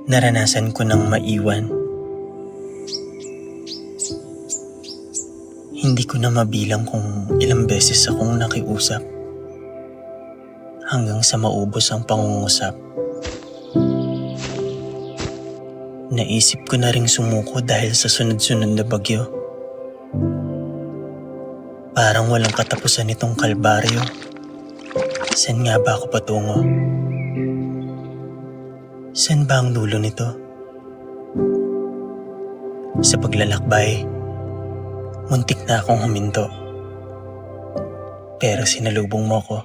Naranasan ko ng maiwan. Hindi ko na mabilang kung ilang beses akong nakiusap hanggang sa maubos ang pangungusap. Naisip ko na ring sumuko dahil sa sunod-sunod na bagyo. Parang walang katapusan itong kalbaryo. Saan nga ba ako patungo? Saan ba ang dulo nito? Sa paglalakbay, muntik na akong huminto. Pero sinalubong mo ko.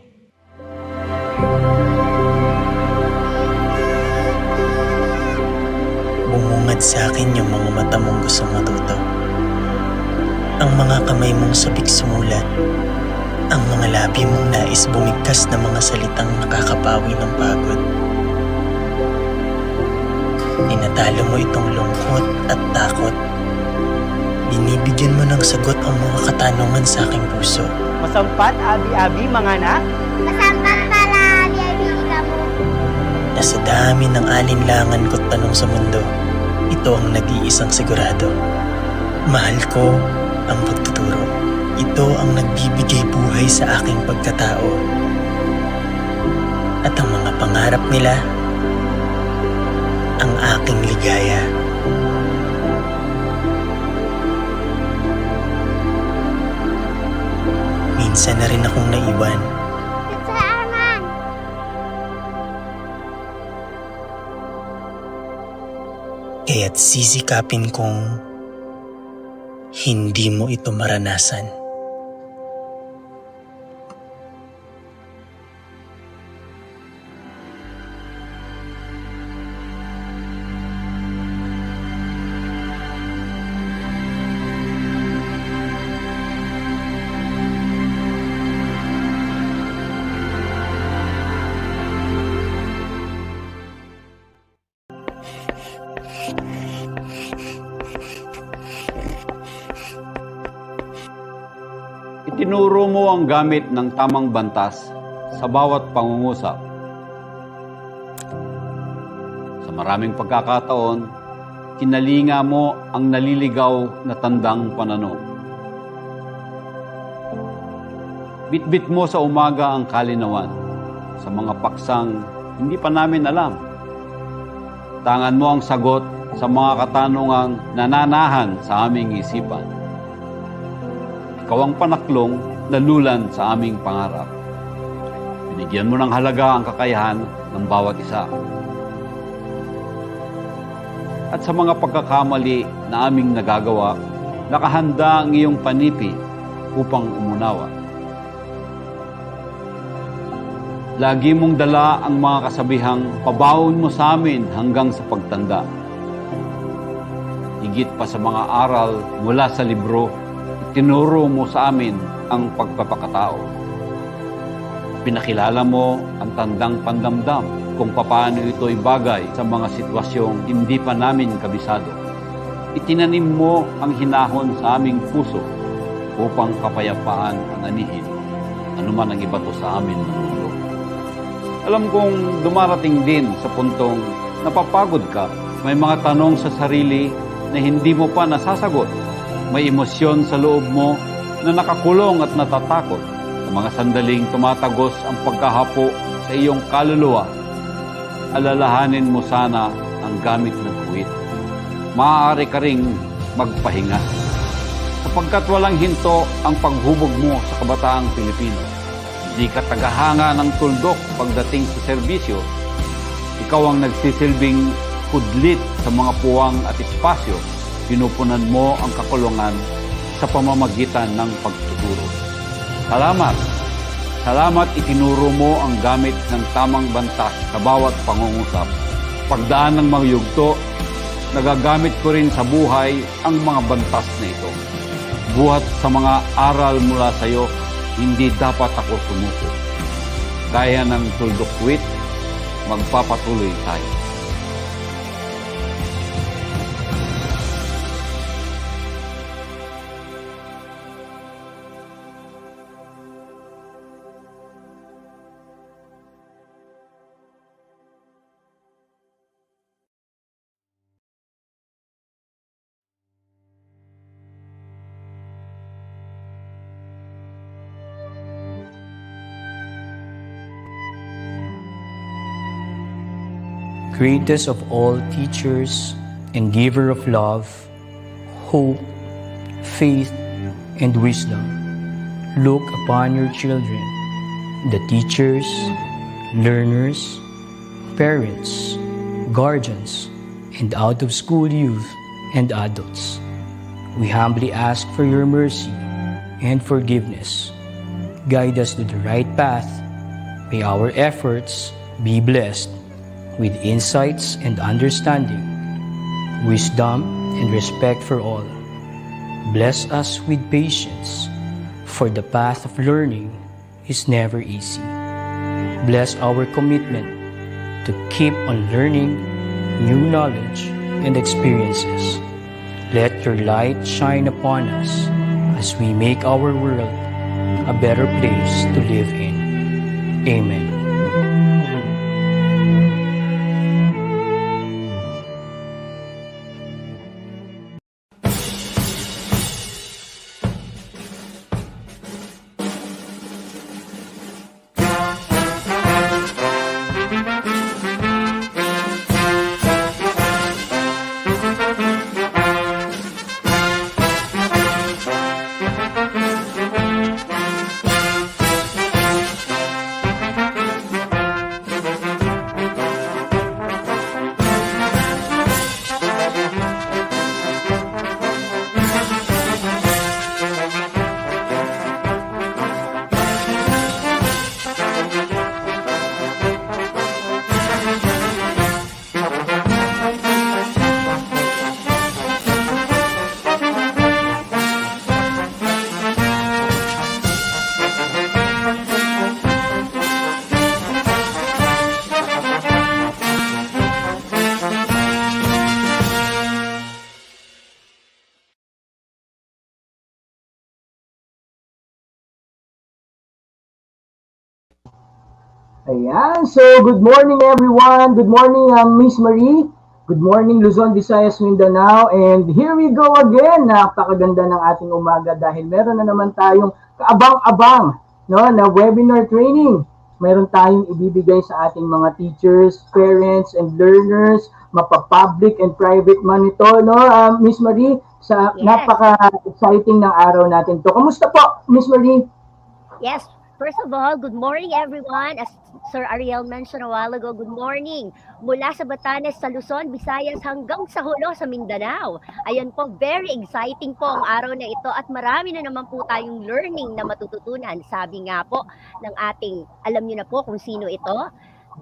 Bumungad sa akin yung mga mata mong gusto matuto. Ang mga kamay mong sabik sumulat. Ang mga labi mong nais bumigkas na mga salitang nakakapawi ng pagod. Tinatalo mo itong lungkot at takot. Binibigyan mo ng sagot ang mga katanungan sa aking puso. Masampat, abi-abi, mga anak. Masampat pala, abi-abi, ikaw mo. Na sa dami ng alinlangan ko't tanong sa mundo, ito ang nag-iisang sigurado. Mahal ko ang pagtuturo. Ito ang nagbibigay buhay sa aking pagkatao. At ang mga pangarap nila, ang aking ligaya. Minsan na rin akong naiwan. Saan? Kaya't sisikapin kong hindi mo ito maranasan. Itinuro mo ang gamit ng tamang bantas sa bawat pangungusap. Sa maraming pagkakataon, kinalinga mo ang naliligaw na tandang pananaw. Bitbit mo sa umaga ang kalinawan sa mga paksang hindi pa namin alam. Tangan mo ang sagot sa mga katanungang nananahan sa aming isipan. Ikaw ang panaklong na lulan sa aming pangarap. Binigyan mo ng halaga ang kakayahan ng bawat isa. At sa mga pagkakamali na aming nagagawa, nakahanda ang iyong panipi upang umunawa. Lagi mong dala ang mga kasabihang pabaon mo sa amin hanggang sa pagtanda. Higit pa sa mga aral mula sa libro, tinuro mo sa amin ang pagpapakatao. Pinakilala mo ang tandang pandamdam kung papaano ito ibagay sa mga sitwasyong hindi pa namin kabisado. Itinanim mo ang hinahon sa aming puso upang kapayapaan ang anihin, anuman ang ibato sa amin ng mundo. Alam kong dumarating din sa puntong napapagod ka, may mga tanong sa sarili na hindi mo pa nasasagot. May emosyon sa loob mo na nakakulong at natatakot. Sa mga sandaling tumatagos ang pagkahapo sa iyong kaluluwa, alalahanin mo sana ang gamit ng kuwit. Maaari ka ring magpahinga. Sapagkat walang hinto ang paghubog mo sa kabataang Pilipino. Hindi ka tagahanga ng tuldok pagdating sa serbisyo. Ikaw ang nagsisilbing kudlit sa mga puwang at espasyo. Pinupunan mo ang kakulungan sa pamamagitan ng pagtuturo. Salamat! Salamat itinuro mo ang gamit ng tamang bantas sa bawat pangungusap. Pagdaan ng mga yugto, nagagamit ko rin sa buhay ang mga bantas na ito. Buhat sa mga aral mula sa iyo, hindi dapat ako sumuko. Gaya ng tuldok wit, magpapatuloy tayo. greatest of all teachers and giver of love, hope, faith, and wisdom, look upon your children, the teachers, learners, parents, guardians, and out-of-school youth and adults. We humbly ask for your mercy and forgiveness. Guide us to the right path. May our efforts be blessed with insights and understanding, wisdom and respect for all. Bless us with patience, for the path of learning is never easy. Bless our commitment to keep on learning new knowledge and experiences. Let your light shine upon us as we make our world a better place to live in. Amen. Ayan, so good morning everyone. Good morning, Miss Marie. Good morning, Luzon, Visayas, Mindanao. And here we go again. Napakaganda ng ating umaga dahil meron na naman tayong kaabang-abang, no, na webinar training. Meron tayong ibibigay sa ating mga teachers, parents, and learners, mapa-public and private man ito, no, Miss Marie, sa Yes. napaka-exciting ng araw natin to. Kamusta po, Miss Marie? Yes. First of all, good morning everyone. As Sir Ariel mentioned a while ago, good morning. Mula sa Batanes, sa Luzon, Visayas hanggang sa Hulo sa Mindanao. Ayan po, very exciting po ang araw na ito at marami na naman po tayong learning na matututunan. Sabi nga po ng ating, alam niyo na po kung sino ito.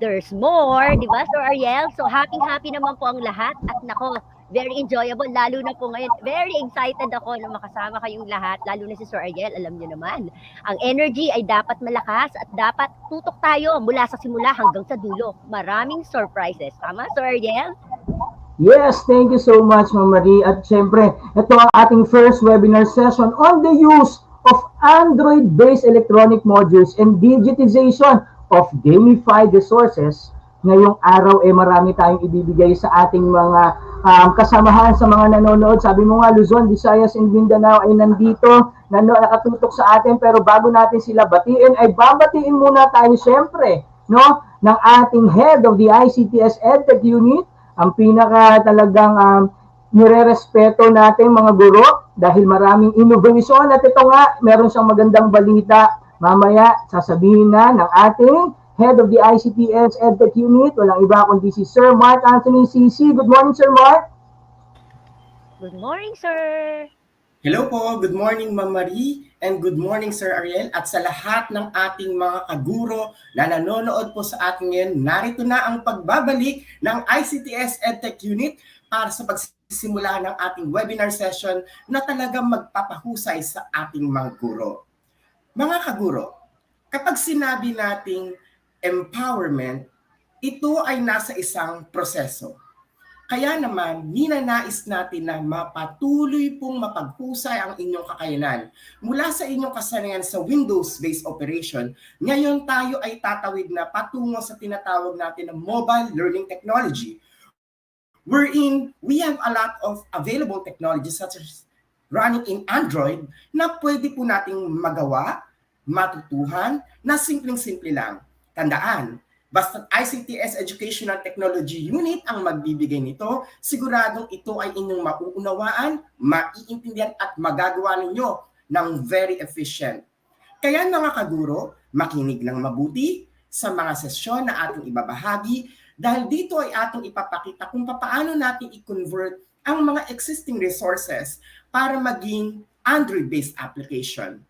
There's more, di ba Sir Ariel? So happy naman po ang lahat at nako, very enjoyable, lalo na po ngayon. Very excited ako na makasama kayong lahat, lalo na si Sir Ariel, alam niyo naman. Ang energy ay dapat malakas at dapat tutok tayo mula sa simula hanggang sa dulo. Maraming surprises. Tama, Sir Ariel? Yes, thank you so much, Ma'am Marie. At syempre, ito ang ating first webinar session on the use of Android-based electronic modules and digitization of gamified resources. Ngayong araw, marami tayong ibibigay sa ating mga kasamahan sa mga nanonood. Sabi mo nga, Luzon, Visayas, and Mindanao ay nandito, nakatutok sa atin. Pero bago natin sila batiin, ay babatiin muna tayo syempre, no, ng ating head of the ICTS EdTech Unit, ang pinaka talagang nire-respeto natin mga guro dahil maraming innovation. At ito nga, meron siyang magandang balita. Mamaya, sasabihin na ng ating head of the ICTS EdTech Unit, walang iba kundi si Sir Mark Anthony CC. Good morning, Sir Mark. Good morning, sir. Hello po, good morning Ma'am Marie, and good morning Sir Ariel, at sa lahat ng ating mga kaguro na nanonood po sa atin ngayon. Narito na ang pagbabalik ng ICTS EdTech Unit para sa pagsisimula ng ating webinar session na talagang magpapahusay sa ating mga guro. Mga kaguro, kapag sinabi nating empowerment, ito ay nasa isang proseso. Kaya naman, ninanais natin na mapatuloy pong mapaghusay ang inyong kakayanan. Mula sa inyong kasanayan sa Windows-based operation, ngayon tayo ay tatawid na patungo sa tinatawag natin na mobile learning technology, wherein we have a lot of available technologies such as running in Android na pwede po nating magawa, matutuhan, na simpleng-simple lang. Tandaan, Basta ICTS Educational Technology Unit ang magbibigay nito, siguradong ito ay inyong mauunawaan, maiintindihan at magagawa ninyo ng very efficient. Kaya mga kaguro, makinig ng mabuti sa mga sesyon na ating ibabahagi dahil dito ay ating ipapakita kung paano natin i-convert ang mga existing resources para maging Android-based application.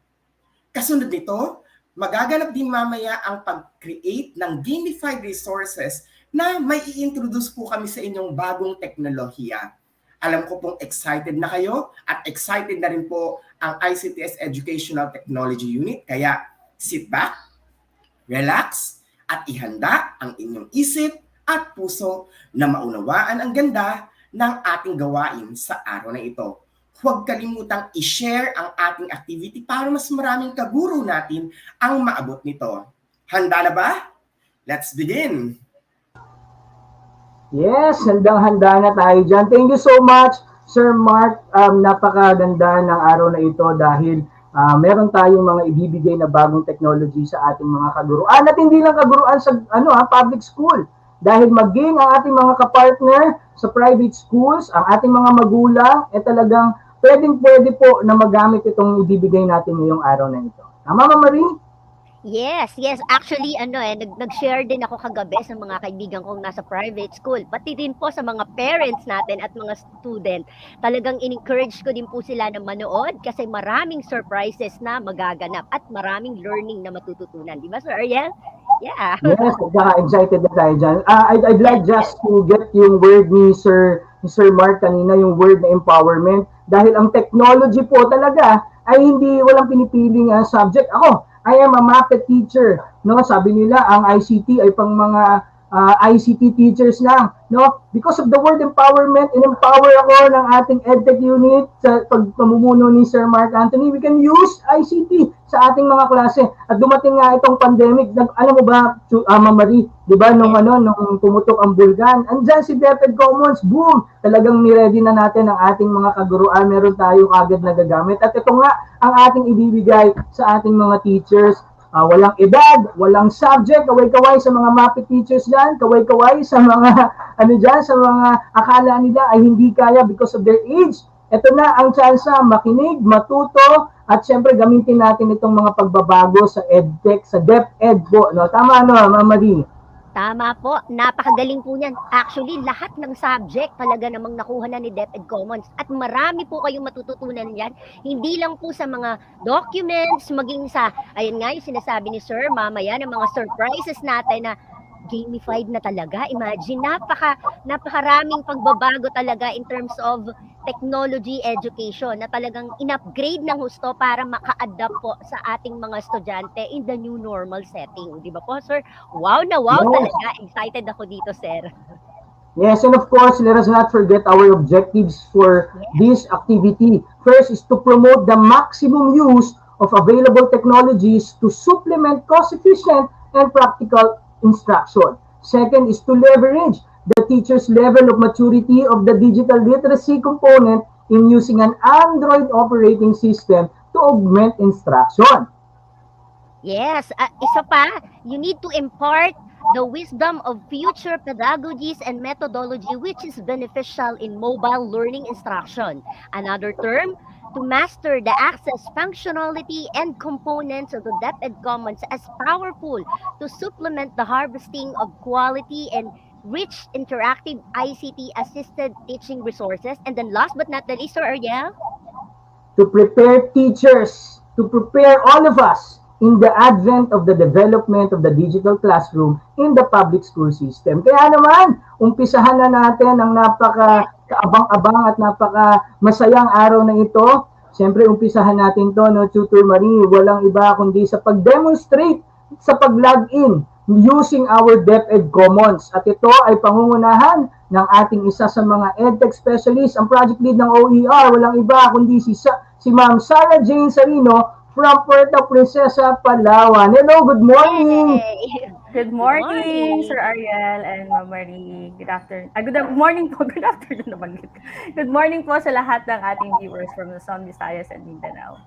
Kasunod nito, magaganap din mamaya ang pag-create ng gamified resources na may i-introduce po kami sa inyong bagong teknolohiya. Alam ko pong excited na kayo at excited na rin po ang ICTS Educational Technology Unit. Kaya sit back, relax, at ihanda ang inyong isip at puso na maunawaan ang ganda ng ating gawain sa araw na ito. Huwag kalimutang i-share ang ating activity para mas maraming kaguro natin ang maabot nito. Handa na ba? Let's begin! Yes, handang-handa na tayo dyan. Thank you so much, Sir Mark. Napakaganda ng araw na ito dahil meron tayong mga ibibigay na bagong technology sa ating mga kaguruan. At hindi lang kaguruan sa public school. Dahil maging ang ating mga kapartner sa private schools, ang ating mga magulang, talagang pwedeng-pwede po na magamit itong ibibigay natin ngayong araw na ito. Tama, Ma'am Marie? Yes. Actually, nag-share din ako kagabi sa mga kaibigan kong nasa private school, pati din po sa mga parents natin at mga student. Talagang in-encourage ko din po sila na manood kasi maraming surprises na magaganap at maraming learning na matututunan. Di ba, Sir Ariel? Yeah. Yes, excited na tayo dyan. I'd like just to get yung word ni Sir Mark kanina, yung word na empowerment. Dahil ang technology po talaga ay hindi walang pinipiling subject. Ako, I am a math teacher. No? Sabi nila, ang ICT ay pang mga ICT teachers lang. No? Because of the word empowerment, in-empower ako ng ating EdTech Unit sa pagpamumuno ni Sir Mark Anthony. We can use ICT sa ating mga klase. At dumating nga itong pandemic, alam mo ba, Ma'am Marie, di ba, nung pumutok ang bulgan, andyan si DepEd Commons, boom! Talagang niready na natin ang ating mga kaguruan. Meron tayong agad na gagamit. At ito nga ang ating ibibigay sa ating mga teachers. Walang edad, walang subject, kaway-kaway sa mga MAPE teachers dyan, kaway-kaway sa mga, sa mga akala nila ay hindi kaya because of their age. Ito na ang tsansa, makinig, matuto, at syempre gamitin natin itong mga pagbabago sa EdTech, sa DepEd po. No? Tama, Ma'am Marie? Tama po, napakagaling po niyan. Actually, lahat ng subject talaga namang nakuha na ni DepEd Commons at marami po kayong matututunan yan. Hindi lang po sa mga documents, maging sa, ayun nga yung sinasabi ni Sir, mamaya ng mga surprises natin na gamified na talaga. Imagine, napakaraming pagbabago talaga in terms of technology education na talagang in-upgrade ng husto para maka-adapt po sa ating mga estudyante in the new normal setting. Di ba po, Sir? Wow na wow talaga. Excited ako dito, Sir. Yes, and of course, let us not forget our objectives for this activity. First is to promote the maximum use of available technologies to supplement cost-efficient and practical instruction. Second is to leverage the teacher's level of maturity of the digital literacy component in using an Android operating system to augment instruction. Yes, isa pa, you need to impart the wisdom of future pedagogies and methodology which is beneficial in mobile learning instruction. Another term, to master the access functionality and components of the DepEd Commons as powerful to supplement the harvesting of quality and rich interactive ICT assisted teaching resources. And then last but not the least, Sir Ariel? To prepare teachers, to prepare all of us in the advent of the development of the digital classroom in the public school system. Kaya naman, umpisahan na natin ang napaka-kaabang-abang at napaka-masayang araw na ito. Siyempre, umpisahan natin to, no, Tutor Marie, walang iba kundi sa pag-demonstrate sa pag-login using our DepEd Commons. At ito ay pangungunahan ng ating isa sa mga EdTech specialist, ang project lead ng OER, walang iba kundi si Ma'am Sarah Jane Sarino from Puerto Princesa, Palawan. Hello, good morning! Hey. Good morning, Sir Ariel and Ma'am Marie. Good afternoon. Good morning po. Good afternoon naman. Good morning po sa lahat ng ating viewers from Luzon, Visayas, and Mindanao.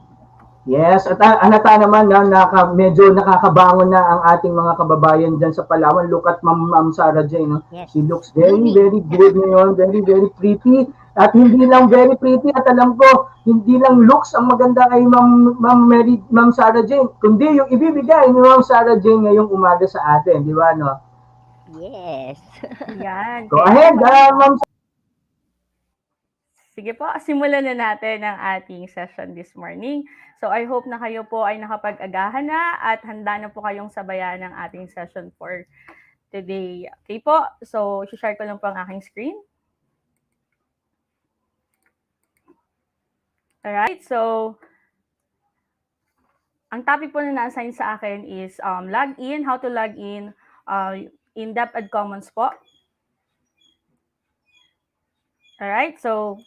Yes, at halata naman na medyo nakakabangon na ang ating mga kababayan dyan sa Palawan. Look at Ma'am Sarah Jane. No? Yes. She looks very, Blooming. very good ngayon. Very, very pretty. At hindi lang very pretty at alam ko, hindi lang looks ang maganda kay Ma'am Sarah Jane, kundi yung ibibigay ni Ma'am Sarah Jane ngayong umaga sa atin. Di ba, no? Yes. Yan. Go Kaya ahead, naman, Ma'am. sige po, simulan na natin ang ating session this morning. So I hope na kayo po ay nakapag-agahan na at handa na po kayong sabayan ng ating session for today. Okay po, so share ko lang po ang aking screen. Alright, so ang topic po na na-assign sa akin is log in, how to log in DepEd Commons po. Alright, so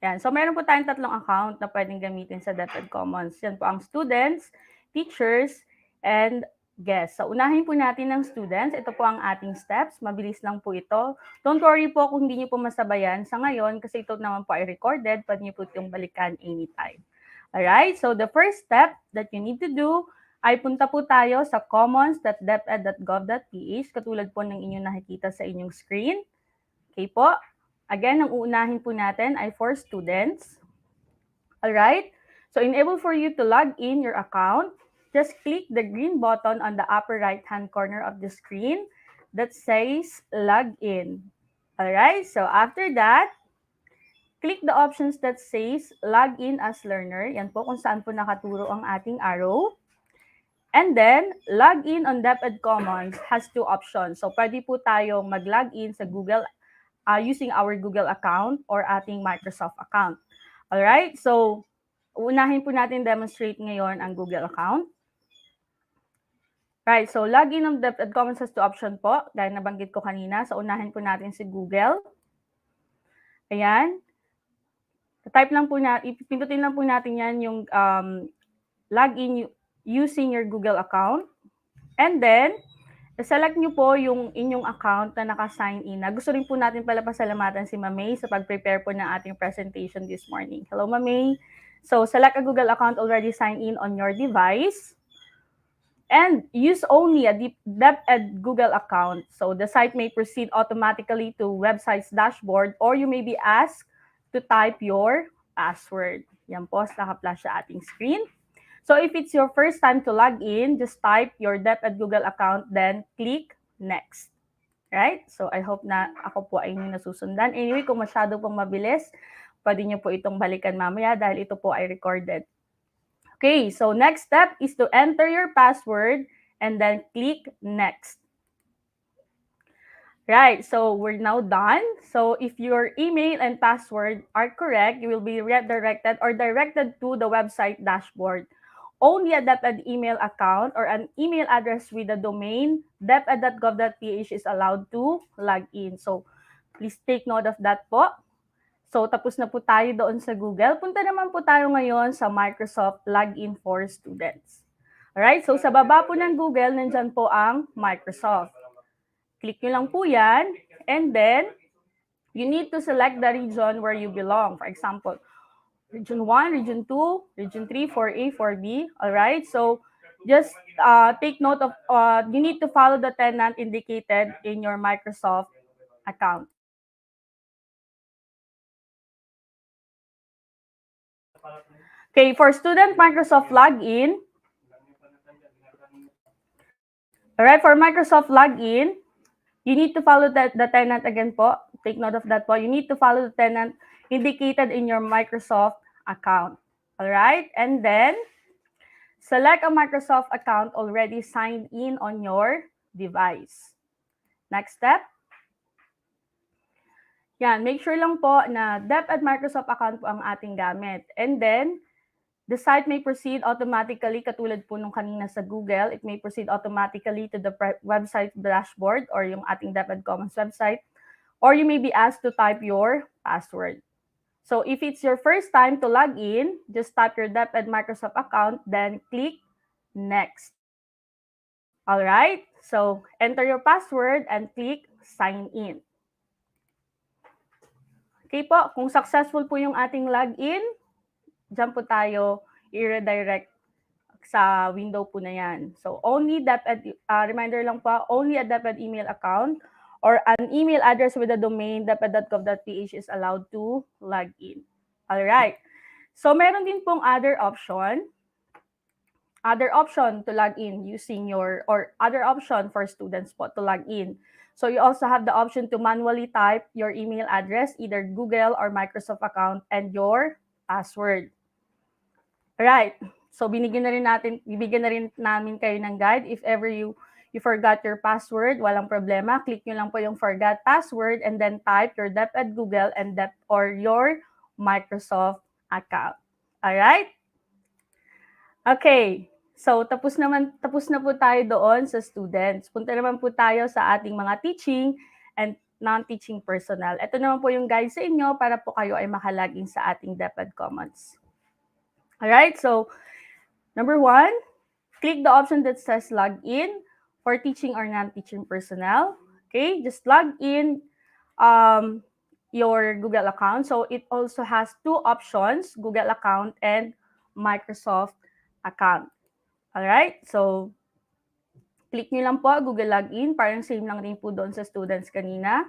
yan. So meron po tayong tatlong account na pwedeng gamitin sa DepEd Commons. Yan po ang students, teachers, and guests. So unahin po natin ng students. Ito po ang ating steps. Mabilis lang po ito. Don't worry po kung hindi niyo po masabayan sa ngayon kasi ito naman po ay recorded. Pwede niyo po itong balikan anytime. Alright, so the first step that you need to do ay punta po tayo sa commons.deped.gov.ph katulad po ng inyong nakikita sa inyong screen. Okay po. Again, ang uunahin po natin ay for students. Alright? So, enable for you to log in your account, just click the green button on the upper right-hand corner of the screen that says log in. Alright? So, after that, click the options that says log in as learner. Yan po kung saan po nakaturo ang ating arrow. And then, log in on DepEd Commons has two options. So, pwede po tayong mag-log in sa Google using our Google account or ating Microsoft account. Alright, so unahin po natin demonstrate ngayon ang Google account. Right, so login ng DepEd Commons has two option po, dahil nabanggit ko kanina. So unahin po natin si Google. Ayan. Type lang po pindutin lang po natin yan yung login using your Google account. And then, select nyo po yung inyong account na naka-sign in. Gusto rin po natin pala pasalamatan si Ma'am May sa pag-prepare po ng ating presentation this morning. Hello, Ma'am May. So, select a Google account already signed in on your device. And use only a DepEd Google account. So, the site may proceed automatically to website's dashboard or you may be asked to type your password. Yan po, naka-flash sa ating screen. So if it's your first time to log in, just type your DepEd Google account, then click next. Right? So I hope na ako po ay inyong nasusundan. Anyway, kung masyado pong mabilis, pwede nyo po itong balikan mamaya dahil ito po ay recorded. Okay, so next step is to enter your password and then click next. Right, so we're now done. So if your email and password are correct, you will be redirected or directed to the website dashboard. Only a DepEd email account or an email address with the domain deped.gov.ph is allowed to log in. So please take note of that po. So tapos na po tayo doon sa Google. Punta naman po tayo ngayon sa Microsoft Login for Students. Alright, so sa baba po ng Google, nandyan po ang Microsoft. Click nyo lang po yan, and then you need to select the region where you belong. For example, Region 1, Region 2, Region 3, 4A, 4B. All right, so just take note of, you need to follow the tenant indicated in your Microsoft account. Okay, for student Microsoft login, all right, for Microsoft login, you need to follow the tenant again po. Take note of that po. You need to follow the tenant indicated in your Microsoft account. All right? And then, select a Microsoft account already signed in on your device. Next step. Yan, make sure lang po na DepEd Microsoft account po ang ating gamit. And then, the site may proceed automatically, katulad po nung kanina sa Google, it may proceed automatically to the website dashboard or yung ating DepEd Commons website, or you may be asked to type your password. So if it's your first time to log in, just type your DepEd Microsoft account, then click next. All right, so enter your password and click sign in. Okay po, kung successful po yung ating login, dyan po tayo i-redirect sa window po na yan. So only DepEd, reminder lang po, only a DepEd email account or an email address with a domain deped.gov.ph is allowed to log in. Alright. So meron din pong other option to log in using your, or other option for students po to log in. So you also have the option to manually type your email address, either Google or Microsoft account, and your password. Right. So bibigyan na rin namin kayo ng guide. If ever you forgot your password, walang problema. Click nyo lang po yung forgot password and then type your DepEd Google and or your Microsoft account. Alright? Okay. So tapos na po tayo doon sa students. Punta naman po tayo sa ating mga teaching and non-teaching personnel. Ito naman po yung guide sa inyo para po kayo ay makalagin sa ating DepEd Commons. Alright, so number 1, click the option that says log in for teaching or non-teaching personnel. Okay, just log in your Google account. So it also has 2 options, Google account and Microsoft account. Alright, so click nyo lang po Google login, parang same lang rin po doon sa students kanina.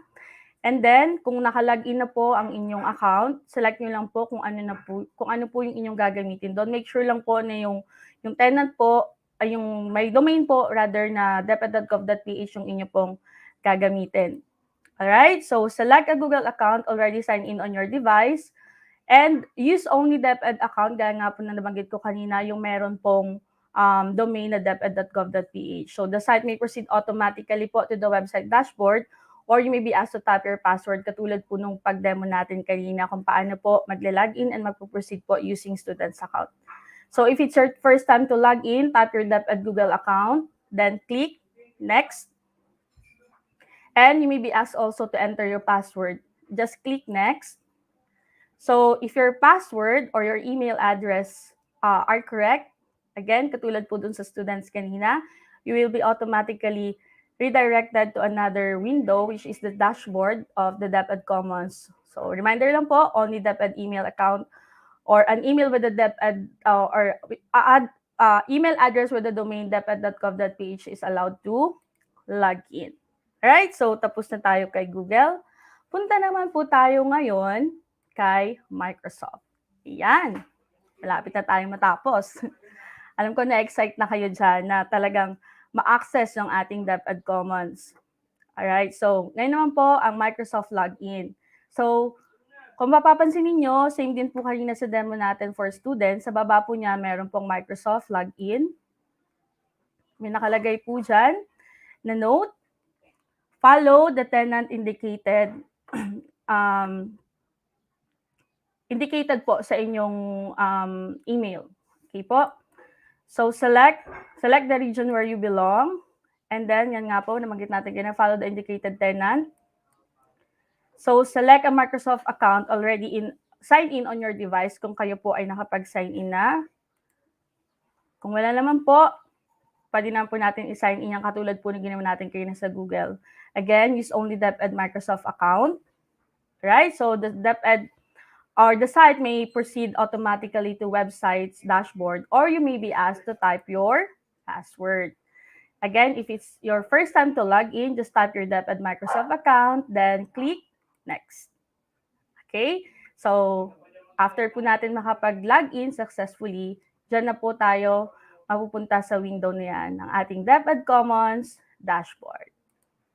And then, kung naka-login na po ang inyong account, select nyo lang po kung ano po yung inyong gagamitin doon. Make sure lang po na yung tenant po, ay yung may domain po, rather na deped.gov.ph yung inyo pong gagamitin. Alright, so select a Google account already signed in on your device and use only DepEd account, gaya nga po na nabanggit ko kanina, yung meron pong domain na deped.gov.ph. So the site may proceed automatically po to the website dashboard, or you may be asked to type your password katulad po nung pag-demo natin kanina kung paano po magle-login and magpo-proceed po using student's account. So if it's your first time to log in, type your DepEd Google account, then click next. And you may be asked also to enter your password. Just click next. So if your password or your email address are correct, again, katulad po dun sa students kanina, you will be automatically redirected to another window, which is the dashboard of the DepEd Commons. So reminder lang po, only DepEd email account or an email with the DepEd email address with the domain deped.gov.ph is allowed to log in. Alright, so tapos na tayo kay Google. Punta naman po tayo ngayon kay Microsoft. Yan. Malapit na tayong matapos. Alam ko na-excite na kayo dyan na talagang ma-access yung ating DepEd Commons. Alright, so ngayon naman po ang Microsoft Login. So, kung mapapansin ninyo, same din po kanina sa demo natin for students. Sa baba po niya, meron pong Microsoft Login. May nakalagay po dyan na note. Follow the tenant indicated indicated po sa inyong email. Okay po? So select the region where you belong. And then, yan nga po, nabanggit natin ganyan, follow the indicated tenant. So select a Microsoft account already sign in on your device kung kayo po ay nakapag-sign in na. Kung wala naman po, pwede na po natin i-sign in yung katulad po na ginawa natin kayo sa Google. Again, use only DepEd Microsoft account. Right? So the DepEd or the site may proceed automatically to website's dashboard, or you may be asked to type your password. Again, if it's your first time to log in, just type your DepEd Microsoft account, then click next. Okay? So, after po natin makapag-log in successfully, dyan na po tayo mapupunta sa window na yan ng ating DepEd Commons dashboard.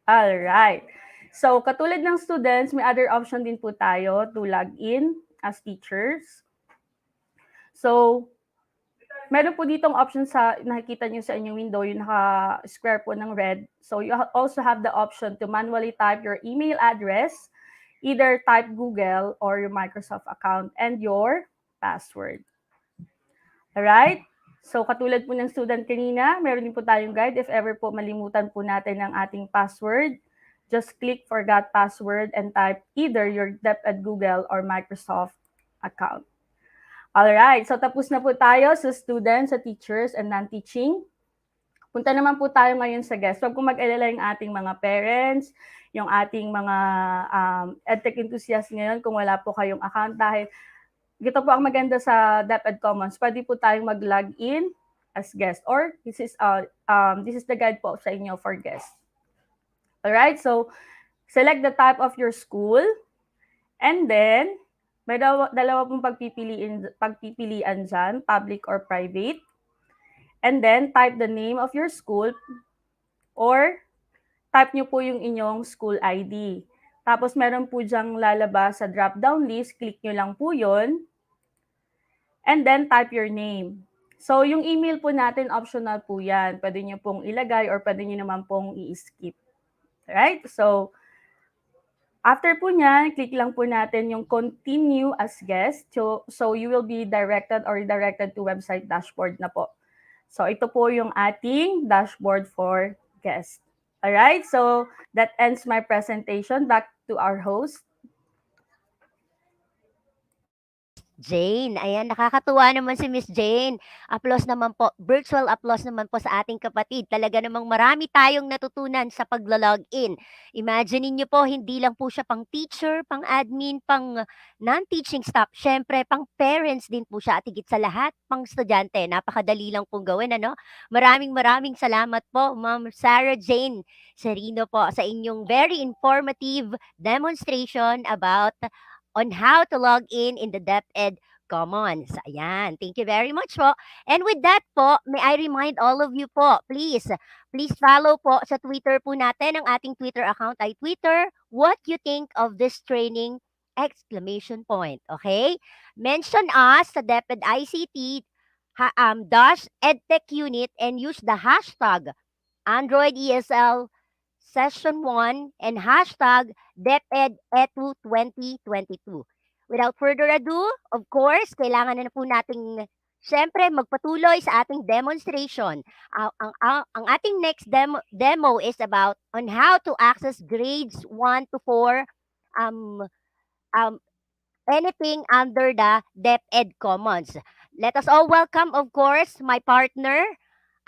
Alright. So, katulad ng students, may other option din po tayo to log in as teachers. So, meron po ditong option sa nakikita nyo sa inyong window, yung naka-square po ng red. So, you also have the option to manually type your email address, either type Google or your Microsoft account and your password. Alright? So, katulad po ng student kanina, meron din po tayong guide. If ever po malimutan po natin ang ating password, just click Forgot Password and type either your DepEd Google or Microsoft account. Alright, so tapos na po tayo sa students, sa teachers, and non-teaching. Punta naman po tayo ngayon sa guests. Huwag po mag-alala yung ating mga parents, yung ating mga EdTech enthusiasts ngayon kung wala po kayong account dahil ito po ang maganda sa DepEd Commons. Pwede po tayong mag-login as guest, or this is the guide po sa inyo for guest. Alright, so select the type of your school, and then may dalawa pong pagpipilian dyan, public or private. And then type the name of your school, or type nyo po yung inyong school ID. Tapos meron po dyang lalabas sa drop-down list, click nyo lang po yun. And then type your name. So yung email po natin, optional po yan. Pwede nyo pong ilagay or pwede nyo naman pong i-skip. Alright? So after po niyan, click lang po natin yung continue as guest. So you will be directed or redirected to website dashboard na po. So ito po yung ating dashboard for guests. Alright, so that ends my presentation. Back to our host. Jane, ayan, nakakatuwa naman si Miss Jane. Applause naman po, virtual applause naman po sa ating kapatid. Talaga namang marami tayong natutunan sa paglo-login. Imagine niyo po, hindi lang po siya pang teacher, pang admin, pang non-teaching staff. Syempre, pang parents din po siya at higit sa lahat, pang estudyante. Napakadali lang pong gawin, ano? Maraming salamat po, Ma'am Sarah Jane Serino po, sa inyong very informative demonstration about on how to log in the DepEd Commons. Ayan, thank you very much po. And with that po, may I remind all of you po, please follow po sa Twitter po natin. Ang ating Twitter account ay Twitter, what you think of this training, ! Okay? Mention us sa DepEd ICT dash EdTech Unit and use the hashtag Android ESL Session 1 and hashtag DepEdEtu 2022. Without further ado, of course, kailangan na po nating siyempre magpatuloy sa ating demonstration. Ang ating next demo is about on how to access grades 1 to 4 anything under the DepEd Commons. Let us all welcome, of course, my partner,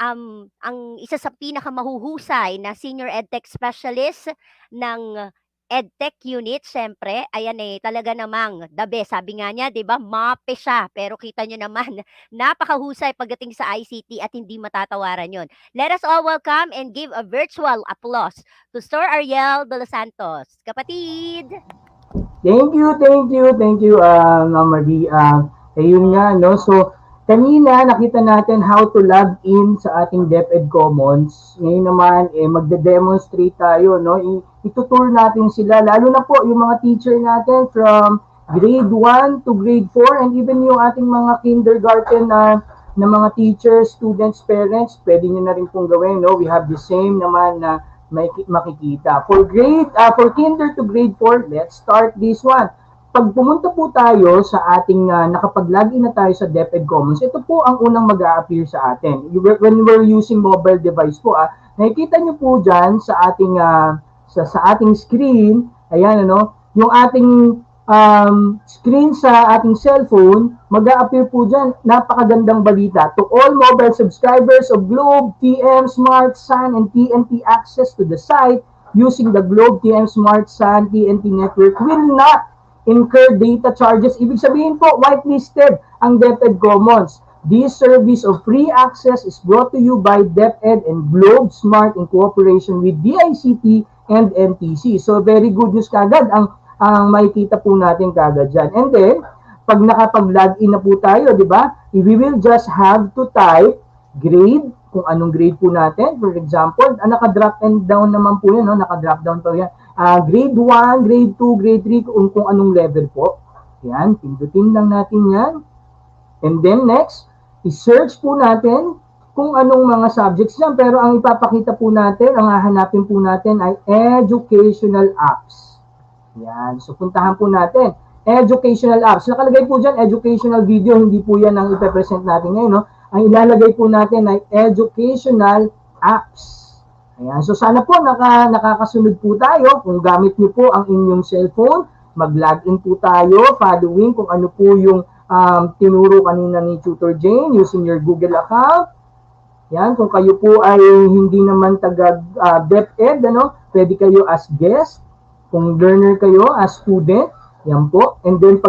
ang isa sa pinakamahuhusay na Senior EdTech Specialist ng EdTech Unit, siyempre. Ayan talaga namang the best. Sabi nga niya, di ba, mape siya. Pero kita nyo naman, napakahusay pagdating sa ICT at hindi matatawaran yon. Let us all welcome and give a virtual applause to Sir Ariel de los Santos. Kapatid! Thank you, Ma'am Marie. Ayun nga, no? So, kanina nakita natin how to log in sa ating DepEd Commons. Ngayon naman, magde-demonstrate tayo, no? Itutour natin sila, lalo na po yung mga teacher natin from grade 1 to grade 4 and even yung ating mga kindergarten na mga teachers, students, parents, pwede nyo na rin pong gawin, no? We have the same naman na makikita. For kinder to grade 4, let's start this one. Pag pumunta po tayo sa ating nakapag-login na tayo sa DepEd Commons, ito po ang unang mag-a-appear sa atin. When we're using mobile device po, nakikita nyo po dyan sa ating sa ating screen, ayan ano, yung ating screen sa ating cellphone, mag-a-appear po dyan, napakagandang balita. To all mobile subscribers of Globe, TM, Smart, Sun, and TNT access to the site using the Globe, TM, Smart, Sun, TNT network will not incur data charges. Ibig sabihin po, whitelisted ang DepEd Commons. This service of free access is brought to you by DepEd and Globe Smart in cooperation with DICT and NTC. So, very good news kagad ang makikita po natin kagad dyan. And then, pag nakapag-login na po tayo, di ba? We will just have to type grade, kung anong grade po natin. For example, naka-drop and down naman po yan, no? Naka-drop down po yan. Grade 1, grade 2, grade 3, kung anong level po. Yan, pindutin lang natin yan. And then next, i-search po natin kung anong mga subjects yan. Pero ang ipapakita po natin, ang hahanapin po natin ay educational apps. Yan, so puntahan po natin. Educational apps. Nakalagay po dyan, educational video, hindi po yan ang ipapresent natin ngayon. No? Ang ilalagay po natin ay educational apps. Ayan. So sana po nakakasunod po tayo. Kung gamit niyo po ang inyong cellphone, mag-login po tayo following kung ano po yung tinuro kanina ni Tutor Jane using your Google account. Yan, kung kayo po ay hindi naman taga DepEd, ano, pwede kayo as guest. Kung learner kayo as student, Yan po. And then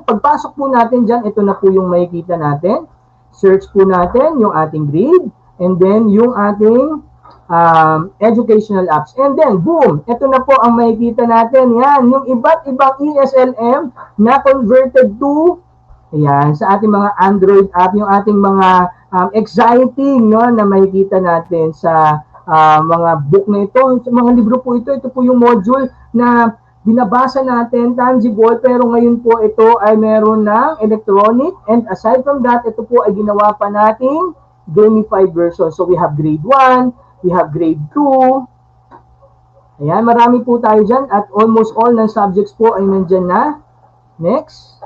pagpasok po natin dyan, ito na po yung makikita natin. Search po natin yung ating grade and then yung ating educational apps. And then, boom! Ito na po ang makikita natin. Yan, yung iba't ibang ESLM na converted to ayan, sa ating mga Android app, yung ating mga exciting no, na makikita natin sa mga book na ito. Sa mga libro po ito, ito po yung module na binabasa natin, tangible, pero ngayon po ito ay meron ng electronic and aside from that, ito po ay ginawa pa nating gamified version. So we have grade 1, we have grade 2, ayan, marami po tayo dyan at almost all ng subjects po ay nandyan na. Next.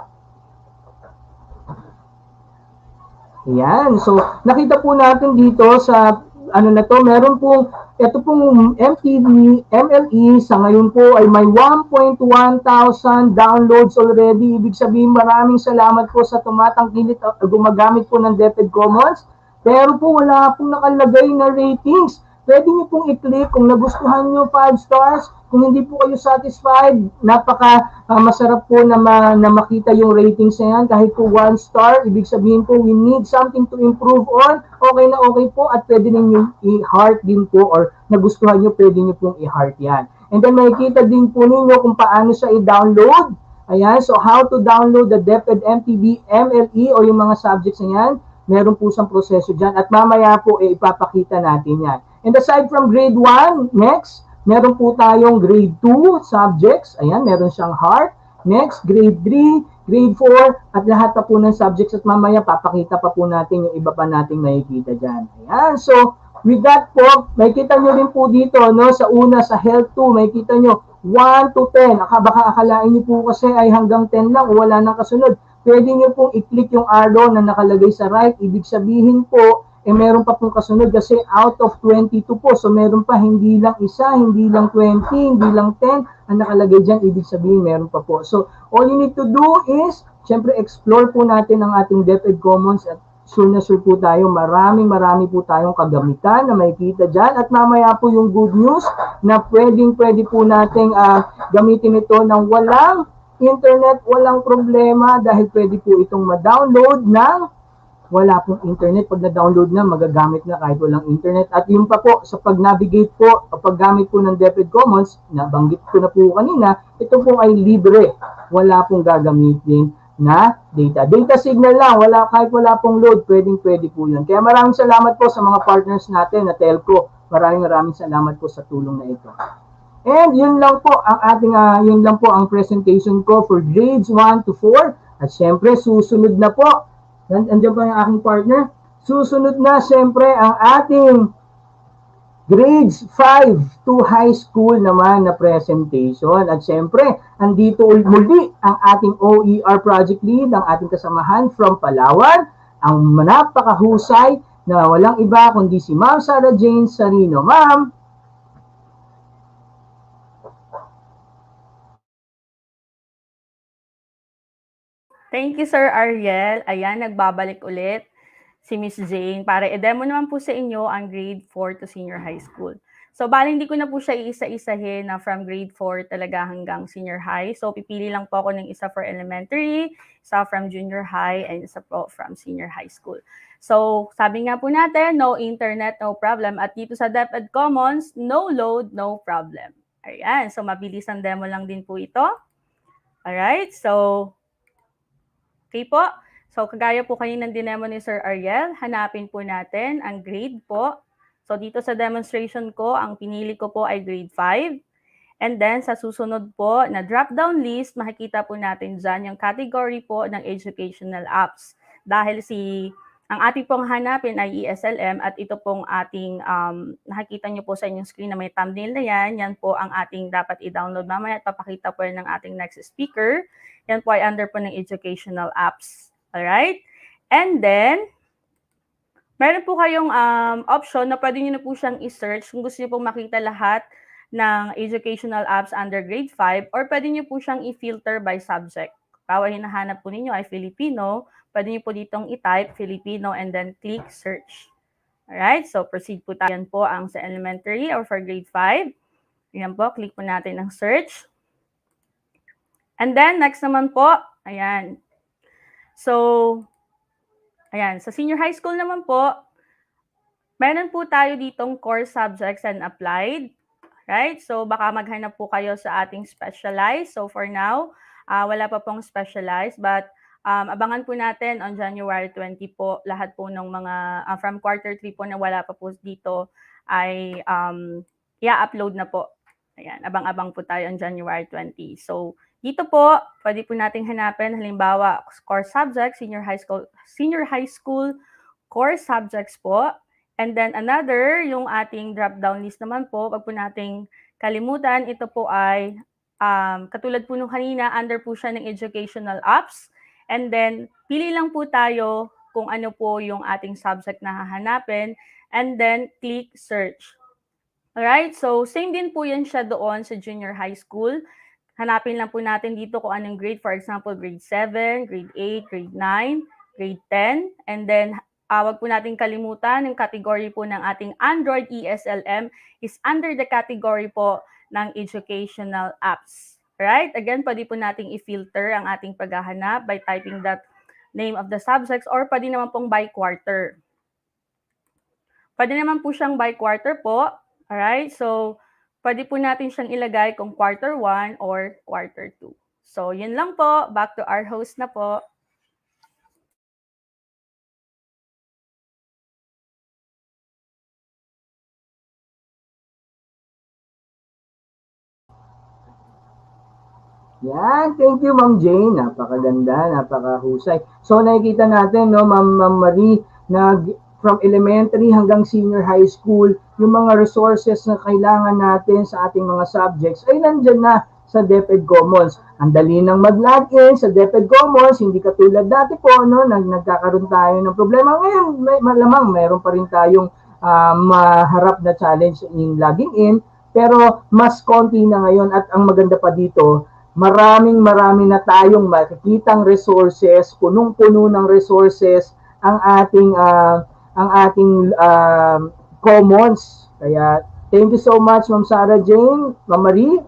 Ayan. So, nakita po natin dito sa ano na to, meron pong ito pong MTV, MLE sa ngayon po ay may 1.1 thousand downloads already. Ibig sabihin maraming salamat po sa tumatangkilik at gumagamit po ng DepEd Commons. Pero po wala pong nakalagay na ratings. Pwede niyo pong i-click kung nagustuhan niyo 5 stars. Kung hindi po kayo satisfied, masarap po na makita yung ratings na yan. Kahit po 1 star, ibig sabihin po we need something to improve on. Okay na okay po at pwede ninyo i-heart din po or nagustuhan nyo, pwede nyo pong i-heart yan. And then makikita din po ninyo kung paano siya i-download. Ayan, so how to download the DepEd MTB MLE o yung mga subjects na yan. Meron po siyang proseso dyan at mamaya po ipapakita natin yan. And aside from grade 1, next, meron po tayong grade 2 subjects. Ayan, meron siyang heart. Next, grade 3, grade 4, at lahat pa po ng subjects at mamaya papakita pa po natin yung iba pa nating makikita dyan. Ayan, so with that po, makikita nyo rin po dito, no, sa una, sa health 2, makikita nyo 1 to 10. Baka akalain nyo po kasi ay hanggang 10 lang o wala nang kasunod. Pwede nyo pong i-click yung arrow na nakalagay sa right. Ibig sabihin po, meron pa pong kasunod kasi out of 22 po. So meron pa hindi lang isa, hindi lang 20, hindi lang 10. Ang nakalagay dyan, ibig sabihin meron pa po. So all you need to do is, syempre explore po natin ang ating DepEd Commons at sure na sure po tayo, marami po tayong kagamitan na makikita dyan. At mamaya po yung good news na pwede po nating gamitin ito ng walang internet, walang problema dahil pwede po itong ma-download ng wala pong internet. Pag na-download na, magagamit na kahit walang internet. At yun pa po, sa pag-navigate po, o paggamit po ng DepEd Commons, nabanggit ko na po kanina, ito po ay libre. Wala pong gagamitin na data. Data signal lang, kahit wala pong load, pwede po yun. Kaya maraming salamat po sa mga partners natin na telco. Maraming salamat po sa tulong na ito. And yun lang po ang presentation ko for grades 1 to 4. At syempre, susunod na po. Andiyan pa yung aking partner. Susunod na syempre ang ating grades 5 to high school naman na presentation. At syempre, andito muli ang ating OER project lead, ang ating kasamahan from Palawan, ang napakahusay na walang iba kundi si Ma'am Sarah Jane Sarino. Ma'am, Thank you, Sir Ariel. Ayan, nagbabalik ulit si Miss Jane para i-demo naman po sa inyo ang grade 4 to senior high school. So, bali hindi ko na po siya iisa-isahin na from grade 4 talaga hanggang senior high. So, pipili lang po ako ng isa for elementary, isa from junior high, and isa po from senior high school. So, sabi nga po natin, no internet, no problem. At dito sa DepEd Commons, no load, no problem. Ayan, so mabilis ang demo lang din po ito. Alright, so okay po. So, kagaya po kanina ng dinemo ni Sir Ariel, hanapin po natin ang grade po. So, dito sa demonstration ko, ang pinili ko po ay grade 5. And then, sa susunod po na drop-down list, makikita po natin dyan yung category po ng educational apps. Dahil ang ating pong hanapin ay ESLM at ito pong ating, nakikita nyo po sa inyong screen na may thumbnail na yan po ang ating dapat i-download mamaya at papakita po ng ating next speaker. Yan po ay under po ng educational apps. Alright? And then, meron po kayong option na pwede nyo na po siyang i-search kung gusto nyo pong makita lahat ng educational apps under grade 5 or pwede nyo po siyang i-filter by subject. Kawa hinahanap po ninyo ay Filipino, pwede nyo po ditong i-type Filipino and then click search. Alright? So, proceed po tayo. Yan po ang sa elementary or for grade 5. Yan po, click po natin ang search. And then, next naman po, ayan. So, ayan, sa senior high school naman po, meron po tayo ditong core subjects and applied. Right? So, baka maghanap po kayo sa ating specialized. So, for now, wala pa pong specialized. But, abangan po natin on January 20 po, lahat po ng mga, from quarter 3 po na wala pa po dito, ay i-upload na po. Ayan, abang-abang po tayo on January 20. So, dito po, pwede po nating hanapin, halimbawa, core subject, senior high school core subjects po. And then another, yung ating drop-down list naman po, wag po nating kalimutan, ito po ay katulad po nung kanina, under po siya ng educational apps. And then, pili lang po tayo kung ano po yung ating subject na hahanapin. And then, click search. Alright, so same din po yan siya doon sa junior high school. Hanapin lang po natin dito kung anong grade. For example, grade 7, grade 8, grade 9, grade 10. And then, wag po natin kalimutan, yung category po ng ating Android ESLM is under the category po ng educational apps. Right? Again, pwede po nating i-filter ang ating paghahanap by typing that name of the subjects or pwede naman pong by quarter. Pwede naman po siyang by quarter po. Alright? So, pwede po natin siyang ilagay kung quarter 1 or quarter 2. So, yun lang po. Back to our host na po. Yan, thank you Ma'am Jane. Napakaganda, napakahusay. So nakikita natin, no, Ma'am Marie, na from elementary hanggang senior high school, yung mga resources na kailangan natin sa ating mga subjects ay nandyan na sa DepEd Commons. Ang dali nang mag-login sa DepEd Commons, hindi katulad dati po, no, nagkakaroon tayo ng problema. Ngayon, malamang meron pa rin tayong maharap na challenge in logging in, pero mas konti na ngayon at ang maganda pa dito, marami na tayong makikitang resources, punong-puno ng resources ang ating commons. Kaya thank you so much Ma'am Sarah Jane, Ma'am Marie.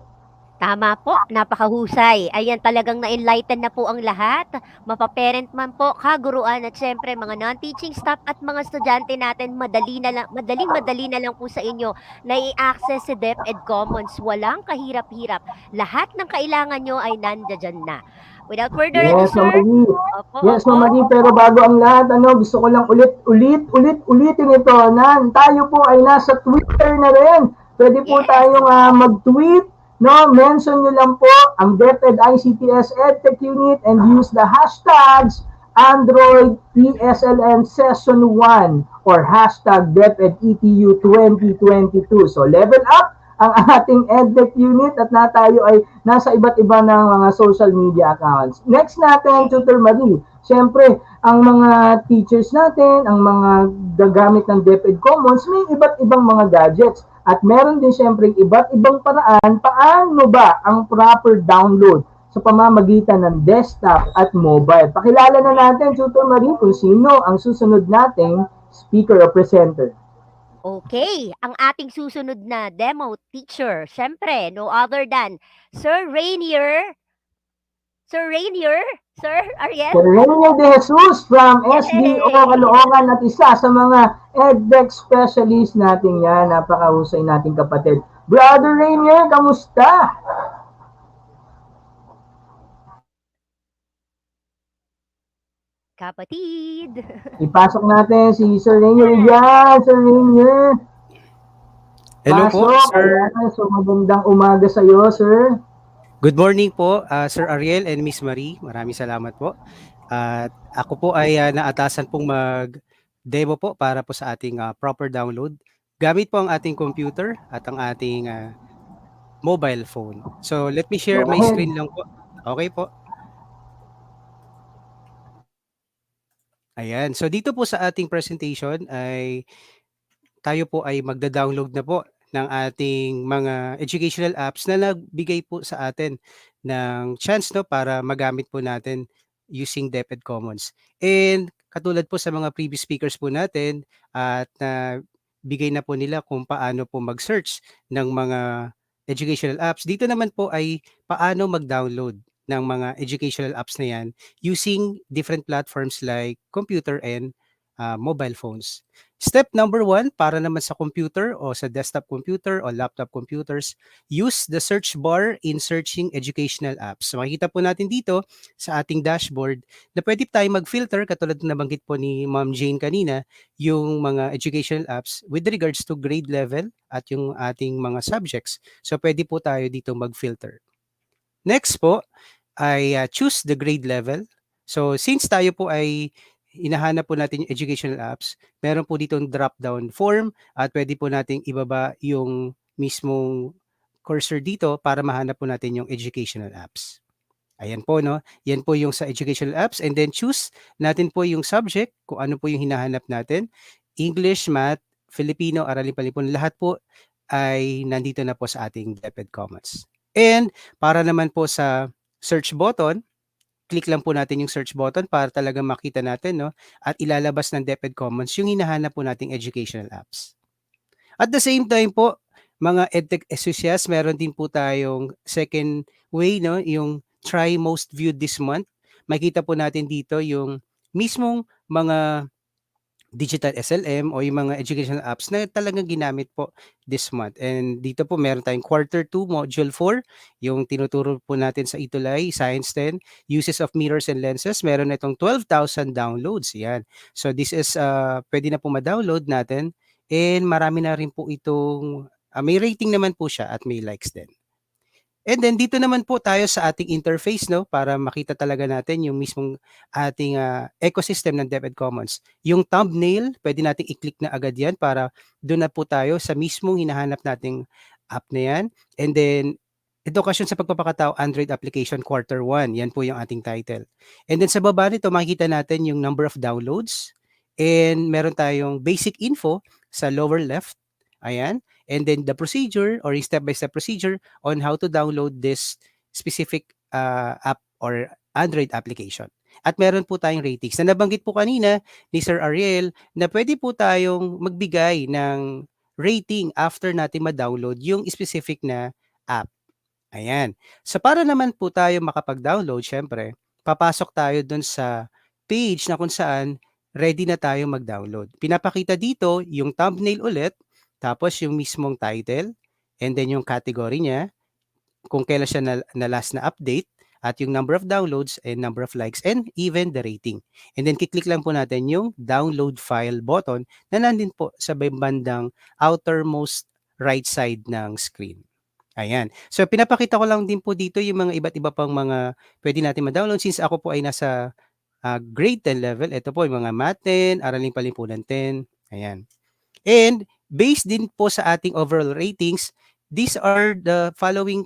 Tama po, napakahusay. Ayan, talagang na-enlighten na po ang lahat. Mapaparent man po, kaguruan at syempre mga non-teaching staff at mga estudyante natin, madaling-madali na lang po sa inyo na i-access si DepEd Commons. Walang kahirap-hirap. Lahat ng kailangan nyo ay nandiyan na. Without further ado, Yes, Ma'am sir. Marie. Opo, Yes, Ma'am opo. Marie, pero bago ang lahat, gusto ko lang ulitin ito na tayo po ay nasa Twitter na rin. Pwede po Yes. tayong mag-tweet, no? Mention nyo lang po ang DepEd ICTS EdTech Unit and use the hashtags Android ESLM Session 1 or hashtag DepEd ETU 2022. So level up ang ating EdTech Unit at na tayo ay nasa iba't iba ng mga social media accounts. Next natin, Tutor Marie. Siyempre, ang mga teachers natin, ang mga gagamit ng DepEd Commons, may iba't ibang mga gadgets. At meron din siyempre iba't ibang paraan paano ba ang proper download sa pamamagitan ng desktop at mobile. Pakilala na natin, Tutor Marie, kung sino ang susunod nating speaker o presenter. Okay, ang ating susunod na demo teacher, syempre, no other than Sir Rainier. Sir Rainier? Sir Ariel? Sir Rainier De Jesus from SBO Caloocan at isa sa mga EdTech specialist natin yan. Napakahusay nating kapatid. Brother Rainier, kamusta? Kapatid. Ipasok natin si Sir Rainier. Yan, Sir Rainier. Hello po, Pasok. sir. Ayan, so magandang umaga sa iyo, sir. Good morning po, Sir Ariel and Miss Marie. Maraming salamat po. At ako po ay naatasan pong mag-demo po para po sa ating proper download. Gamit po ang ating computer at ang ating mobile phone. So let me share my screen lang po. Okay po. Ayan. So dito po sa ating presentation ay tayo po ay magda-download na po ng ating mga educational apps na nagbigay po sa atin ng chance, no, para magamit po natin using DepEd Commons. And katulad po sa mga previous speakers po natin at bigay na po nila kung paano po mag-search ng mga educational apps. Dito naman po ay paano mag-download ng mga educational apps na yan using different platforms like computer and mobile phones. Step number 1, para naman sa computer o sa desktop computer o laptop computers, use the search bar in searching educational apps. So makikita po natin dito sa ating dashboard na pwede tayong mag-filter katulad na nabanggit po ni Ma'am Jane kanina, yung mga educational apps with regards to grade level at yung ating mga subjects. So pwede po tayo dito mag-filter. Next po ay choose the grade level. So since tayo po ay hinahanap po natin yung educational apps, meron po ditong drop-down form at pwede po nating ibaba yung mismong cursor dito para mahanap po natin yung educational apps. Ayan po, no? Yan po yung sa educational apps. And then choose natin po yung subject, kung ano po yung hinahanap natin. English, Math, Filipino, Aralin Palipon, lahat po ay nandito na po sa ating DepEd Commons. And para naman po sa search button, click lang po natin yung search button para talagang makita natin, no? At ilalabas ng DepEd Commons yung hinahanap po nating educational apps. At the same time po, mga EdTech enthusiasts, meron din po tayong second way, no? Yung try most viewed this month. Makita po natin dito yung mismong mga digital SLM o yung mga educational apps na talagang ginamit po this month. And dito po meron tayong quarter 2, module 4, yung tinuturo po natin sa Itulay, Science 10, uses of mirrors and lenses. Meron na itong 12,000 downloads. Yan. So this is, pwede na po ma-download natin. And marami na rin po itong, may rating naman po siya at may likes din. And then dito naman po tayo sa ating interface, no, para makita talaga natin yung mismong ating ecosystem ng DepEd Commons. Yung thumbnail, pwede nating i-click na agad yan para doon na po tayo sa mismong hinahanap nating app na yan. And then edukasyon sa pagpapakatao Android application quarter 1. Yan po yung ating title. And then sa baba nito makikita natin yung number of downloads and meron tayong basic info sa lower left. Ayan. And then the procedure or yung step-by-step procedure on how to download this specific app or Android application. At meron po tayong ratings. Na nabanggit po kanina ni Sir Ariel na pwede po tayong magbigay ng rating after natin ma-download yung specific na app. Ayan. So para naman po tayo makapag-download, syempre, papasok tayo dun sa page na kung saan ready na tayo mag-download. Pinapakita dito yung thumbnail ulit, tapos yung mismong title, and then yung category niya, kung kailan siya na last na update, at yung number of downloads and number of likes, and even the rating. And then kiklik lang po natin yung download file button na nandun po sa bandang outermost right side ng screen. Ayan. So pinapakita ko lang din po dito yung mga iba't iba pang mga pwede natin ma-download since ako po ay nasa grade 10 level. Ito po yung mga Math 10, Araling Palipunan 10. Ayan. And based din po sa ating overall ratings, these are the following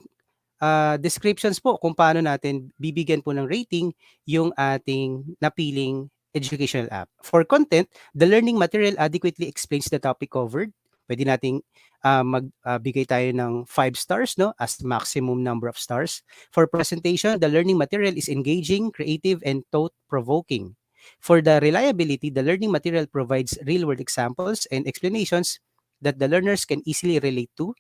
descriptions po kung paano natin bibigyan po ng rating yung ating napiling educational app. For content, the learning material adequately explains the topic covered. Pwede nating magbigay tayo ng 5 stars, no, as maximum number of stars. For presentation, the learning material is engaging, creative, and thought-provoking. For the reliability, the learning material provides real-world examples and explanations that the learners can easily relate to.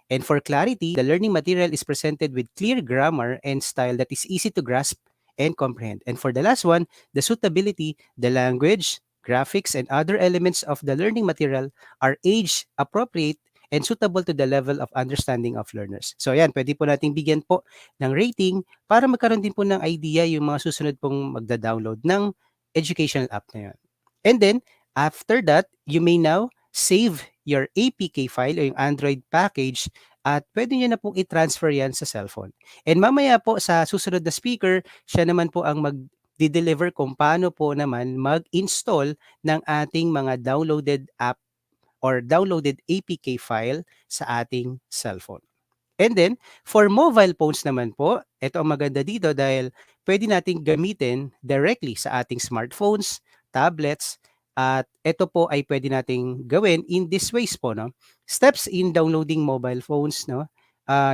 And for clarity, the learning material is presented with clear grammar and style that is easy to grasp and comprehend. And for the last one, the suitability, the language, graphics, and other elements of the learning material are age appropriate and suitable to the level of understanding of learners. So yan, pwede po nating bigyan po ng rating para magkaroon din po ng idea yung mga susunod pong magda-download ng educational app na yan. And then, after that, you may now save your APK file o yung Android package at pwede nyo na pong i-transfer yan sa cellphone. And mamaya po sa susunod na speaker, siya naman po ang mag-deliver kung paano po naman mag-install ng ating mga downloaded app or downloaded APK file sa ating cellphone. And then, for mobile phones naman po, ito ang maganda dito dahil pwede nating gamitin directly sa ating smartphones, tablets, at ito po ay pwede nating gawin in this ways po, no? Steps in downloading mobile phones, no?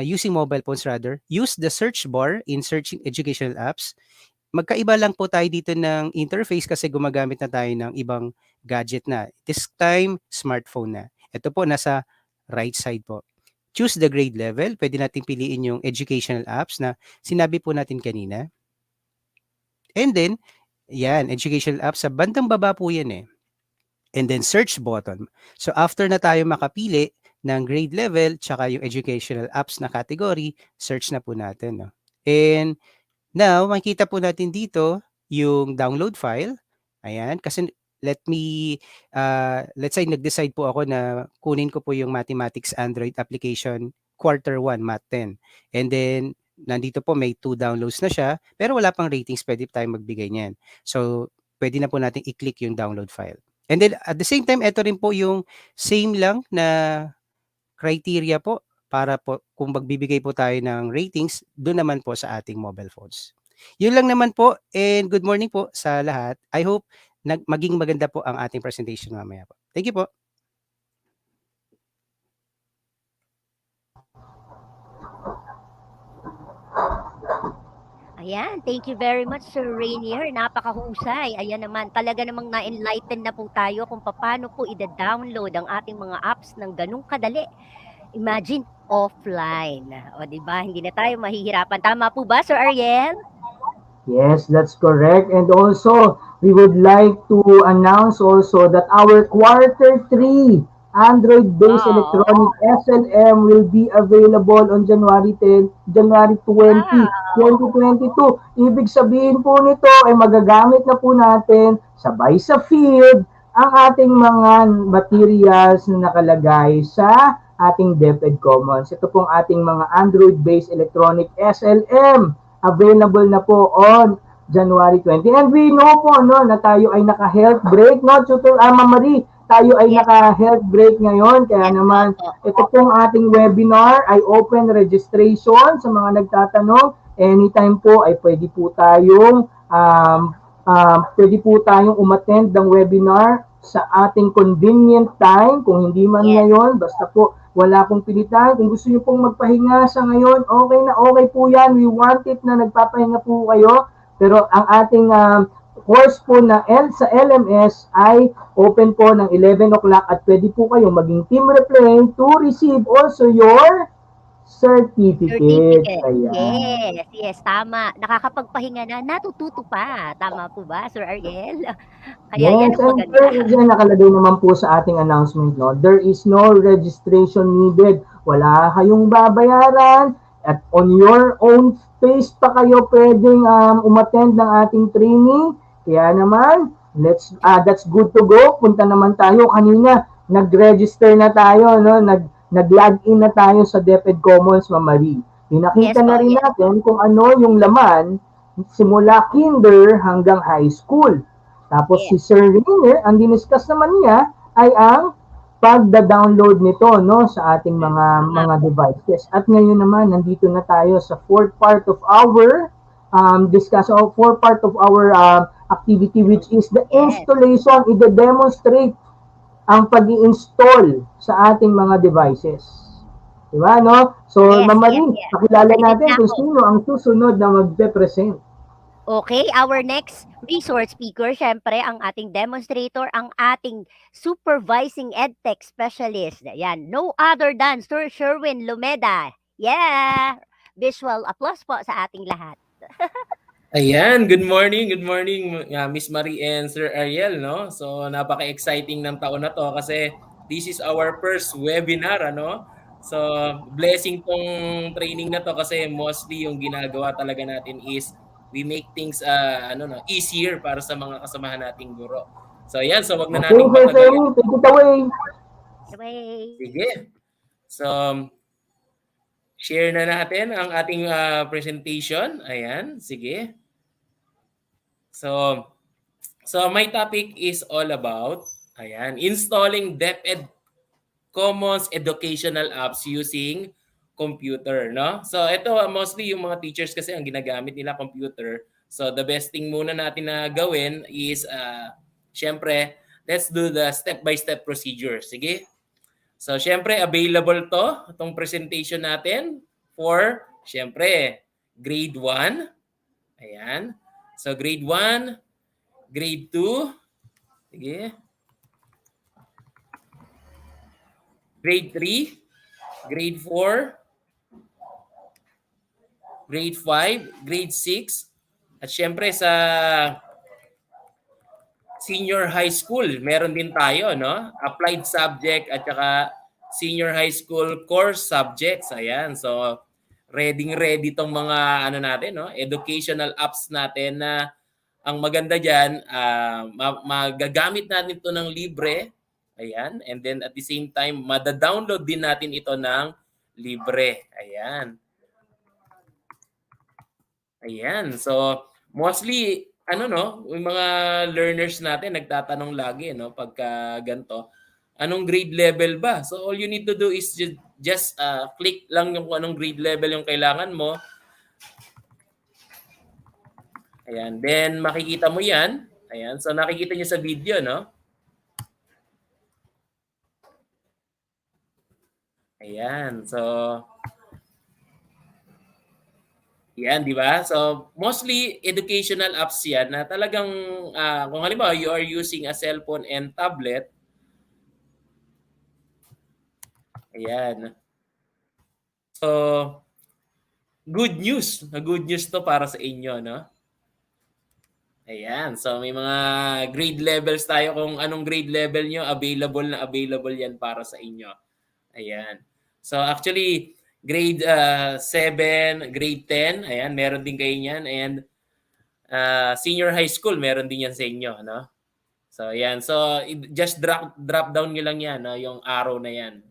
Using mobile phones rather, use the search bar in searching educational apps. Magkaiba lang po tayo dito ng interface kasi gumagamit na tayo ng ibang gadget na. This time, smartphone na. Ito po, nasa right side po. choose the grade level. Pwede natin piliin yung educational apps na sinabi po natin kanina. And then, yan, educational apps. Sa bandang baba po yan eh. And then search button. So after na tayo makapili ng grade level tsaka yung educational apps na category, search na po natin. No? And now, makikita po natin dito yung download file. Ayan, kasi let's say nag-decide po ako na kunin ko po yung Mathematics Android application quarter 1, Math 10. And then, nandito po may 2 downloads na siya, pero wala pang ratings, pwede tayong magbigay niyan. So, pwede na po natin i-click yung download file. And then, at the same time, ito rin po yung same lang na criteria po para po kung magbibigay po tayo ng ratings, doon naman po sa ating mobile phones. Yun lang naman po and good morning po sa lahat. I hope maging maganda po ang ating presentation mamaya po. Thank you po. Ayan, thank you very much, Sir Rainier. Napakahusay. Ayan naman, talaga namang na-enlighten na po tayo kung paano po ida-download ang ating mga apps ng ganung kadali. Imagine, offline. O, di ba? Hindi na tayo mahihirapan. Tama po ba, Sir Ariel? Yes, that's correct. And also, we would like to announce also that our quarter 3 Android-based Oo. electronic SLM will be available on January 10, January 20, Wow. 2022. Ibig sabihin po nito ay magagamit na po natin sabay sa field ang ating mga materials na nakalagay sa ating DepEd Commons. Ito pong ating mga Android-based electronic SLM available na po on January 20. And we know po no na tayo ay naka-health break, no? Tutor Marie, tayo ay Yes. naka-health break ngayon. Kaya Yes, naman, opo. ito pong ating webinar ay open registration sa mga nagtatanong. Anytime po ay pwede po tayong umattend ng webinar sa ating convenient time. Kung hindi man Yes. ngayon, basta po wala pong pilitan. Kung gusto niyo pong magpahinga sa ngayon, okay na okay po yan. We want it na nagpapahinga po kayo. Pero ang ating course po na sa LMS ay open po ng 11 o'clock at pwede po kayo maging team replay to receive also your certificate. Certificate. Ayan. Yes, tama. Nakakapagpahinga na, natututo pa. Tama po ba, Sir Ariel? Kaya yan Yes, ang and maganda. dyan nakalagay naman po sa ating announcement, no? There is no registration needed. Wala kayong babayaran at on your own space pa kayo pwedeng umattend ng ating training. Kaya naman, that's good to go. Punta naman tayo kanina. Nag-register na tayo, no? Nag-log in na tayo sa DepEd Commons, Ma'am Marie. Yes Pinakita po, na rin yes. natin kung ano yung laman simula kinder hanggang high school. Tapos si Yes. Sir Riner, ang diniscuss naman niya ay ang pagda-download nito no sa ating Tama mga po. devices. At ngayon naman nandito na tayo sa fourth part of our fourth part of our activity, which is the Yes. installation, i-demonstrate ang pag-i-install sa ating mga devices. Diba, no? So, Yes, Ma'am yes, Marie, yes. pakilala Excited natin na kung ako. sino ang susunod na magpe-present. Okay, our next resource speaker, syempre, ang ating demonstrator, ang ating supervising EdTech specialist. Ayan, no other than Sir Sherwin Lumeda. Yeah! Visual applause po sa ating lahat. Ayan, good morning, Miss Marie and Sir Ariel, no? So, napaka-exciting ng taon na to kasi this is our first webinar, ano? So, blessing tong training na to kasi mostly yung ginagawa talaga natin is we make things easier para sa mga kasamahan nating guro. So, ayan, so wag na Okay, nating Sir patagalin. Sherwin, take it away. Away. Sige. So, share na natin ang ating presentation. Ayan, sige. So my topic is all about installing DepEd Commons educational apps using computer, no? So ito mostly yung mga teachers kasi ang ginagamit nila computer. So the best thing muna natin na gawin is syempre, let's do the step-by-step procedure. Sige? So syempre available itong presentation natin for syempre grade 1. Ayan. So grade 1, grade 2, sige. Grade 3, grade 4, grade 5, grade 6, at syempre sa senior high school, meron din tayo, no? Applied subject at saka senior high school course subjects. Ayan. So, ready tong mga ano natin, no? Educational apps natin na ang maganda diyan, magagamit natin ito ng libre. Ayan. And then at the same time, mada-download din natin ito ng libre. Ayan. Ayan. So, mostly, ano no, yung mga learners natin nagtatanong lagi, no, pagka ganito, anong grade level ba? So, all you need to do is just click lang yung kung anong grade level yung kailangan mo. Ayan. Then, makikita mo yan. Ayan. So, nakikita nyo sa video, no? Ayan. So, yan, di ba? So, mostly educational apps yan na talagang, kung halimbawa you are using a cellphone and tablet, ayan. So, good news. Good news to para sa inyo, no? Ayan. So, may mga grade levels tayo. Kung anong grade level nyo, available yan para sa inyo. Ayan. So, actually, grade 7, grade 10, ayan, meron din kayo niyan. And senior high school, meron din yan sa inyo, no? So, ayan. So, just drop down nyo lang yan, no? Yung arrow na yan.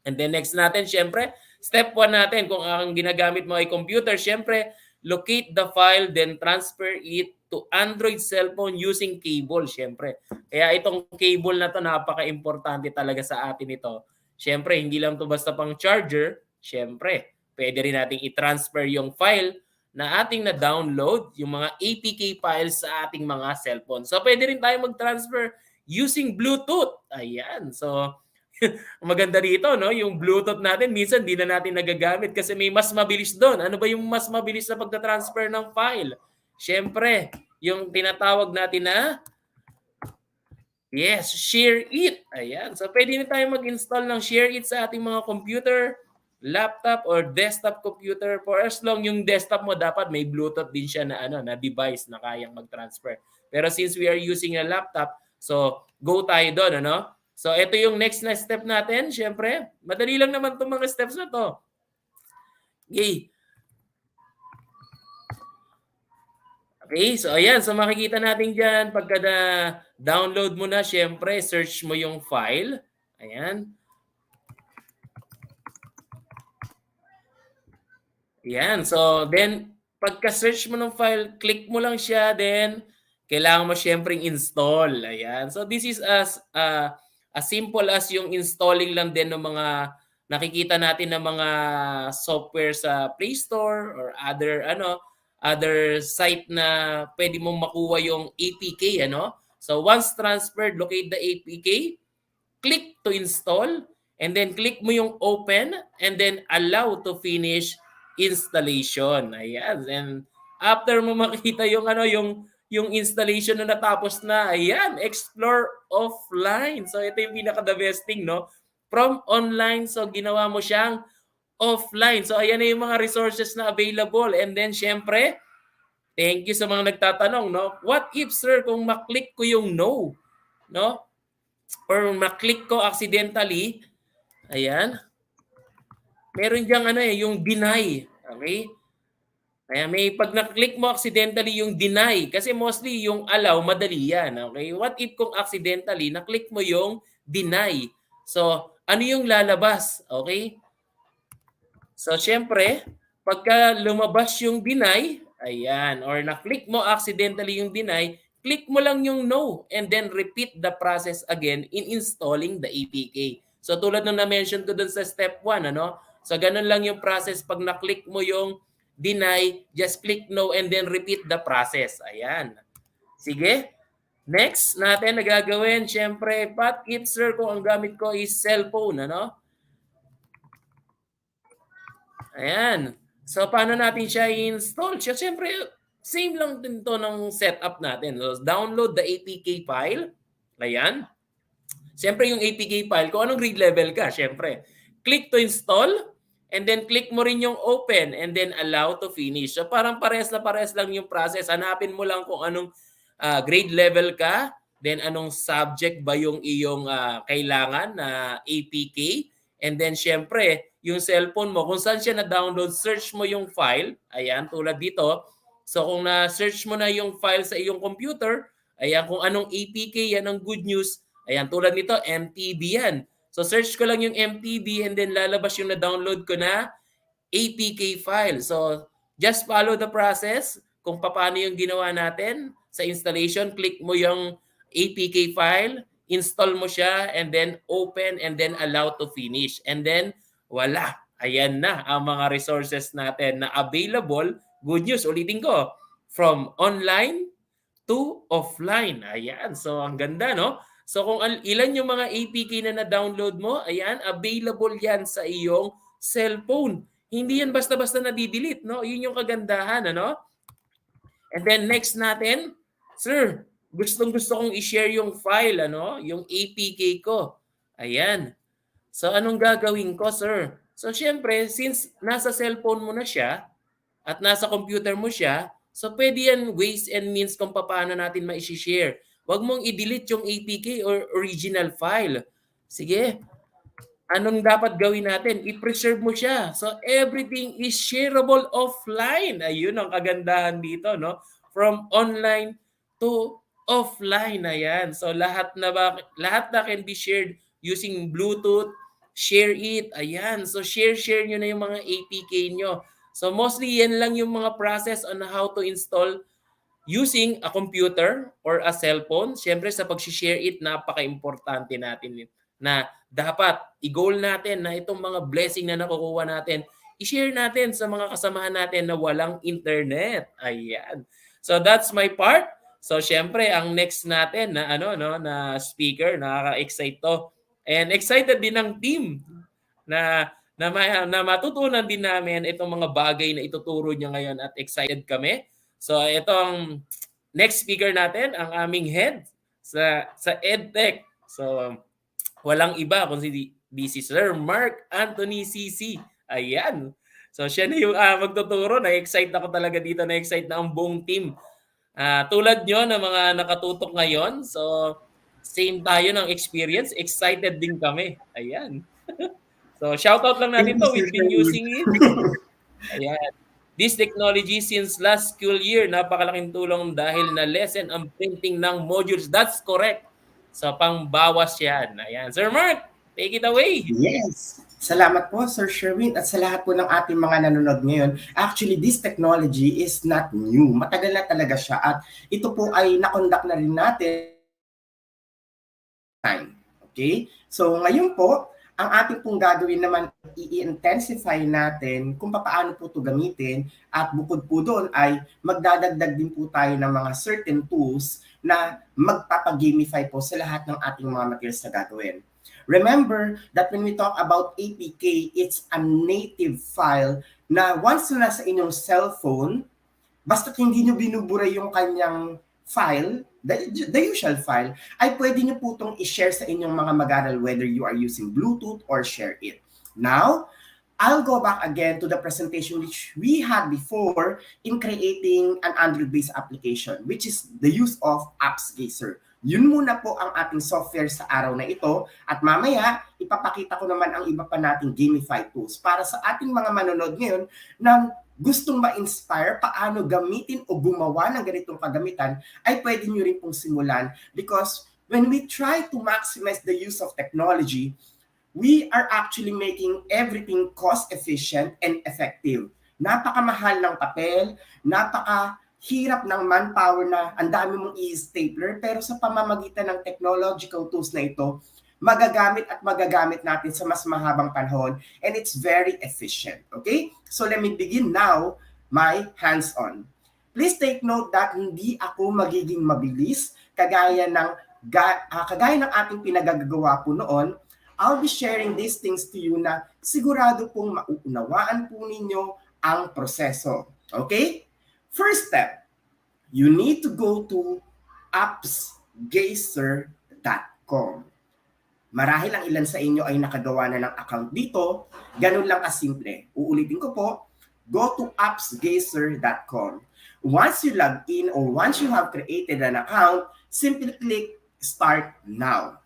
And then next natin, syempre, step 1 natin, kung ang ginagamit mo ay computer, syempre, locate the file, then transfer it to Android cellphone using cable, syempre. Kaya itong cable na to, napaka-importante talaga sa atin ito. Syempre, hindi lang to basta pang charger, syempre, pwede rin nating i-transfer yung file na ating na-download, yung mga APK files sa ating mga cellphone. So, pwede rin tayo mag-transfer using Bluetooth. Ayan. So, maganda dito, no? Yung Bluetooth natin, minsan di na natin nagagamit kasi may mas mabilis doon. Ano ba yung mas mabilis na pagta-transfer ng file? Siyempre, yung tinatawag natin na share it. Ayan. So, pwede na tayo mag-install ng share it sa ating mga computer, laptop, or desktop computer. For as long yung desktop mo, dapat may Bluetooth din siya na, na device na kayang mag-transfer. Pero since we are using a laptop, so go tayo doon, ano? So, ito yung next na step natin. Siyempre, madali lang naman itong mga steps na to. Okay. Okay, so ayan. So, makikita natin dyan, pagka download mo na, siyempre, search mo yung file. Ayan. Ayan. So, then, pagka-search mo ng file, click mo lang siya, then, kailangan mo siyempre install. Ayan. So, this is as simple as yung installing lang din ng mga nakikita natin ng mga software sa Play Store or other site na pwede mong makuha yung APK, ano? So, once transferred, locate the APK, click to install, and then click mo yung open, and then allow to finish installation. Ayan. And after mo makita yung yung installation na natapos na, ayan, explore offline. So ito yung pinaka the best thing, no? From online, so ginawa mo siyang offline. So ayan na yung mga resources na available. And then syempre, thank you sa mga nagtatanong, no? What if, sir, kung maklik ko yung no, no? Or maklik ko accidentally, ayan, meron diyang yung deny. Okay? Kaya may pag na-click mo accidentally yung deny, kasi mostly yung allow, madali yan. Okay? What if kung accidentally na-click mo yung deny? So, ano yung lalabas? Okay? So, syempre, pagka lumabas yung deny, ayan, or na-click mo accidentally yung deny, click mo lang yung no and then repeat the process again in installing the APK. So, tulad ng na-mention ko dun sa step 1, ano? So, ganun lang yung process pag na-click mo yung deny, just click no and then repeat the process. Ayan. Sige. Next natin na gagawin, syempre, what if, sir, kung ang gamit ko is cellphone, ano? Ayan. So, paano natin siya i-install? Syempre, same lang din to ng setup natin. So, download the APK file. Ayan. Syempre, yung APK file, kung anong grade level ka, syempre, click to install, and then click mo rin yung open, and then allow to finish. So parang parehas na parehas lang yung process. Hanapin mo lang kung anong grade level ka, then anong subject ba yung iyong kailangan na APK, and then syempre, yung cellphone mo, kung saan siya na-download, search mo yung file, ayan, tulad dito. So kung na-search mo na yung file sa iyong computer, ayan, kung anong APK, yan ang good news. Ayan, tulad nito, MTB yan. So search ko lang yung MTB and then lalabas yung na-download ko na APK file. So just follow the process kung paano yung ginawa natin sa installation. Click mo yung APK file, install mo siya, and then open, and then allow to finish. And then wala. Ayan na ang mga resources natin na available. Good news, ulitin ko, from online to offline. Ayan. So ang ganda, no? So kung ilan yung mga APK na na-download mo, ayan, available yan sa iyong cellphone. Hindi yan basta-basta na-delete, no? Yun yung kagandahan, ano? And then next natin, sir, gustong-gusto kong i-share yung file, ano? Yung APK ko. Ayan. So anong gagawin ko, sir? So syempre, since nasa cellphone mo na siya at nasa computer mo siya, so pwede yan ways and means kung paano natin ma-share. Huwag mong i-delete yung APK or original file. Sige, anong dapat gawin natin? I-preserve mo siya. So everything is shareable offline. Ayun ang kagandahan dito, no? From online to offline. Ayan. So lahat na can be shared using Bluetooth. Share it. Ayan. So share nyo na yung mga APK nyo. So mostly yan lang yung mga process on how to install using a computer or a cellphone. Siyempre sa pag-share it, napaka-importante natin yun, na dapat i-goal natin na itong mga blessing na nakukuha natin, i-share natin sa mga kasamahan natin na walang internet. Ayan. So that's my part. So siyempre ang next natin na na speaker, nakaka-excite to. And excited din ng team na matutunan din namin itong mga bagay na ituturo niya ngayon at excited kami. So ito ang next speaker natin, ang aming head sa EdTech. So walang iba kung si Sir Mark Anthony CC. Ayan. So siya na yung magtuturo. Na-excite ako talaga dito. Na-excite na ang buong team. Tulad nyo na mga nakatutok ngayon. So same tayo ng experience. Excited din kami. Ayan. So shoutout lang natin to. We've been using it. Ayan. This technology since last school year, napakalaking tulong dahil na lesson ang printing ng modules. That's correct. So pangbawas yan. Ayan. Sir Mark, take it away. Yes. Salamat po, Sir Sherwin, at sa lahat po ng ating mga nanonood ngayon. Actually, this technology is not new. Matagal na talaga siya at ito po ay nakondak na rin natin. Okay? So ngayon po, ang ating pong gagawin naman, i-intensify natin kung paano po ito gamitin at bukod po doon ay magdadagdag din po tayo ng mga certain tools na magpapagamify po sa lahat ng ating mga materials na gagawin. Remember that when we talk about APK, it's a native file na once na nasa inyong cellphone, basta't hindi nyo binubura yung kanyang file, the usual file, ay pwede nyo po itong i-share sa inyong mga mag-aral whether you are using Bluetooth or share it. Now, I'll go back again to the presentation which we had before in creating an Android-based application, which is the use of AppsGazer. Yun muna po ang ating software sa araw na ito at mamaya ipapakita ko naman ang iba pa nating gamified tools para sa ating mga manonood ngayon na gustong ma-inspire paano gamitin o gumawa ng ganitong kagamitan, ay pwede nyo rin pong simulan because when we try to maximize the use of technology, we are actually making everything cost-efficient and effective. Napakamahal ng papel, napakahirap ng manpower na ang dami mong i-stapler, pero sa pamamagitan ng technological tools na ito, magagamit natin sa mas mahabang panahon and it's very efficient. Okay? So let me begin now my hands-on. Please take note that hindi ako magiging mabilis kagaya ng ating pinagagawa po noon. I'll be sharing these things to you na sigurado pong mauunawaan po ninyo ang proseso. Okay? First step, you need to go to appsgazer.com. Marahil ang ilan sa inyo ay nakagawa na ng account dito. Ganun lang kasimple. Uulitin ko po, go to appsgazer.com. Once you log in or once you have created an account, simply click Start Now.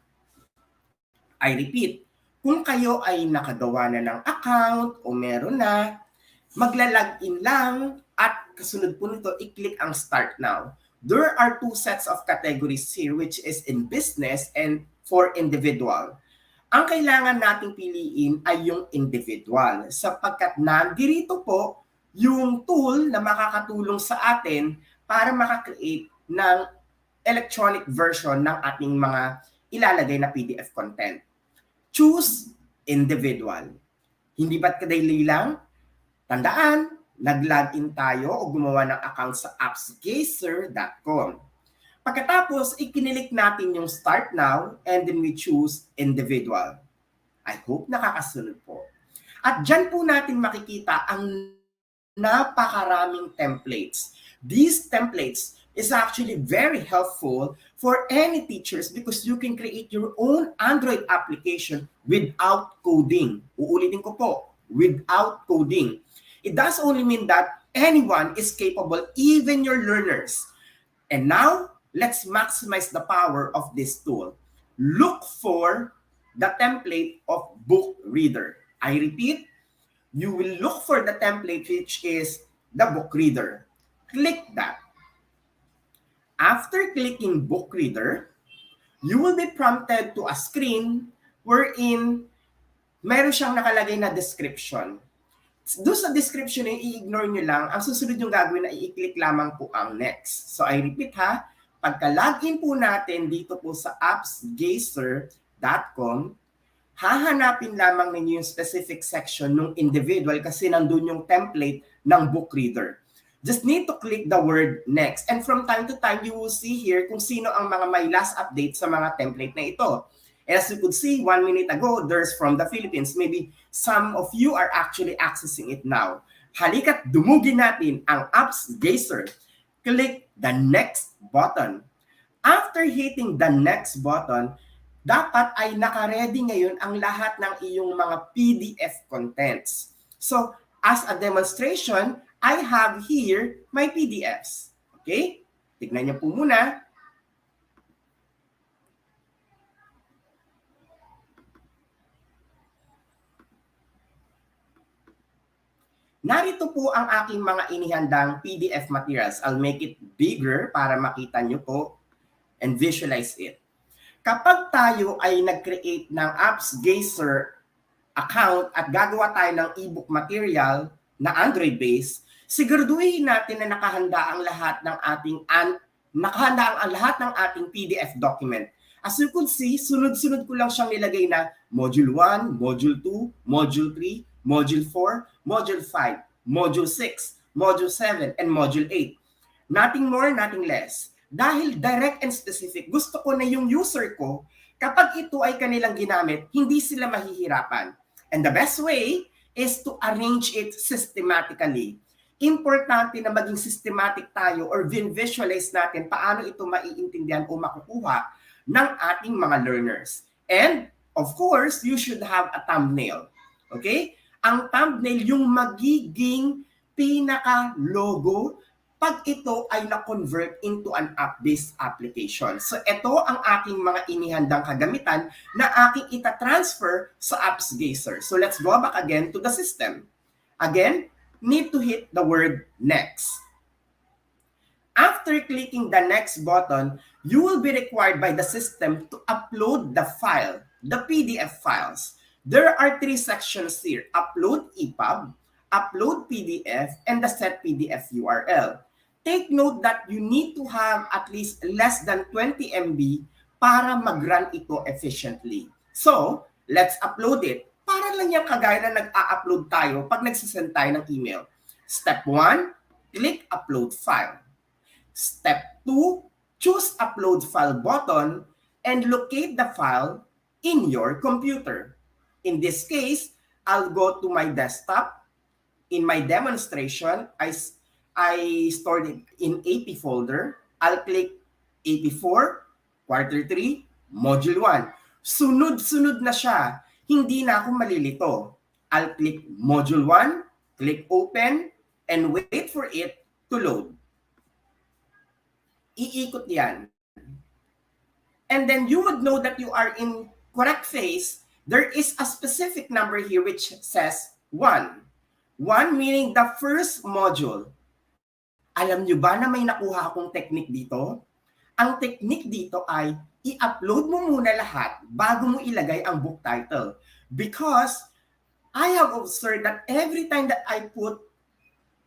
I repeat, kung kayo ay nakagawa na ng account o meron na, magla-login lang at kasunod po nito, i-click ang Start Now. There are two sets of categories here, which is in business and for individual. Ang kailangan nating piliin ay yung individual sapagkat nandirito po yung tool na makakatulong sa atin para makakreate ng electronic version ng ating mga ilalagay na PDF content. Choose individual. Hindi ba't kadali lang? Tandaan, nag-login tayo o gumawa ng account sa appsgazer.com. Pagkatapos, ikinilik natin yung Start Now and then we choose Individual. I hope nakakasunod po. At dyan po natin makikita ang napakaraming templates. These templates is actually very helpful for any teachers because you can create your own Android application without coding. Uulitin ko po, without coding. It does only mean that anyone is capable, even your learners. And now, let's maximize the power of this tool. Look for the template of book reader. I repeat, you will look for the template which is the book reader. Click that. After clicking book reader, you will be prompted to a screen wherein meron siyang nakalagay na description. Doon sa description na i-ignore nyo lang, ang susunod yung gagawin na i-click lamang po ang next. So I repeat ha, pagka-login po natin dito po sa appsgazer.com, hahanapin lamang ninyo yung specific section ng individual kasi nandun yung template ng book reader. Just need to click the word next. And from time to time, you will see here kung sino ang mga may last update sa mga template na ito. As you could see, 1 minute ago, there's from the Philippines. Maybe some of you are actually accessing it now. Halika't dumugin natin ang appsgazer. Click the next button. After hitting the next button, dapat ay naka-ready ngayon ang lahat ng iyong mga PDF contents. So, as a demonstration, I have here my PDFs. Okay? Tignan niyo po muna. Narito po ang aking mga inihandang PDF materials. I'll make it bigger para makita nyo po and visualize it. Kapag tayo ay nag-create ng appsgazer account at gagawa tayo ng ebook material na Android-based, siguraduhin natin na nakahanda ang lahat ng ating PDF document. As you could see, sunod-sunod ko lang siyang nilagay na Module 1, Module 2, Module 3, Module 4, Module 5, Module 6, Module 7, and Module 8. Nothing more, nothing less. Dahil direct and specific, gusto ko na yung user ko, kapag ito ay kanilang ginamit, hindi sila mahihirapan. And the best way is to arrange it systematically. Importante na maging systematic tayo or visualize natin paano ito maiintindihan o makukuha ng ating mga learners. And, of course, you should have a thumbnail. Okay? Ang thumbnail yung magiging pinaka-logo pag ito ay na-convert into an app-based application. So ito ang aking mga inihandang kagamitan na aking ita-transfer sa appsgazer. So let's go back again to the system. Again, need to hit the word next. After clicking the next button, you will be required by the system to upload the file, the PDF files. There are 3 sections here: upload EPUB, upload PDF, and the set PDF URL. Take note that you need to have at least less than 20 MB para mag-run ito efficiently. So, let's upload it. Para lang yung kagaya na nag-a-upload tayo pag nagsasend tayo ng email. Step 1, click Upload File. Step 2, choose Upload File button and locate the file in your computer. In this case, I'll go to my desktop. In my demonstration, I stored it in AP folder. I'll click AP4, Quarter 3, Module 1. Sunod-sunod na siya. Hindi na ako malilito. I'll click Module 1, click Open, and wait for it to load. Iikot yan. And then you would know that you are in correct phase. There is a specific number here which says 1. 1 meaning the first module. Alam nyo ba na may nakuha akong technique dito? Ang technique dito ay i-upload mo muna lahat bago mo ilagay ang book title. Because I have observed that every time that I put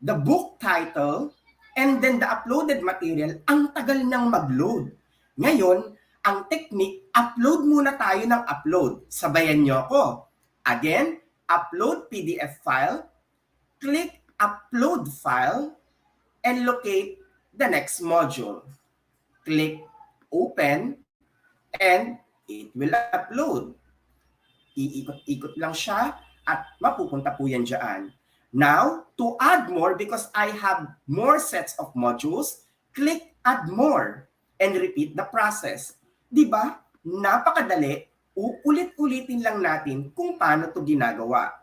the book title and then the uploaded material, ang tagal nang mag-load. Ngayon, ang technique, upload muna tayo ng upload. Sabayan nyo ako. Again, upload PDF file, click upload file, and locate the next module. Click open, and it will upload. Iikot-ikot lang siya at mapupunta po yan dyan. Now, to add more, because I have more sets of modules, click add more and repeat the process. Diba? Napakadali. Uulit-ulitin lang natin kung paano to ginagawa.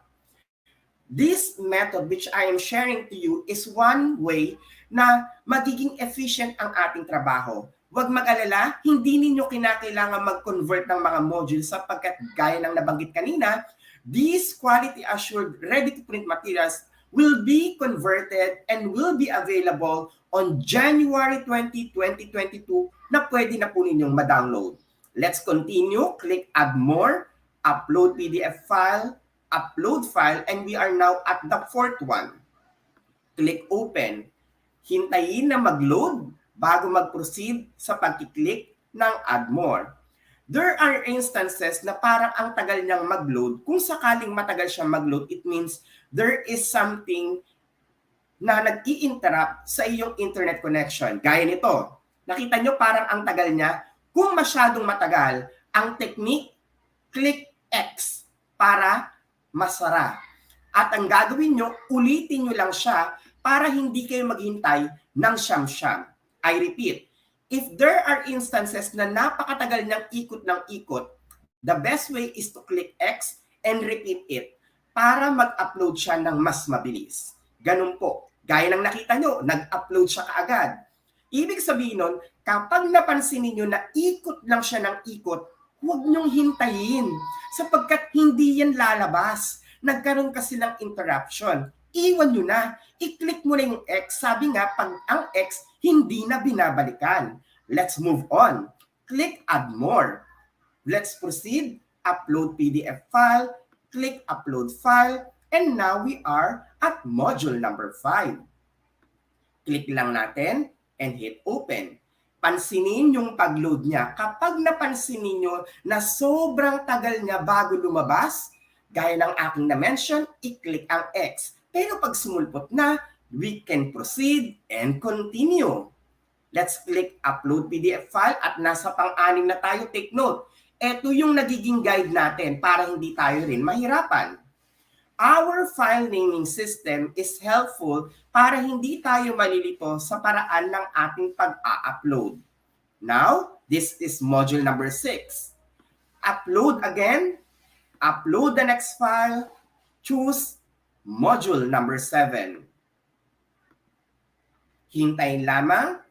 This method which I am sharing to you is one way na magiging efficient ang ating trabaho. Huwag mag-alala, hindi ninyo kinakailangan mag-convert ng mga modules sapagkat gaya ng nabanggit kanina, these quality assured ready-to-print materials will be converted and will be available on January 20, 2022 na pwede na po ninyong ma-download. Let's continue. Click Add More, Upload PDF file, Upload file, and we are now at the fourth one. Click Open. Hintayin na mag-load bago mag-proceed sa pag-click ng Add More. There are instances na parang ang tagal niyang mag-load. Kung sakaling matagal siyang mag-load, it means there is something na nag-i-interrupt sa iyong internet connection. Gaya nito. Nakita nyo parang ang tagal niya. Kung masyadong matagal, ang technique, click X para masara. At ang gagawin nyo, ulitin nyo lang siya para hindi kayo maghintay ng siyam-siyam. I repeat, if there are instances na napakatagal niyang ikot ng ikot, the best way is to click X and repeat it para mag-upload siya ng mas mabilis. Ganun po. Gaya ng nakita nyo, nag-upload siya kaagad. Ibig sabihin nun, kapag napansin niyo na ikot lang siya ng ikot, huwag niyong hintayin sapagkat hindi yan lalabas. Nagkaroon kasi ng interruption. Iwan nyo na. I-click mo na yung X. Sabi nga, pag ang X, hindi na binabalikan. Let's move on. Click Add More. Let's proceed. Upload PDF file. Click Upload File. And now we are at module number 5. Click lang natin and hit Open. Pansinin yung pag-load niya. Kapag napansin niyo na sobrang tagal niya bago lumabas, gaya ng aking na-mention, i-click ang X. Pero pag sumulpot na, we can proceed and continue. Let's click Upload PDF file at nasa pang-anim na tayo. Take note, ito yung nagiging guide natin para hindi tayo rin mahirapan. Our file naming system is helpful para hindi tayo malilito sa paraan ng ating pag-a-upload. Now, this is module number 6. Upload again. Upload the next file. Choose module number 7. Hintayin lamang.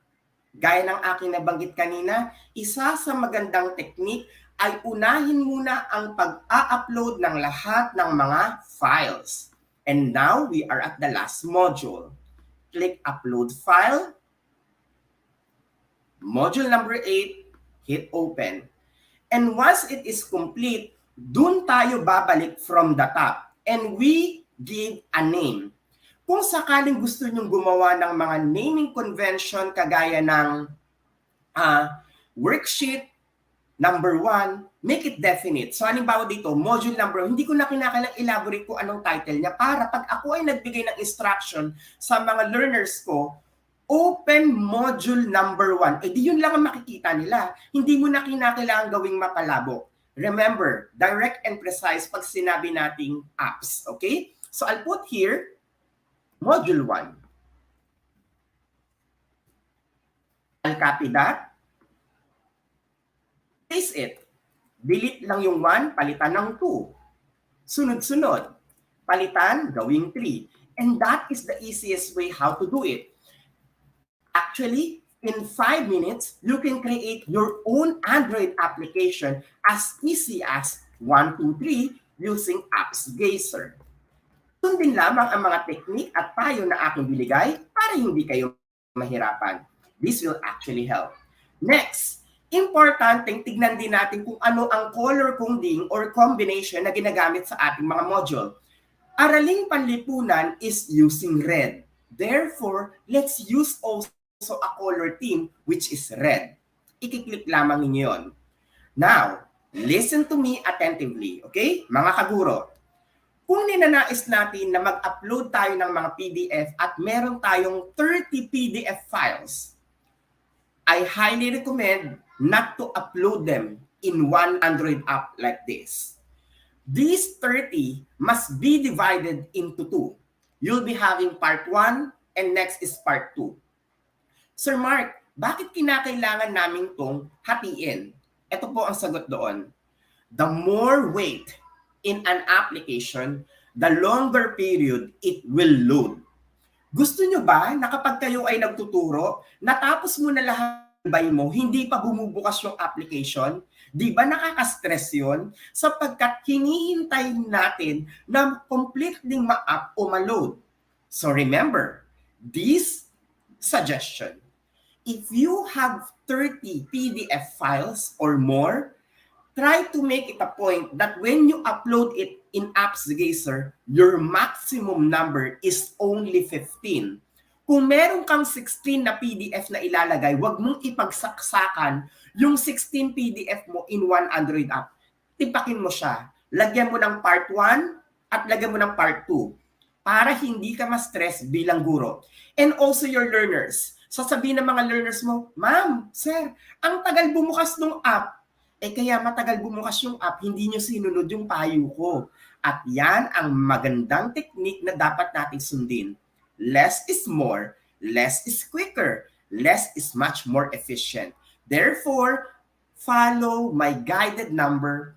Gaya ng aking nabanggit kanina, isa sa magandang technique ay unahin muna ang pag-a-upload ng lahat ng mga files. And now, we are at the last module. Click Upload File. Module number 8, hit Open. And once it is complete, dun tayo babalik from the top. And we give a name. Kung sakaling gusto nyong gumawa ng mga naming convention kagaya ng worksheet, number 1, make it definite. So, halimbawa dito, module number 1, hindi ko na kinakailangang elaborate kung anong title niya para pag ako ay nagbigay ng instruction sa mga learners ko, open module number 1. Eh di yun lang ang makikita nila. Hindi mo na kinakailangan gawing mapalabo. Remember, direct and precise pag sinabi nating apps. Okay? So, I'll put here, module 1. I'll copy that. Paste it. Delete lang yung 1, palitan ng 2. Sunod-sunod. Palitan, gawing 3. And that is the easiest way how to do it. Actually, in 5 minutes, you can create your own Android application as easy as 1, 2, 3 using Apps Gazer. Sundin lamang ang mga teknik at payo na aking binigay para hindi kayo mahirapan. This will actually help. Next, importanteng tignan din natin kung ano ang color coding or combination na ginagamit sa ating mga module. Araling panlipunan is using red. Therefore, let's use also a color theme which is red. Ikiklik lamang ninyo yun. Now, listen to me attentively, okay? Mga kaguro, kung ninanais natin na mag-upload tayo ng mga PDF at meron tayong 30 PDF files, I highly recommend not to upload them in one Android app like this. These 30 must be divided into 2. You'll be having part 1 and next is part 2. Sir Mark, bakit kinakailangan namin tong hatiin? Ito po ang sagot doon. The more weight in an application, the longer period it will load. Gusto nyo ba na kapag kayo ay nagtuturo, natapos mo na lahat mo, hindi pa bumubukas yung application? Di ba nakaka-stress yun? Sapagkat hinihintay natin na completely ma-up o ma-load. So remember, this suggestion, if you have 30 PDF files or more, try to make it a point that when you upload it in Apps Gazer, your maximum number is only 15. Kung meron kang 16 na PDF na ilalagay, wag mong ipagsaksakan yung 16 PDF mo in one Android app. Tipakin mo siya. Lagyan mo ng part 1 at lagyan mo ng part 2 para hindi ka ma-stress bilang guro. And also your learners. Sasabihin ng mga learners mo, Ma'am, Sir, ang tagal bumukas ng app. Kaya matagal bumukas yung app, hindi nyo sinunod yung payo ko. At yan ang magandang teknik na dapat natin sundin. Less is more, less is quicker, less is much more efficient. Therefore, follow my guided number,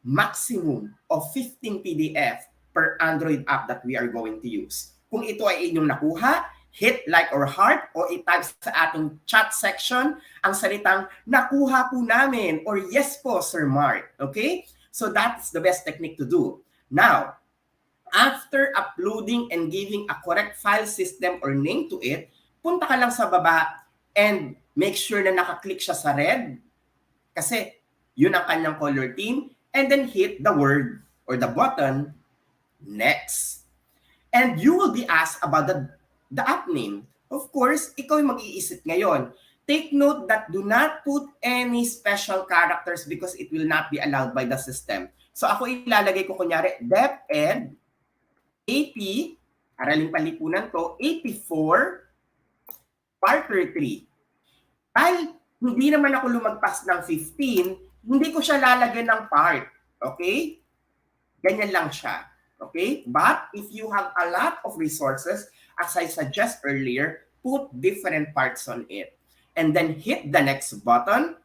maximum of 15 PDF per Android app that we are going to use. Kung ito ay inyong nakuha, hit like or heart o i-type sa ating chat section ang salitang nakuha po namin or yes po, Sir Mark. Okay? So that's the best technique to do. Now, after uploading and giving a correct file system or name to it, punta ka lang sa baba and make sure na nakaklik siya sa red kasi yun ang kanyang color theme and then hit the word or the button next. And you will be asked about the app name. Of course, ikaw yung mag-iisip ngayon. Take note that do not put any special characters because it will not be allowed by the system. So ako ilalagay ko kunyari, DepEd, AP, Araling Panlipunan to, AP4, Partner 3. Dahil hindi naman ako lumagpas ng 15, hindi ko siya lalagyan ng part. Okay? Ganyan lang siya. Okay? But if you have a lot of resources, as I suggest earlier, put different parts on it. And then hit the next button.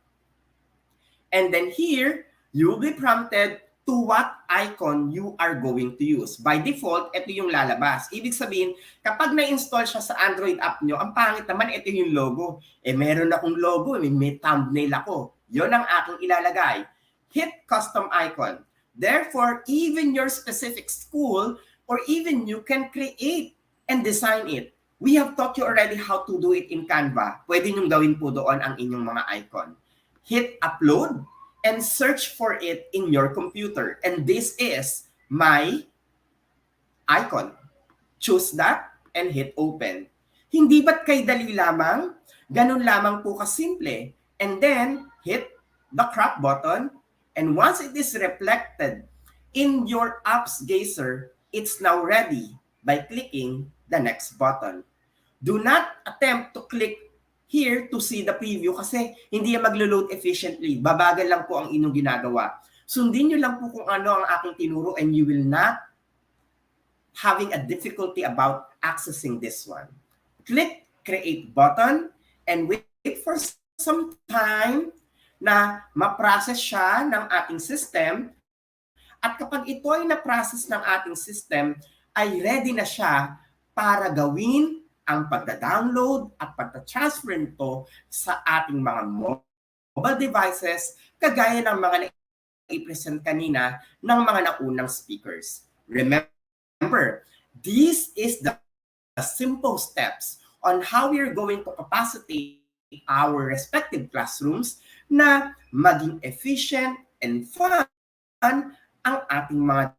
And then here, you'll be prompted to what icon you are going to use. By default, ito yung lalabas. Ibig sabihin, kapag na-install siya sa Android app nyo, ang pangit naman, ito yung logo. Meron akong logo, may thumbnail ako. Yon ang aking ilalagay. Hit custom icon. Therefore, even your specific school or even you can create and design it. We have taught you already how to do it in Canva. Pwede nyo gawin po doon ang inyong mga icon. Hit upload and search for it in your computer. And this is my icon. Choose that and hit open. Hindi ba't kay dali lamang? Ganun lamang po kasimple. And then, hit the crop button. And once it is reflected in your Apps Gazer, it's now ready by clicking the next button. Do not attempt to click here to see the preview kasi hindi yan maglo-load efficiently. Babagal lang po ang inyong ginagawa. Sundin nyo lang po kung ano ang aking tinuro and you will not having a difficulty about accessing this one. Click create button and wait for some time. na ma-process siya ng ating system. At kapag ito ay na-process ng ating system, ay ready na siya para gawin ang pagda-download at pagda-transfer nito sa ating mga mobile devices, kagaya ng mga i-present kanina ng mga naunang speakers. Remember, this is the simple steps on how we are going to capacitate our respective classrooms na maging efficient and fun ang ating mga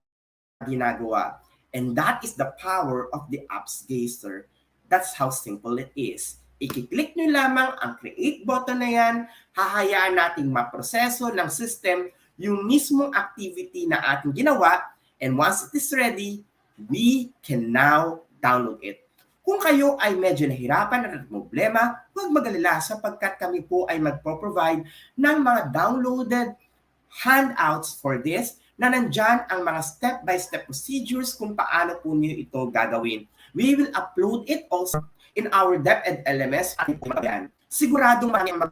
ginagawa. And that is the power of the apps gazer. That's how simple it is. I-click nyo lamang ang create button na yan, hahayaan nating maproseso ng system yung mismong activity na ating ginawa, and once it is ready, we can now download it. Kung kayo ay medyo nahirapan at problema, huwag mag-alala sapagkat kami po ay magpo-provide ng mga downloaded handouts for this na nandyan ang mga step-by-step procedures kung paano po niyo ito gagawin. We will upload it also in our DepEd LMS. Sigurado man yung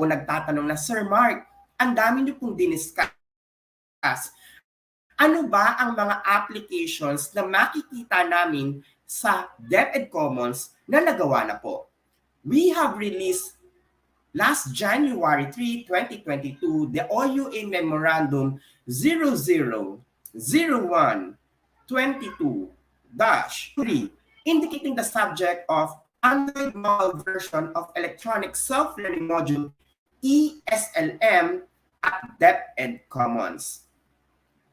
nagtatanong na, Sir Mark, ang dami niyo pong diniscuss. Ano ba ang mga applications na makikita namin sa DepEd Commons na nagawa na po? We have released last January 3, 2022, the OUA Memorandum 000122-3, indicating the subject of Android mobile version of Electronic Self-Learning Module, ESLM, at DepEd Commons.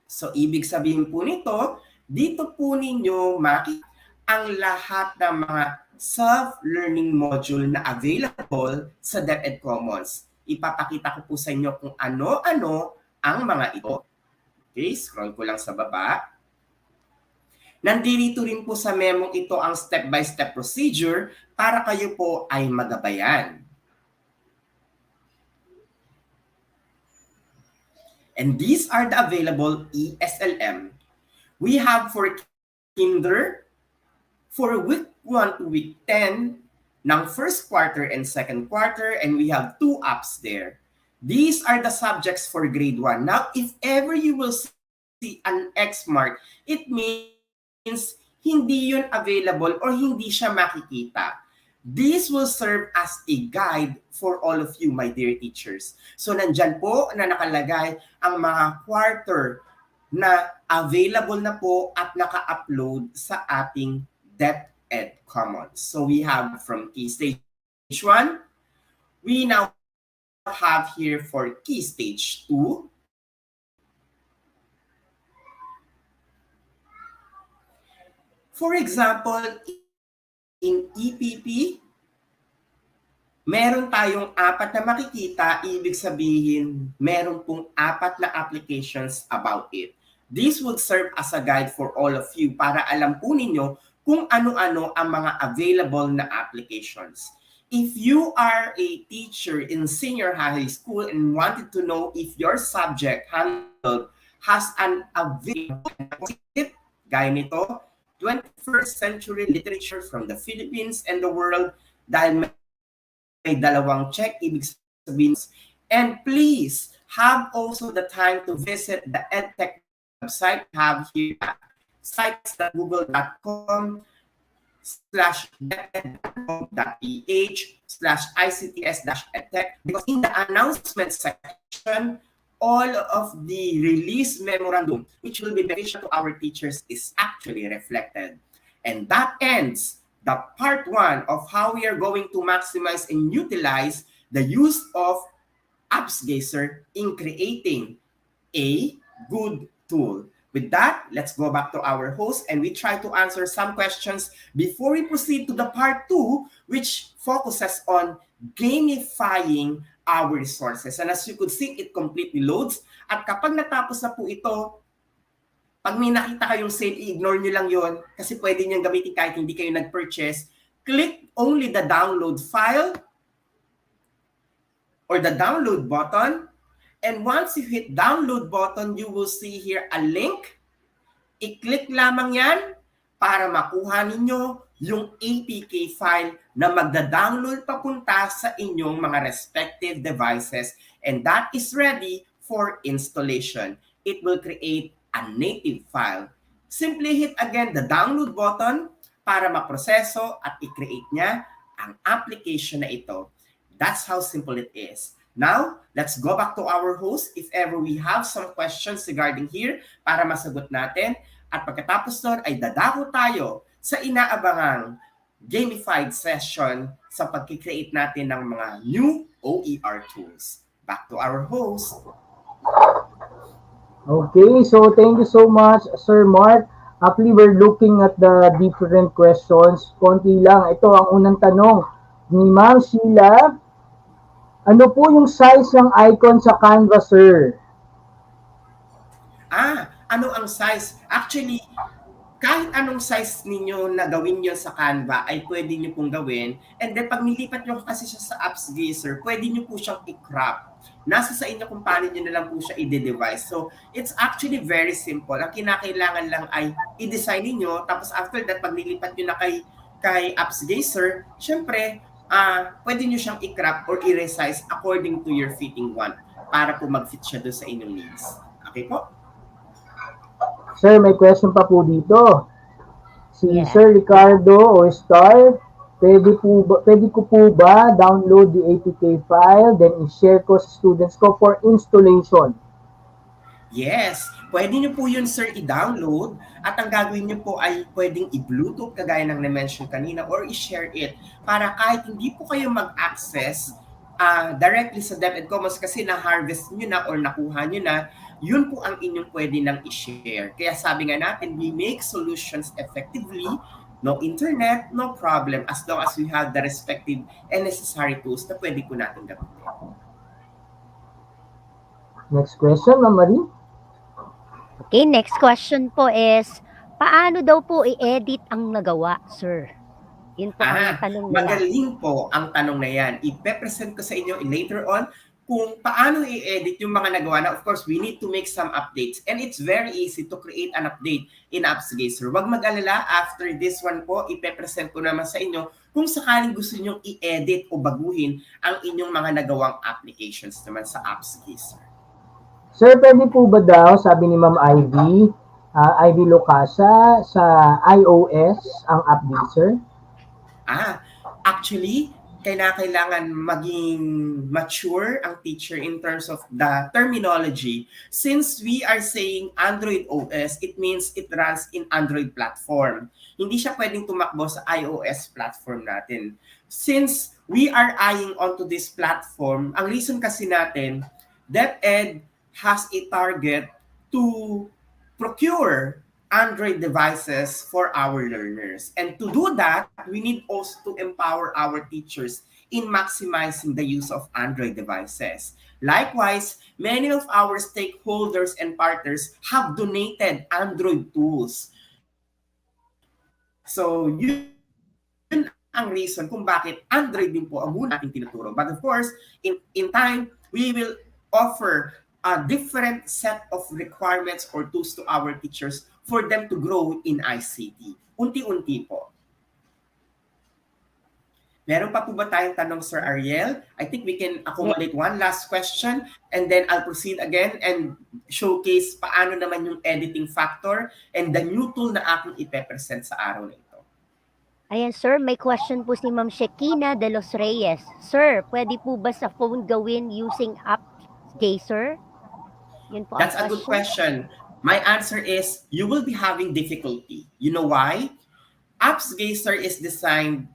So, ibig sabihin po nito, dito po ninyo makikita ang lahat ng mga self-learning module na available sa DepEd Commons. Ipapakita ko po sa inyo kung ano-ano ang mga ito. Okay, scroll ko lang sa baba. Nandito rin po sa memo ito ang step-by-step procedure para kayo po ay magabayan. And these are the available ESLM. We have for Kinder, for week 1 to week 10 ng first quarter and second quarter, and we have 2 apps there. These are the subjects for grade 1. Now, if ever you will see an X mark, it means hindi yun available or hindi siya makikita. This will serve as a guide for all of you, my dear teachers. So, nandyan po na nakalagay ang mga quarter na available na po at naka-upload sa ating DepEd Commons. So we have from Key Stage 1, we now have here for Key Stage 2, for example, in EPP, meron tayong 4 na makikita, ibig sabihin, meron pong 4 na applications about it. This would serve as a guide for all of you para alam po ninyo kung ano-ano ang mga available na applications. If you are a teacher in senior high school and wanted to know if your subject handled has an available, gaya nito, 21st century literature from the Philippines and the world, dahil may 2 check, ibig sabihin. And please have also the time to visit the EdTech website. Have here sites.google.com/deped.ph/ICTS-edtech, because in the announcement section, all of the release memorandum, which will be beneficial to our teachers, is actually reflected. And that ends the part 1 of how we are going to maximize and utilize the use of Apps Gazer in creating a good tool. With that, let's go back to our host and we try to answer some questions before we proceed to the part 2, which focuses on gamifying our resources. And as you could see, it completely loads. At kapag natapos na po ito, pag may nakita kayong sale, i-ignore nyo lang yon kasi pwede nyo gamitin kahit hindi kayo nag-purchase. Click only the download file or the download button. And once you hit download button, you will see here a link. I-click lamang yan para makuha ninyo yung APK file na magda-download papunta sa inyong mga respective devices, and that is ready for installation. It will create a native file. Simply hit again the download button para maproseso at i-create niya ang application na ito. That's how simple it is. Now, let's go back to our host if ever we have some questions regarding here para masagot natin. At pagkatapos nun ay dadako tayo sa inaabangang gamified session sa pag-create natin ng mga new OER tools. Back to our host. Okay, so thank you so much, Sir Mark. Actually, we're looking at the different questions. Konti lang. Ito ang unang tanong ni Ma'am Sheila. Ano po yung size ng icon sa Canva, sir? Ano ang size? Actually, kahit anong size ninyo na gawin nyo sa Canva ay pwede nyo pong gawin. And then pag nilipat nyo kasi siya sa Apps Gazer, pwede nyo po siyang i-crop. Nasa sa inyo kung paano nyo na lang po siya i-device. So, it's actually very simple. Ang kinakailangan lang ay i-design niyo. Tapos after that, pag nilipat nyo na kay Apps Gazer, syempre, pwede nyo siyang i-crop or i-resize according to your fitting one para po mag-fit siya doon sa inyong needs. Okay po? Sir, may question pa po dito. Si Yeah. Sir Ricardo o Star, pwede ko po ba download the APK file then i-share ko sa students ko for installation? Yes, pwede nyo po yun, sir, i-download at ang gagawin nyo po ay pwedeng i-Bluetooth kagaya ng na-mention kanina or i-share it para kahit hindi po kayo mag-access directly sa DepEd Commons kasi na-harvest nyo na or nakuha nyo na, yun po ang inyong pwede nang i-share. Kaya sabi nga natin, we make solutions effectively, no internet, no problem, as long as we have the respective and necessary tools na pwede po natin gamitin. Next question, Ma'am Marie. Okay, next question po is, paano daw po i-edit ang nagawa, sir? Yun po ang tanong nila. Magaling po ang tanong na yan. Ipe-present ko sa inyo later on kung paano i-edit yung mga nagawa na. Of course, we need to make some updates. And it's very easy to create an update in Apps Gazer. Huwag mag-alala, after this one po, ipe-present ko naman sa inyo kung sakaling gusto nyo i-edit o baguhin ang inyong mga nagawang applications naman sa Apps Gazer. Sir, pwede po ba daw, sabi ni Ma'am Ivy Locasa, sa iOS ang app din, sir? Actually, kailangan maging mature ang teacher in terms of the terminology. Since we are saying Android OS, it means it runs in Android platform. Hindi siya pwedeng tumakbo sa iOS platform natin. Since we are eyeing onto this platform, ang reason kasi natin, DepEd has a target to procure Android devices for our learners. And to do that, we need also to empower our teachers in maximizing the use of Android devices. Likewise, many of our stakeholders and partners have donated Android tools. So, yun ang reason kung bakit Android din po ang muna natin tinuturo. But of course, in time, we will offer a different set of requirements or tools to our teachers for them to grow in ICT. Unti-unti po. Meron pa po ba tayong tanong, Sir Ariel? I think we can accommodate one last question and then I'll proceed again and showcase paano naman yung editing factor and the new tool na aking ipe-present sa araw na ito. Ayan, sir, may question po si Ma'am Shekina de los Reyes. Sir, pwede po ba sa phone gawin using Apps Gazer? Yun po That's a good question. My answer is you will be having difficulty. You know why? Apps Gazer is designed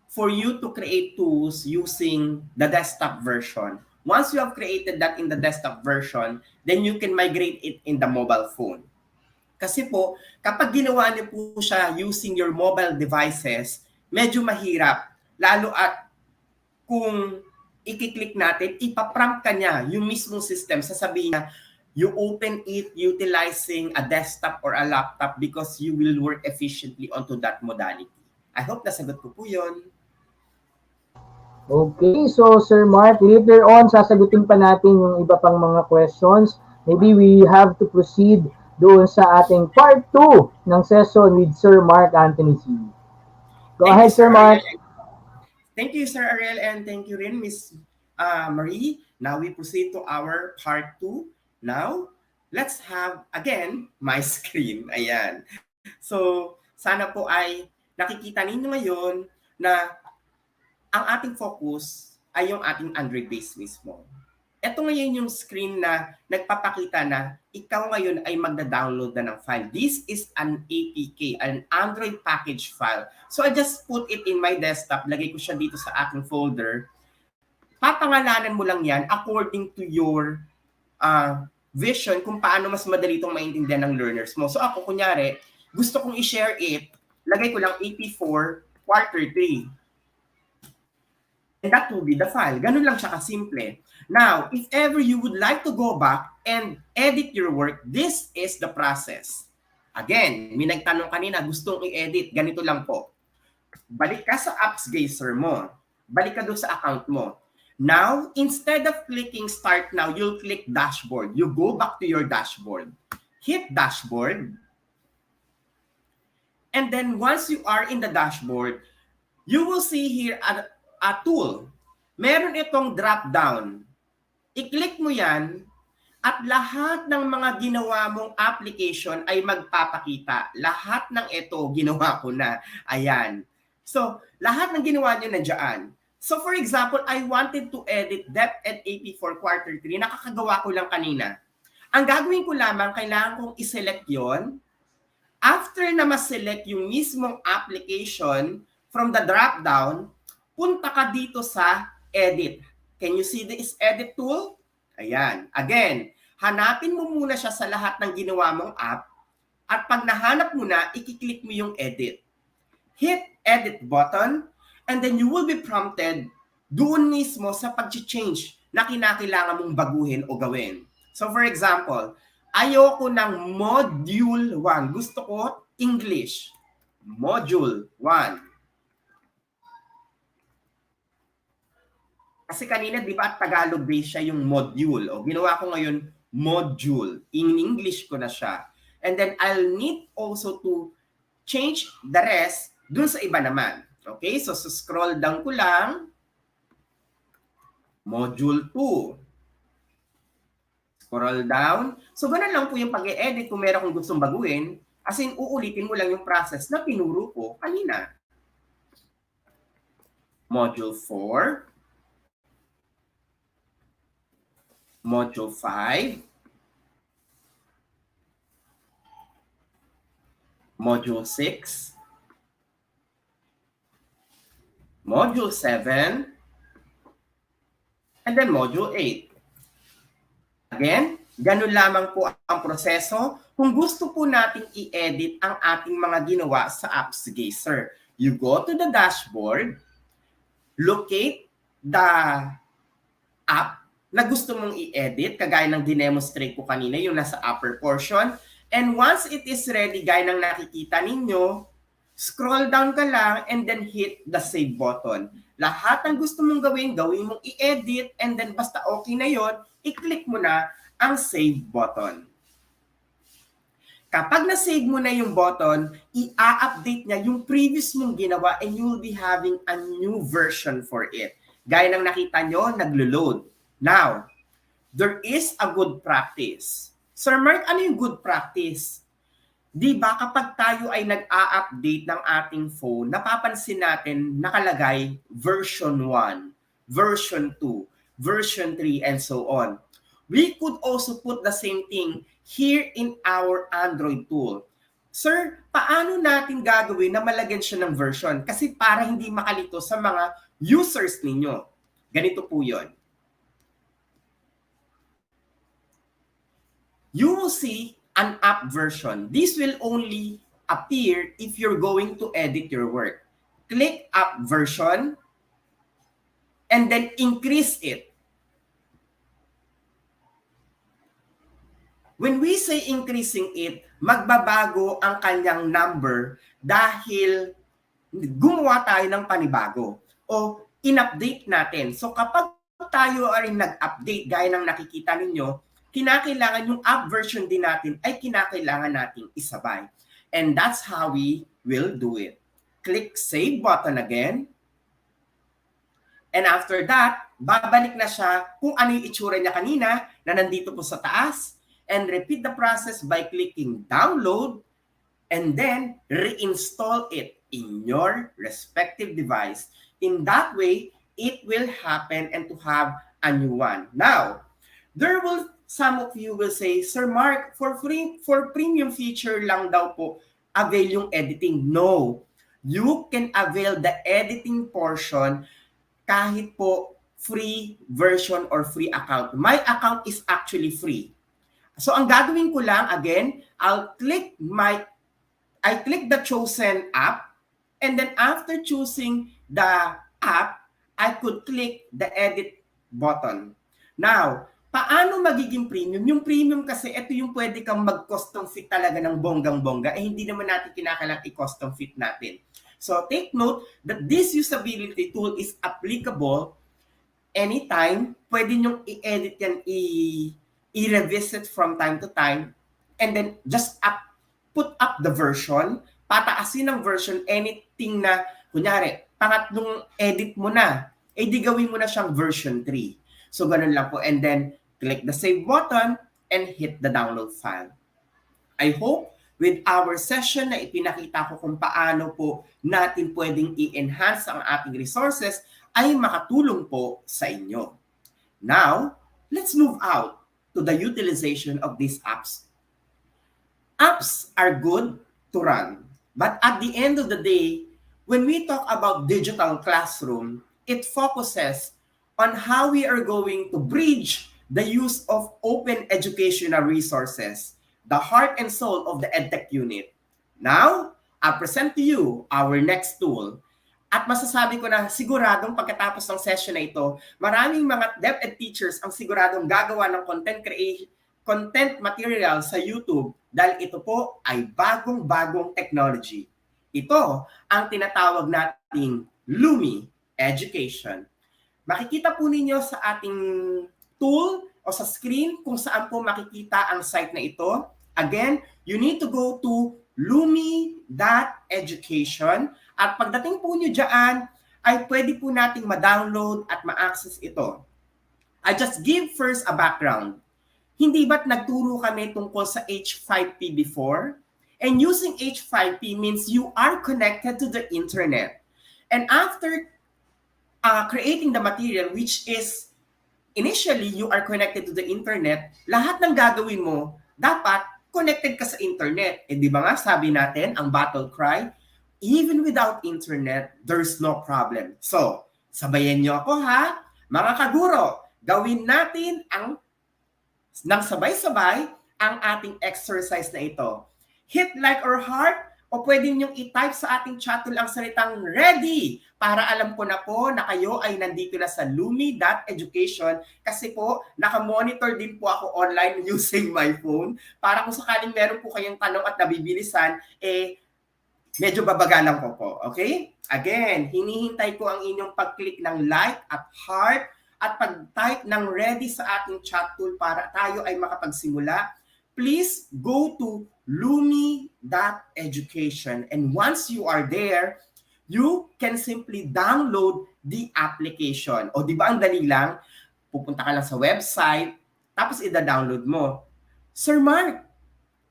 for you to create tools using the desktop version. Once you have created that in the desktop version, then you can migrate it in the mobile phone. Kasi po, kapag ginawa niyo po siya using your mobile devices, medyo mahirap. Lalo at kung i-click natin, ipaprompt ka niya yung mismong system. Sasabihin niya, you open it utilizing a desktop or a laptop because you will work efficiently onto that modality. I hope nasagot ko po yun. Okay, so Sir Mark, later on, sasagutin pa natin yung iba pang mga questions. Maybe we have to proceed doon sa ating part 2 ng session with Sir Mark Anthony C. Go Thank you, ahead, Sir Sir Mark. Ariel. Thank you, Sir Ariel, and thank you rin, Miss Marie. Now we proceed to our part 2. Now, let's have, again, my screen. Ayan. So, sana po ay nakikita ninyo ngayon na ang ating focus ay yung ating Android base mismo. Ito ngayon yung screen na nagpapakita na ikaw ngayon ay magda-download na ng file. This is an APK, an Android package file. So I just put it in my desktop, lagay ko siya dito sa aking folder. Papangalanan mo lang yan according to your vision kung paano mas madali itong maintindihan ng learners mo. So ako, kunyari, gusto kong i-share it, lagay ko lang AP4 quarter 3. And that will be the file. Ganun lang siya kasimple. Now, if ever you would like to go back and edit your work, this is the process. Again, may nagtanong kanina, gustong i-edit, ganito lang po. Balik ka sa apps geyser mo. Balik ka doon sa account mo. Now, instead of clicking start now, you'll click dashboard. You go back to your dashboard. Hit dashboard. And then once you are in the dashboard, you will see here a tool. Meron itong drop down. I-click mo yan at lahat ng mga ginawa mong application ay magpapakita. Lahat ng ito ginawa ko na. Ayan. So, lahat ng ginawa nyo nandiyan. So, for example, I wanted to edit DepEd AP4 quarter 3. Nakakagawa ko lang kanina. Ang gagawin ko lamang, kailangan kong iselect yon. After na ma-select yung mismong application from the drop down, punta ka dito sa edit. Can you see this edit tool? Ayan. Again, hanapin mo muna siya sa lahat ng ginawa mong app at pag nahanap mo na, i-click mo yung edit. Hit edit button and then you will be prompted doon mismo sa pag-change na kinakailangan mong baguhin o gawin. So for example, ayoko ng module 1. Gusto ko English. Module 1. Kasi kanina, di ba, Tagalog base siya yung module. O, ginawa ko ngayon, module. In English ko na siya. And then, I'll need also to change the rest dun sa iba naman. Okay? So, scroll down ko lang. Module 2. Scroll down. So, ganun lang po yung pag-e-edit kung meron kong gustong baguhin. As in, uulitin mo lang yung process na tinuro ko kanina. Module 4. Module 5, Module 6, Module 7, and then Module 8. Again, ganun lamang po ang proseso kung gusto po nating i-edit ang ating mga ginawa sa Apps Geyser. You go to the dashboard, locate the app na gusto mong i-edit, kagaya ng dinemonstrate ko kanina, yung nasa upper portion. And once it is ready, gaya ng nakikita ninyo, scroll down ka lang and then hit the save button. Lahat ng gusto mong gawin mong i-edit, and then basta okay na yon, i-click mo na ang save button. Kapag na-save mo na yung button, i-update niya yung previous mong ginawa and you will be having a new version for it. Gaya ng nakita nyo, naglo-load. Now, there is a good practice. Sir Mark, ano yung good practice? Di ba kapag tayo ay nag-a-update ng ating phone, napapansin natin nakalagay version 1, version 2, version 3, and so on. We could also put the same thing here in our Android tool. Sir, paano natin gagawin na malagyan siya ng version? Kasi para hindi makalito sa mga users ninyo. Ganito po yun. You will see an app version. This will only appear if you're going to edit your work. Click app version and then increase it. When we say increasing it, magbabago ang kanyang number dahil gumawa tayo ng panibago o in-update natin. So kapag tayo ay nag-update gaya ng nakikita ninyo, kinakailangan yung app version din natin ay kinakailangan nating isabay. And that's how we will do it. click Save button again. And after that, babalik na siya kung ano yung itsura niya kanina na nandito po sa taas. And repeat the process by clicking Download and then reinstall it in your respective device. In that way, it will happen and to have a new one. Now, some of you will say, Sir Mark, for premium feature lang daw po avail yung editing. No, you can avail the editing portion kahit po free version or free account. My account is actually free. So ang gagawin ko lang, again, I click the chosen app, and then after choosing the app, I could click the edit button. Now, paano magiging premium? Yung premium kasi, ito yung pwede kang mag-custom fit talaga ng bonggang-bongga, hindi naman natin kinakailangan i-custom fit natin. So take note that this usability tool is applicable anytime. Pwede nyong i-edit yan, i-revisit from time to time, and then just put up the version, pataasin ng version, anything na, kunyari, pangatlong edit mo na, di gawin mo na siyang version 3. So ganun lang po, and then click the save button and hit the download file. I hope with our session na ipinakita ko kung paano po natin pwedeng i-enhance ang ating resources ay makatulong po sa inyo. Now, let's move out to the utilization of these apps. Apps are good to run, but at the end of the day, when we talk about digital classroom, it focuses on how we are going to bridge the use of open educational resources, the heart and soul of the EdTech Unit. Now, I'll present to you our next tool. At masasabi ko na siguradong pagkatapos ng session na ito, maraming mga DepEd teachers ang siguradong gagawa ng content material sa YouTube dahil ito po ay bagong-bagong technology. Ito ang tinatawag nating Lumi Education. Makikita po ninyo sa ating tool o sa screen kung saan po makikita ang site na ito. Again, you need to go to lumi.education at pagdating po nyo dyan, ay pwede po nating ma-download at ma-access ito. I just give first a background. Hindi ba't nagturo kami tungkol sa H5P before? And using H5P means you are connected to the internet. And after creating the material, which is initially you are connected to the internet, lahat ng gagawin mo, dapat connected ka sa internet. Di ba nga sabi natin, ang battle cry, even without internet, there's no problem. So, sabayan nyo ako ha, mga kaguro, gawin natin ng sabay-sabay ang ating exercise na ito. Hit like or heart, o pwede nyong i-type sa ating chat tool ang salitang ready para alam ko na po na kayo ay nandito na sa lumi.education kasi po nakamonitor din po ako online using my phone para kung sakaling meron po kayong tanong at nabibilisan, medyo babagalan ko po. Okay? Again, hinihintay ko ang inyong pag-click ng like at heart at pag-type ng ready sa ating chat tool para tayo ay makapagsimula. Please go to lumi.education, and once you are there, you can simply download the application. O di ba ang dali lang? Pupunta ka lang sa website, tapos i-download mo. Sir Mark,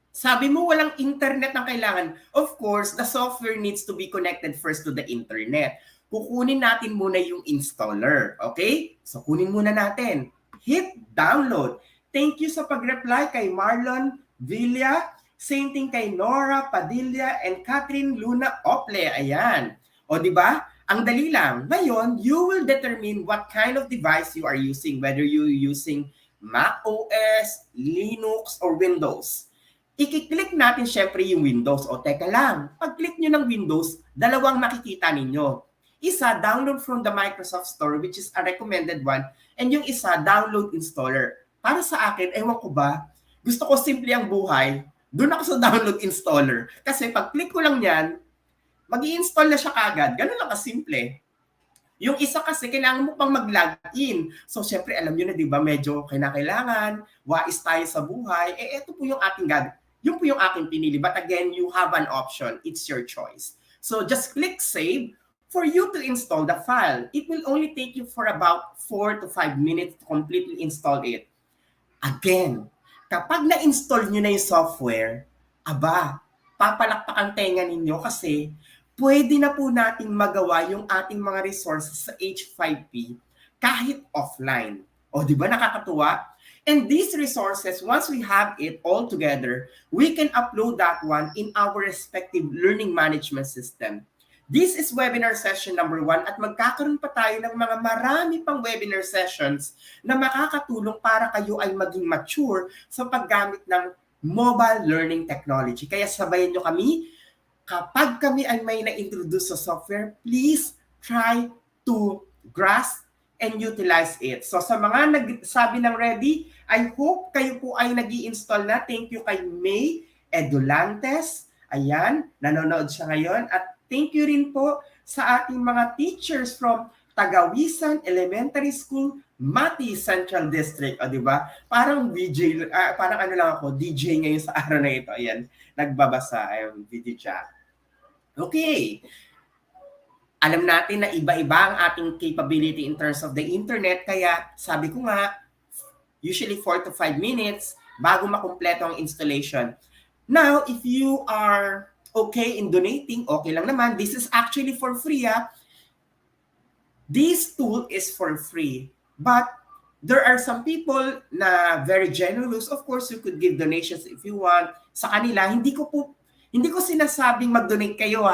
sabi mo walang internet ang kailangan. Of course, the software needs to be connected first to the internet. Kukunin natin muna yung installer. Okay? So kunin muna natin. Hit download. Thank you sa pag-reply kay Marlon Villa. Same thing kay Nora Padilla and Catherine Luna Ople. Ayan. O di ba? Ang dali lang. Ngayon, you will determine what kind of device you are using, whether you're using Mac OS, Linux, or Windows. I-click natin syempre yung Windows. O teka lang, pag-click nyo ng Windows, dalawang makikita ninyo. Isa, download from the Microsoft Store, which is a recommended one. And yung isa, download installer. Para sa akin, ewan ko ba, gusto ko simple ang buhay, doon ako sa download installer. Kasi pag-click ko lang yan, mag-i-install na siya kagad. Ganun lang kasimple. Yung isa kasi, kailangan mo pang mag-login. So, syempre, alam nyo na, di ba, medyo kailangan, wais tayo sa buhay. Ito po yung ating yung po yung aking pinili. But again, you have an option. It's your choice. So just click save for you to install the file. It will only take you for about 4 to 5 minutes to completely install it. Again, kapag na-install nyo na yung software, aba, papalakpakan tenga ninyo kasi pwede na po nating magawa yung ating mga resources sa H5P kahit offline. O, di ba nakakatuwa? And these resources, once we have it all together, we can upload that one in our respective learning management system. This is webinar session number 1 at magkakaroon pa tayo ng mga marami pang webinar sessions na makakatulong para kayo ay maging mature sa paggamit ng mobile learning technology. Kaya sabayan nyo kami, kapag kami ay may na-introduce sa software, please try to grasp and utilize it. So sa mga nagsabi ng ready, I hope kayo po ay nag-i-install na. Thank you kay May Edulantes. Ayan, nanonood siya ngayon. At thank you rin po sa ating mga teachers from Tagawisan Elementary School, Mati Central District. O, di ba? Parang DJ, parang ano lang ako, DJ ngayon sa araw na ito. Ayan, nagbabasa. Ayan, video chat. Okay. Alam natin na iba-iba ang ating capability in terms of the internet. Kaya sabi ko nga, usually 4 to 5 minutes bago makumpleto ang installation. Now, if you are okay in donating, okay lang naman. This is actually for free. This tool is for free. But there are some people na very generous. Of course, you could give donations if you want. Sa kanila, hindi ko sinasabing mag-donate kayo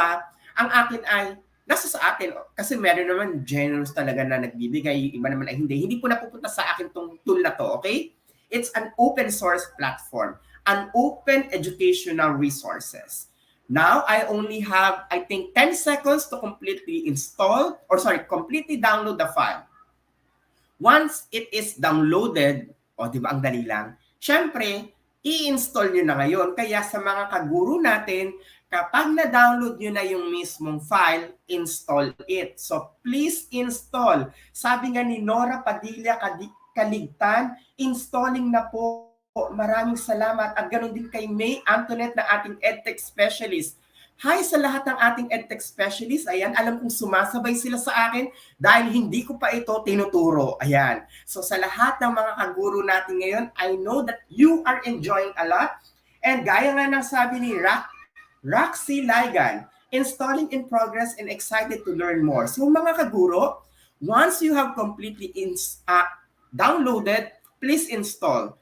Ang akin ay nasa sa atin. Kasi meron naman generous talaga na nagbibigay. Iba naman ay hindi. Hindi po napupunta sa akin tong tool na to, okay? It's an open source platform. An open educational resources. Now, I only have, I think, 10 seconds to completely completely download the file. Once it is downloaded, di ba ang dali lang, syempre, i-install nyo na ngayon. Kaya sa mga kaguro natin, kapag na-download nyo na yung mismong file, install it. So, please install. Sabi nga ni Nora Padilla Kaligtan, installing na po. Maraming salamat. At ganoon din kay May Antoinette na ating EdTech Specialist. Hi sa lahat ng ating EdTech Specialist. Ayan, alam kong sumasabay sila sa akin dahil hindi ko pa ito tinuturo. Ayan. So sa lahat ng mga kaguro natin ngayon, I know that you are enjoying a lot. And gaya nga ng sabi ni Roxy Ligan, installing in progress and excited to learn more. So mga kaguro, once you have completely downloaded, please install.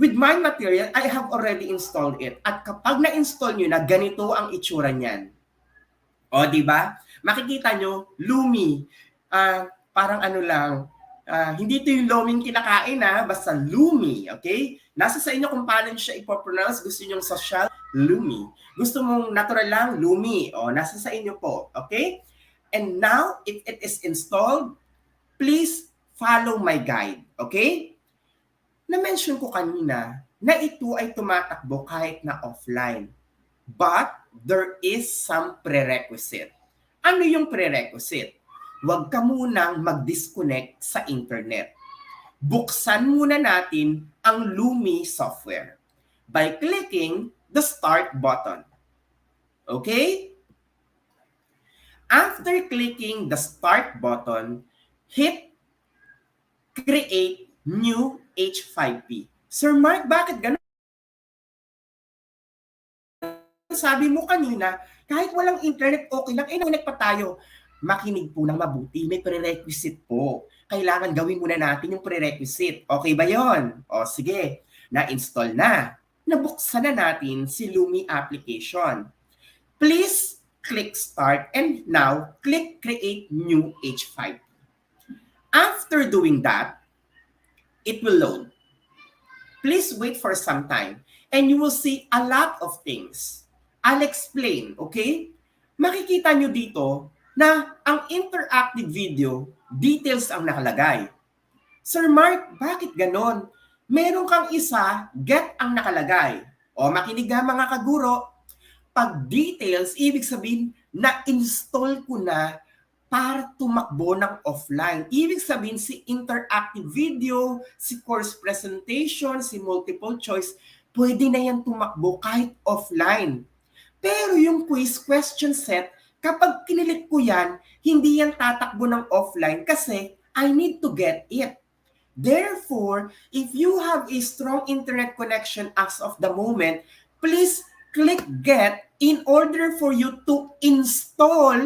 With my material, I have already installed it. At kapag na-install nyo na, ganito ang itsura niyan. O, di ba? Makikita nyo, Lumi. Parang ano lang, hindi ito yung Luming kinakain basta Lumi, okay? Nasa sa inyo kung paano siya ipopronounce. Gusto nyo social, Lumi. Gusto mong natural lang, Lumi. O, nasa sa inyo po, okay? And now, if it is installed, please follow my guide, okay? Na-mention ko kanina na ito ay tumatakbo kahit na offline. But there is some prerequisite. Ano yung prerequisite? Huwag ka munang mag-disconnect sa internet. Buksan muna natin ang Lumi software by clicking the start button. Okay? After clicking the start button, hit create new H5P. Sir Mark, bakit ganun? Sabi mo kanina, kahit walang internet, okay lang. Nag-connect pa tayo. Makinig po ng mabuti. May prerequisite po. Kailangan gawin muna natin yung prerequisite. Okay ba yon? O sige, na-install na. Nabuksan na natin si Lumi application. Please click start and now click create new H5P. After doing that, it will load. Please wait for some time and you will see a lot of things. I'll explain, okay? Makikita nyo dito na ang interactive video, details ang nakalagay. Sir Mark, bakit ganon? Meron kang isa, get ang nakalagay. O makinig mga kaguro, pag details, ibig sabihin na-install ko na para tumakbo ng offline. Ibig sabihin si interactive video, si course presentation, si multiple choice, pwede na yan tumakbo kahit offline. Pero yung quiz question set, kapag kinilik ko yan, hindi yan tatakbo ng offline kasi I need to get it. Therefore, if you have a strong internet connection as of the moment, please click get in order for you to install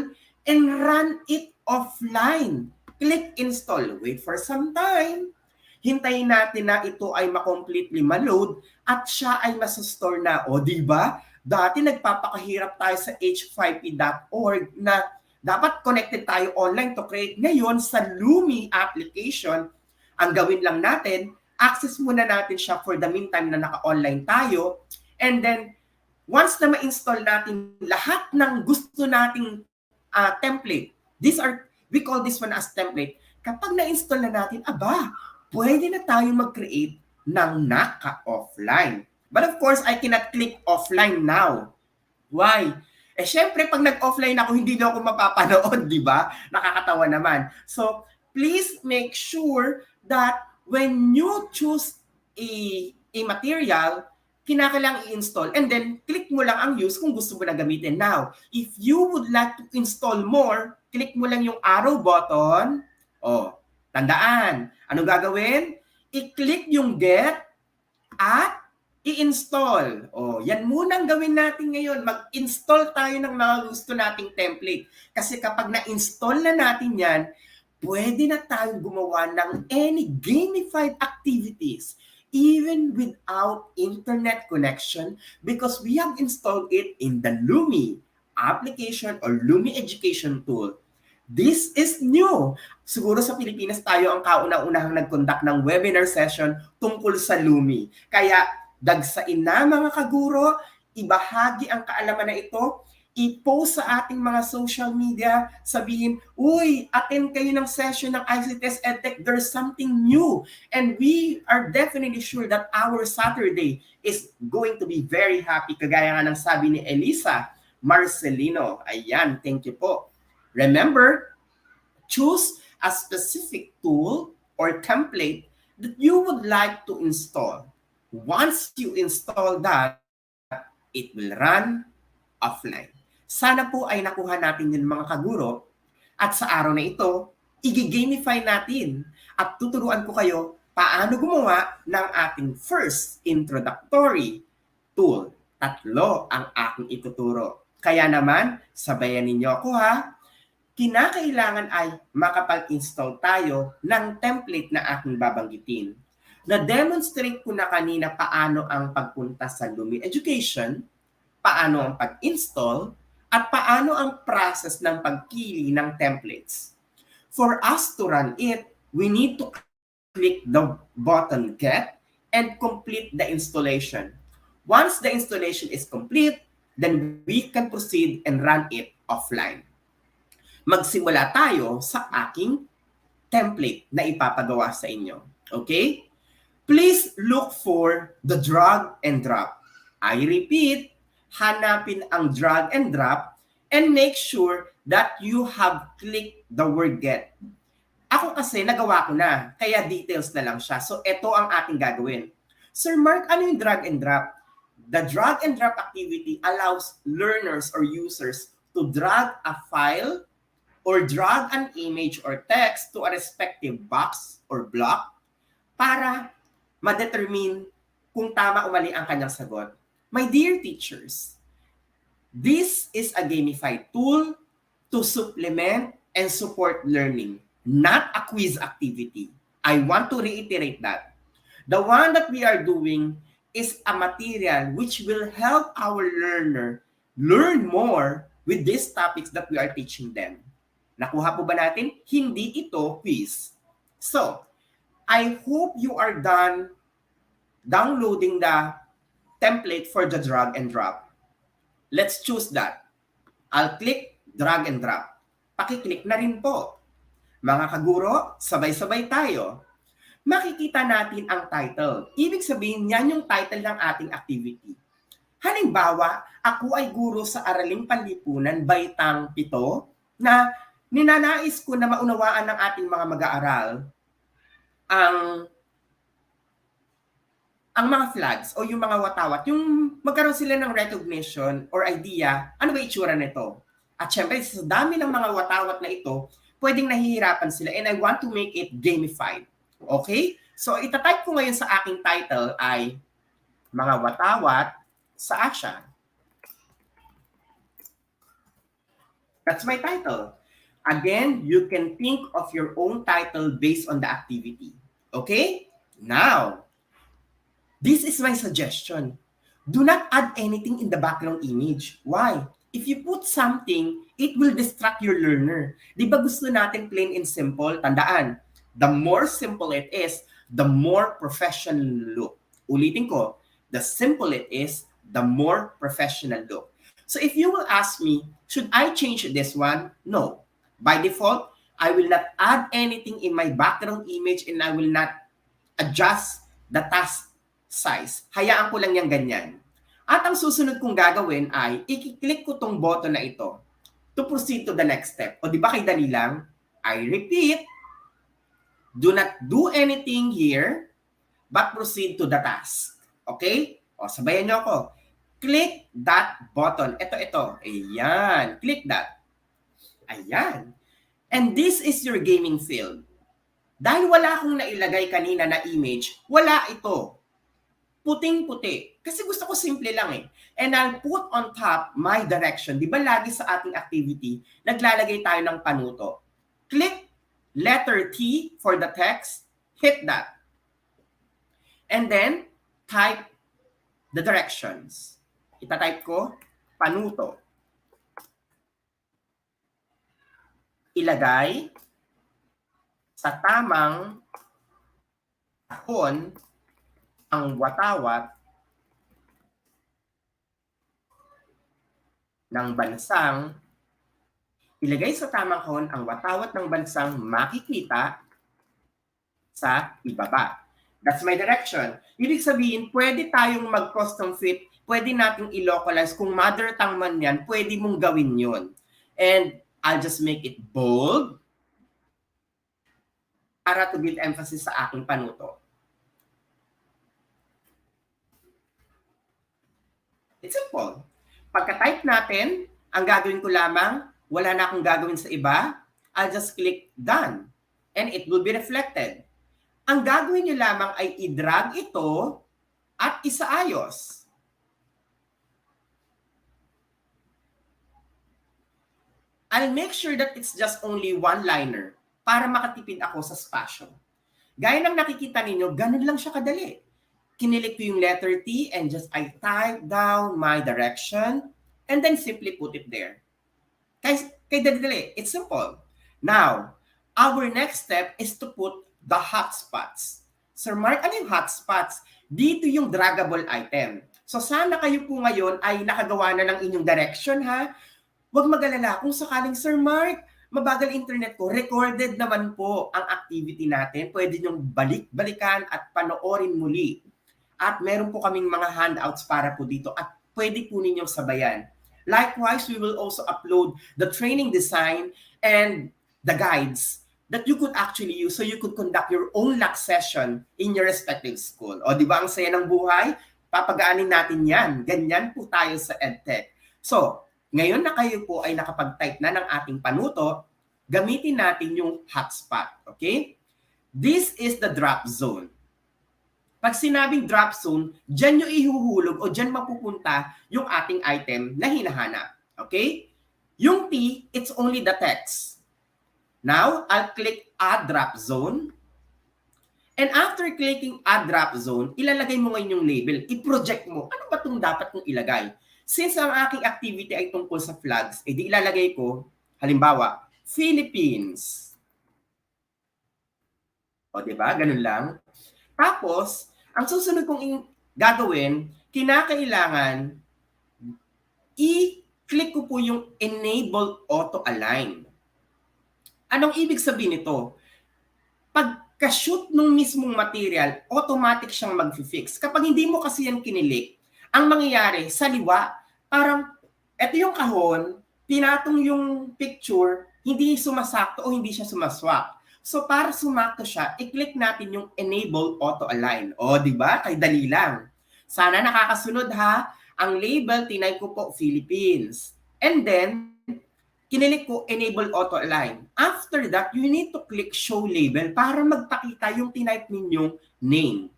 and run it offline. Click install. Wait for some time. Hintayin natin na ito ay ma-completely ma-load at siya ay masastore na. O, di ba? Dati nagpapakahirap tayo sa h5p.org na dapat connected tayo online to create. Ngayon, sa Lumi application, ang gawin lang natin, access muna natin siya for the meantime na naka-online tayo. And then, once na ma-install natin lahat ng gusto nating template, we call this one as template. Kapag na-install na natin, pwede na tayo mag-create ng naka-offline. But of course, I cannot click offline now. Why? Syempre, pag nag-offline ako, hindi na ako mapapanood, di ba? Nakakatawa naman. So, please make sure that when you choose a material, kinakailangan i-install and then click mo lang ang use kung gusto mo na gamitin. Now, if you would like to install more, click mo lang yung arrow button. Tandaan, ano gagawin? I-click yung get at i-install. Yan munang gawin natin ngayon. Mag-install tayo ng mga gusto nating template. Kasi kapag na-install na natin yan, pwede na tayong gumawa ng any gamified activities even without internet connection because we have installed it in the Lumi application or Lumi education tool. This is new. Siguro sa Pilipinas tayo ang kauna-unahang nag-conduct ng webinar session tungkol sa Lumi. Kaya dagsain na mga kaguro, ibahagi ang kaalaman na ito, i-post sa ating mga social media, sabihin, uy, attend kayo ng session ng ICTS EdTech, there's something new. And we are definitely sure that our Saturday is going to be very happy, kagaya nga ng sabi ni Elisa Marcelino. Ayan, thank you po. Remember, choose a specific tool or template that you would like to install. Once you install that, it will run offline. Sana po ay nakuha natin yun mga kaguro at sa araw na ito, i-gamify natin at tuturuan ko kayo paano gumawa ng ating first introductory tool. 3 ang aking ituturo. Kaya naman, sabayan ninyo ako ha. Kinakailangan ay makapag-install tayo ng template na aking babanggitin. Na-demonstrate ko na kanina paano ang pagpunta sa Lumi Education, paano ang pag-install, at paano ang process ng pagpili ng templates. For us to run it, we need to click the button Get and complete the installation. Once the installation is complete, then we can proceed and run it offline. Magsimula tayo sa aking template na ipapagawa sa inyo. Okay? Please look for the drag and drop. I repeat, hanapin ang drag and drop and make sure that you have clicked the word get. Ako kasi nagawa ko na, kaya details na lang siya. So ito ang ating gagawin. Sir Mark, ano yung drag and drop? The drag and drop activity allows learners or users to drag a file or drag an image or text to a respective box or block para ma-determine kung tama o mali ang kanyang sagot. My dear teachers, this is a gamified tool to supplement and support learning, not a quiz activity. I want to reiterate that. The one that we are doing is a material which will help our learner learn more with these topics that we are teaching them. Nakuha po ba natin? Hindi ito quiz. So, I hope you are done downloading the template for the drag and drop. Let's choose that. I'll click drag and drop. Pakiclick na rin po. Mga kaguro, sabay-sabay tayo. Makikita natin ang title. Ibig sabihin, yan yung title ng ating activity. Halimbawa, ako ay guro sa Araling Panlipunan, Baitang 7, na ninanais ko na maunawaan ng ating mga mag-aaral ang ang mga flags o yung mga watawat, yung magkaroon sila ng recognition or idea, ano ba itsura nito? At syempre, sa dami ng mga watawat na ito, pwedeng nahihirapan sila and I want to make it gamified. Okay? So, itatype ko ngayon sa aking title ay mga watawat sa action. That's my title. Again, you can think of your own title based on the activity. Okay? Now, this is my suggestion. Do not add anything in the background image. Why? If you put something, it will distract your learner. Di ba gusto natin plain and simple? Tandaan, the more simple it is, the more professional look. Ulitin ko, the simple it is, the more professional look. So if you will ask me, should I change this one? No. By default, I will not add anything in my background image and I will not adjust the task size. Hayaan ko lang yung ganyan. At ang susunod kong gagawin ay i-click ko tong button na ito to proceed to the next step. O di ba kay dali lang? I repeat, do not do anything here but proceed to the task. Okay? O sabayan nyo ako. Click that button. Ito. Ayan. Click that. Ayan. And this is your gaming field. Dahil wala akong nailagay kanina na image, wala ito. Puting-puti. Kasi gusto ko simple lang eh. And I'll put on top my direction. Di ba lagi sa ating activity, naglalagay tayo ng panuto. Click letter T for the text. Hit that. And then, type the directions. Itatype ko, panuto. Ilagay sa tamang kahon ang watawat ng bansang makikita sa ibaba. That's my direction. Ibig sabihin, pwede tayong mag-custom fit, pwede nating i-localize. Kung mother tongue man yan, pwede mong gawin yun. And I'll just make it bold para to give emphasis sa aking panuto. It's simple. Pagka-type natin, ang gagawin ko lamang, wala na akong gagawin sa iba, I'll just click done. And it will be reflected. Ang gagawin nyo lamang ay i-drag ito at isaayos. I'll make sure that it's just only one-liner para makatipid ako sa spasyo. Gaya ng nakikita ninyo, ganun lang siya kadali. Kinilik ko yung letter T and just I type down my direction and then simply put it there. Kay dali, it's simple. Now, our next step is to put the hotspots. Sir Mark, ano yung hotspots? Dito yung draggable item. So sana kayo po ngayon ay nakagawa na ng inyong direction ha. Huwag mag-alala kung sakaling Sir Mark, mabagal internet ko, recorded naman po ang activity natin. Pwede nyong balik-balikan at panoorin muli. At meron po kaming mga handouts para po dito at pwede po ninyong sabayan. Likewise, we will also upload the training design and the guides that you could actually use so you could conduct your own LAC session in your respective school. O di ba ang saya ng buhay? Papagaanin natin yan. Ganyan po tayo sa EdTech. So, ngayon na kayo po ay nakapag-type na ng ating panuto, gamitin natin yung hotspot. Okay? This is the drop zone. Pag sinabing drop zone, dyan nyo ihuhulog o dyan mapupunta yung ating item na hinahanap. Okay? Yung T, it's only the text. Now, I'll click Add Drop Zone. And after clicking Add Drop Zone, ilalagay mo ngayon yung label. I-project mo. Ano ba itong dapat kong ilagay? Since ang aking activity ay tungkol sa flags, edi ilalagay ko, halimbawa, Philippines. O, diba? Ganun lang. Tapos, ang susunod kong gagawin, kinakailangan i-click ko po yung Enable Auto Align. Anong ibig sabihin nito? Pagka-shoot ng mismong material, automatic siyang mag-fix. Kapag hindi mo kasi yan kinilik, ang mangyayari sa liwa, parang eto yung kahon, pinatong yung picture, hindi sumasakto o hindi siya sumaswak. So para sumakto siya, i-click natin yung Enable Auto Align. O, di ba? Kay dali lang. Sana nakakasunod ha. Ang label, tinay ko po Philippines. And then, kinilik ko Enable Auto Align. After that, you need to click Show Label para magpakita yung tinype ninyong name.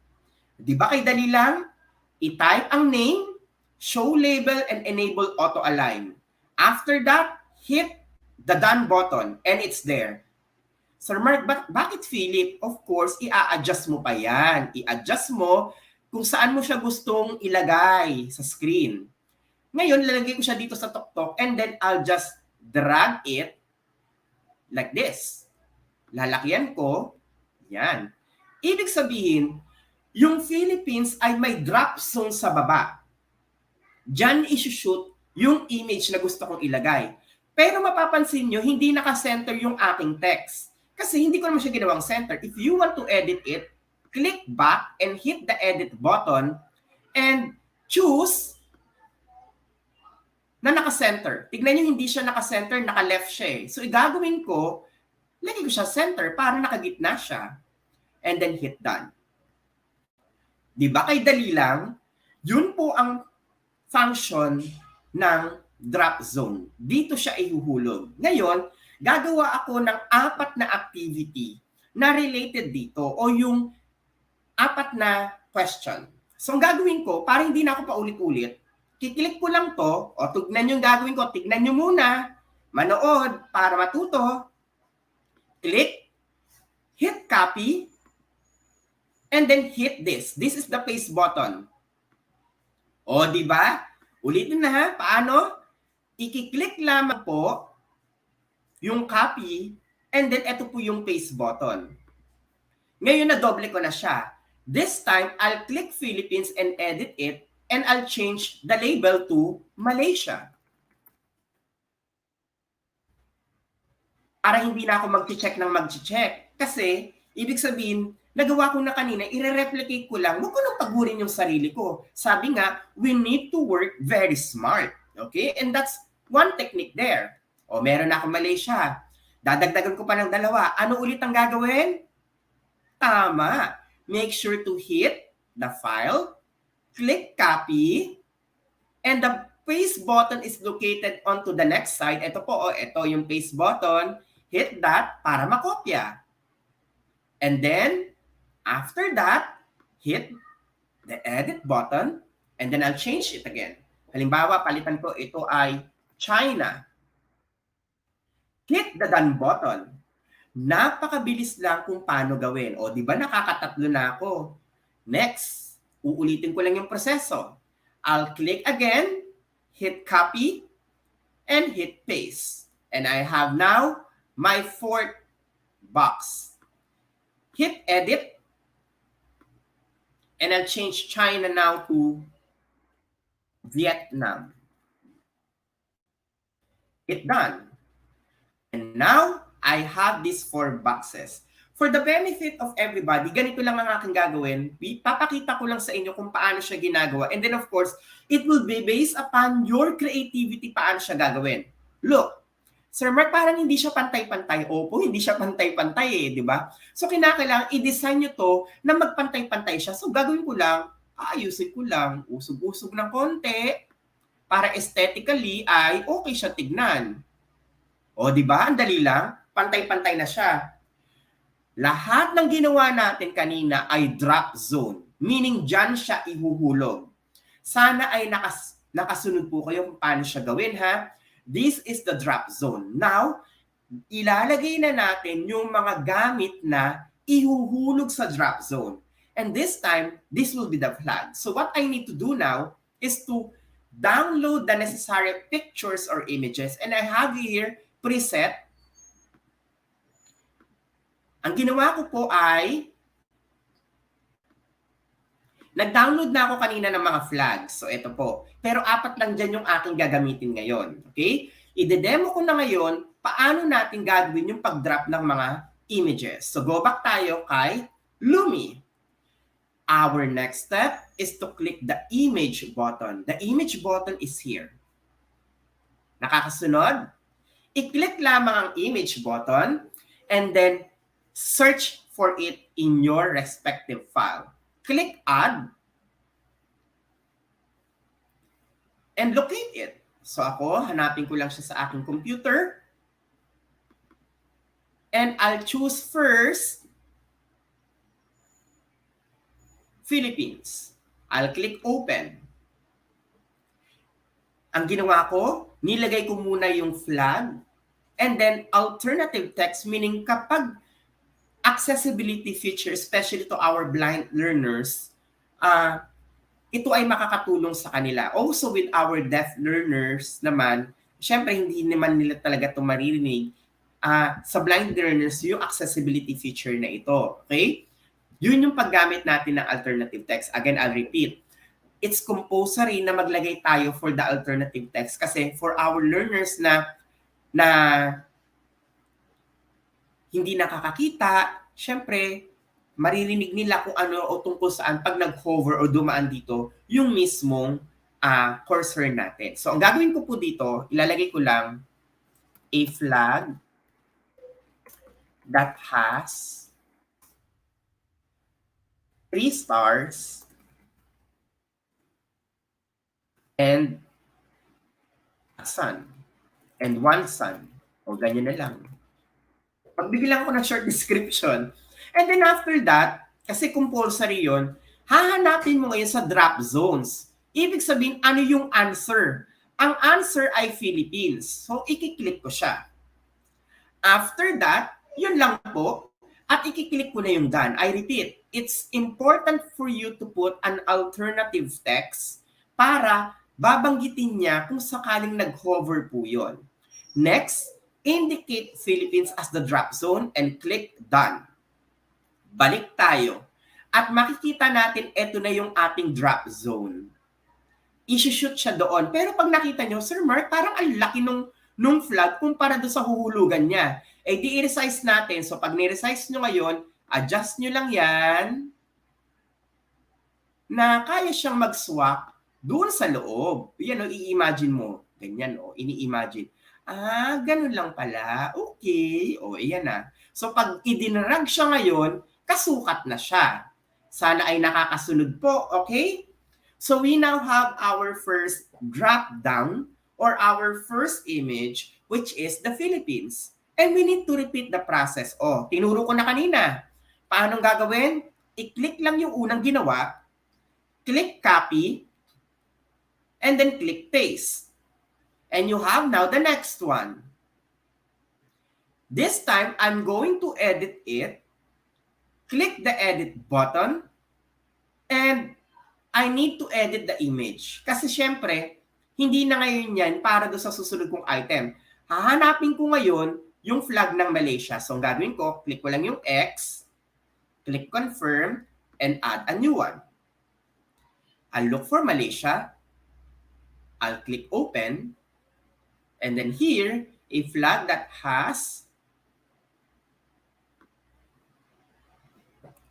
Di ba kay dali lang? I-type ang name, Show Label, and Enable Auto Align. After that, hit the Done button and it's there. Sir Mark, bakit Philip? Of course, i-adjust mo pa yan. I-adjust mo kung saan mo siya gustong ilagay sa screen. Ngayon, lalagay ko siya dito sa tuktok and then I'll just drag it like this. Lalakyan ko. Yan. Ibig sabihin, yung Philippines ay may drop zone sa baba. Diyan isushoot yung image na gusto kong ilagay. Pero mapapansin nyo, hindi naka-center yung aking text. Kasi hindi ko naman siya ginawang center. If you want to edit it, click back and hit the edit button and choose na naka-center. Tignan nyo, hindi siya naka-center, naka-left siya eh. So, igagawin ko, lagay ko siya center para nakagitna siya. And then hit done. Di ba kay dali lang? Yun po ang function ng drop zone. Dito siya ihuhulog. Ngayon, gagawa ako ng 4 na activity na related dito o yung 4 na question. So, ang gagawin ko, para hindi na ako paulit-ulit, kiklik ko lang to, o tignan yung gagawin ko, tignan nyo muna, manood para matuto, click, hit copy, and then hit this. This is the paste button. O, di ba? Ulitin na ha. Paano? I-click lamang po yung copy and then ito po yung paste button. Ngayon na doble ko na siya. This time, I'll click Philippines and edit it and I'll change the label to Malaysia. Para hindi na ako mag-check ng mag-check. Kasi, ibig sabihin, nagawa ko na kanina, i-replicate ko lang, huwag ko nang pagurin yung sarili ko. Sabi nga, we need to work very smart. Okay? And that's one technique there. O, meron na akong Malaysia. Dadagdagan ko pa ng 2. Ano ulit ang gagawin? Tama. Make sure to hit the file, click copy, and the paste button is located onto the next side. Ito po, ito yung paste button. Hit that para makopya. And then, after that, hit the edit button, and then I'll change it again. Halimbawa, palitan ko, ito ay China. Hit the done button. Napakabilis lang kung paano gawin. O, di ba nakakatatlo na ako? Next, uulitin ko lang yung proseso. I'll click again, hit copy, and hit paste. And I have now my 4th box. Hit edit, and I'll change China now to Vietnam. Hit done. And now, I have these 4 boxes. For the benefit of everybody, ganito lang ang aking gagawin. Papakita ko lang sa inyo kung paano siya ginagawa. And then of course, it will be based upon your creativity paano siya gagawin. Look, Sir Mark, parang hindi siya pantay-pantay. Opo, hindi siya pantay-pantay eh, di ba? So, kinakailangan i-design nyo to na magpantay-pantay siya. So, gagawin ko lang, aayusin ko lang, usog-usog ng konti, para aesthetically ay okay siya tignan. O, di ba? Ang dali lang, pantay-pantay na siya. Lahat ng ginawa natin kanina ay drop zone. Meaning, dyan siya ihuhulog. Sana ay nakasunod po kayo kung paano siya gawin, ha? This is the drop zone. Now, ilalagay na natin yung mga gamit na ihuhulog sa drop zone. And this time, this will be the flag. So what I need to do now is to download the necessary pictures or images. And I have here preset. Ang ginawa ko po ay nag-download na ako kanina ng mga flags. So, ito po. Pero 4 lang dyan yung aking gagamitin ngayon. Okay? I-demo ko na ngayon paano natin gagawin yung pag-drop ng mga images. So, go back tayo kay Lumi. Our next step is to click the image button. The image button is here. Nakakasunod? I-click lamang ang image button and then search for it in your respective file. Click Add, and locate it. So ako, hanapin ko lang siya sa aking computer. And I'll choose first Philippines. I'll click Open. Ang ginawa ko, nilagay ko muna yung flag and then alternative text, meaning kapag accessibility feature, especially to our blind learners, ito ay makakatulong sa kanila. Also with our deaf learners naman, syempre hindi naman nila talaga ito maririnig. Sa blind learners, yung accessibility feature na ito. Okay? Yun yung paggamit natin ng alternative text. Again, I'll repeat. It's compulsory na maglagay tayo for the alternative text kasi for our learners na hindi nakakakita, syempre, maririnig nila kung ano o tungkol saan pag nag-hover o dumaan dito yung mismong cursor natin. So, ang gagawin ko po dito, ilalagay ko lang a flag that has 3 stars and sun and 1 sun. O ganyan na lang. Pagbigyan ko ng short description. And then after that, kasi compulsory yun, hahanapin mo ngayon sa drop zones. Ibig sabihin, ano yung answer? Ang answer ay Philippines. So, ikiklik ko siya. After that, yun lang po. At ikiklik ko na yung done. I repeat, it's important for you to put an alternative text para babanggitin niya kung sakaling nag-hover po yun. Next, indicate Philippines as the drop zone and click done. Balik tayo. At makikita natin ito na yung ating drop zone. I-shoot siya doon. Pero pag nakita nyo, Sir Mark, parang ang laki nung flag kumpara doon sa huhulugan niya. Eh di i-resize natin. So pag ni-resize nyo ngayon, adjust nyo lang yan na kaya siyang mag-swap doon sa loob. Yan o, i-imagine mo. Ganyan o, ini-imagine. Ganun lang pala. Okay. O, ayan na. So pag idinarag siya ngayon, kasukat na siya. Sana ay nakakasunod po. Okay? So we now have our first drop down or our first image, which is the Philippines. And we need to repeat the process. Tinuro ko na kanina. Paano gagawin? I-click lang yung unang ginawa, click copy, and then click paste. And you have now the next one. This time, I'm going to edit it. Click the edit button, and I need to edit the image. Kasi syempre, hindi na ngayon yan para do sa susunod kong item. Hahanapin ko ngayon yung flag ng Malaysia. So, ang gagawin ko, click ko lang yung X, click confirm, and add a new one. I'll look for Malaysia. I'll click open. And then here, a flag that has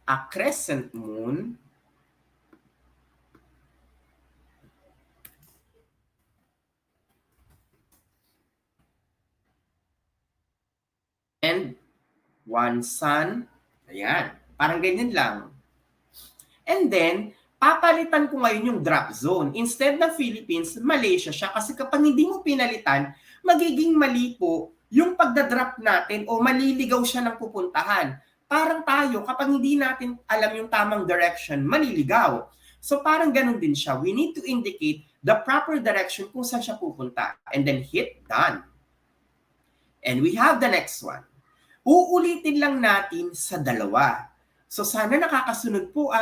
a crescent moon and 1 sun. Ayan. Parang ganyan lang. And then, papalitan ko ngayon yung drop zone. Instead ng Philippines, Malaysia siya. Kasi kapag hindi mo pinalitan, magiging mali po yung pagdadrop natin o maliligaw siya ng pupuntahan. Parang tayo, kapag hindi natin alam yung tamang direction, maliligaw. So parang ganun din siya. We need to indicate the proper direction kung saan siya pupunta. And then hit done. And we have the next one. Uulitin lang natin sa dalawa. So sana nakakasunod po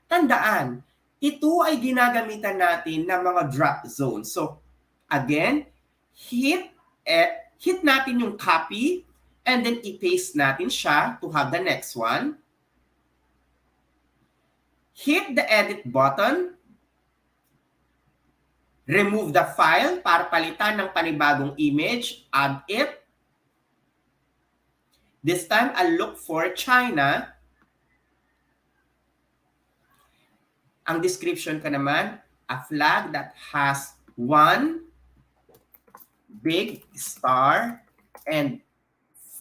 Tandaan, ito ay ginagamitan natin ng mga drop zones. So again, hit natin yung copy and then i-paste natin siya to have the next one. Hit the edit button. Remove the file para palitan ng panibagong image. Add it. This time, I'll look for China. Ang description ka naman, a flag that has 1 big star and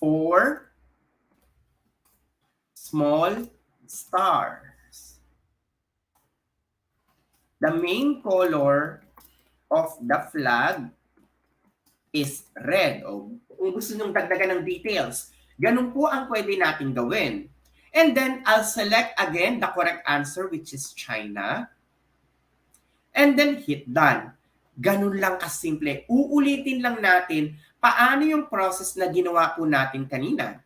4 small stars. The main color of the flag is red. O kung gusto nyong dagdagan ng details, ganun po ang pwede natin gawin. And then, I'll select again the correct answer, which is China. And then, hit done. Ganun lang kasimple. Uulitin lang natin paano yung process na ginawa po natin kanina.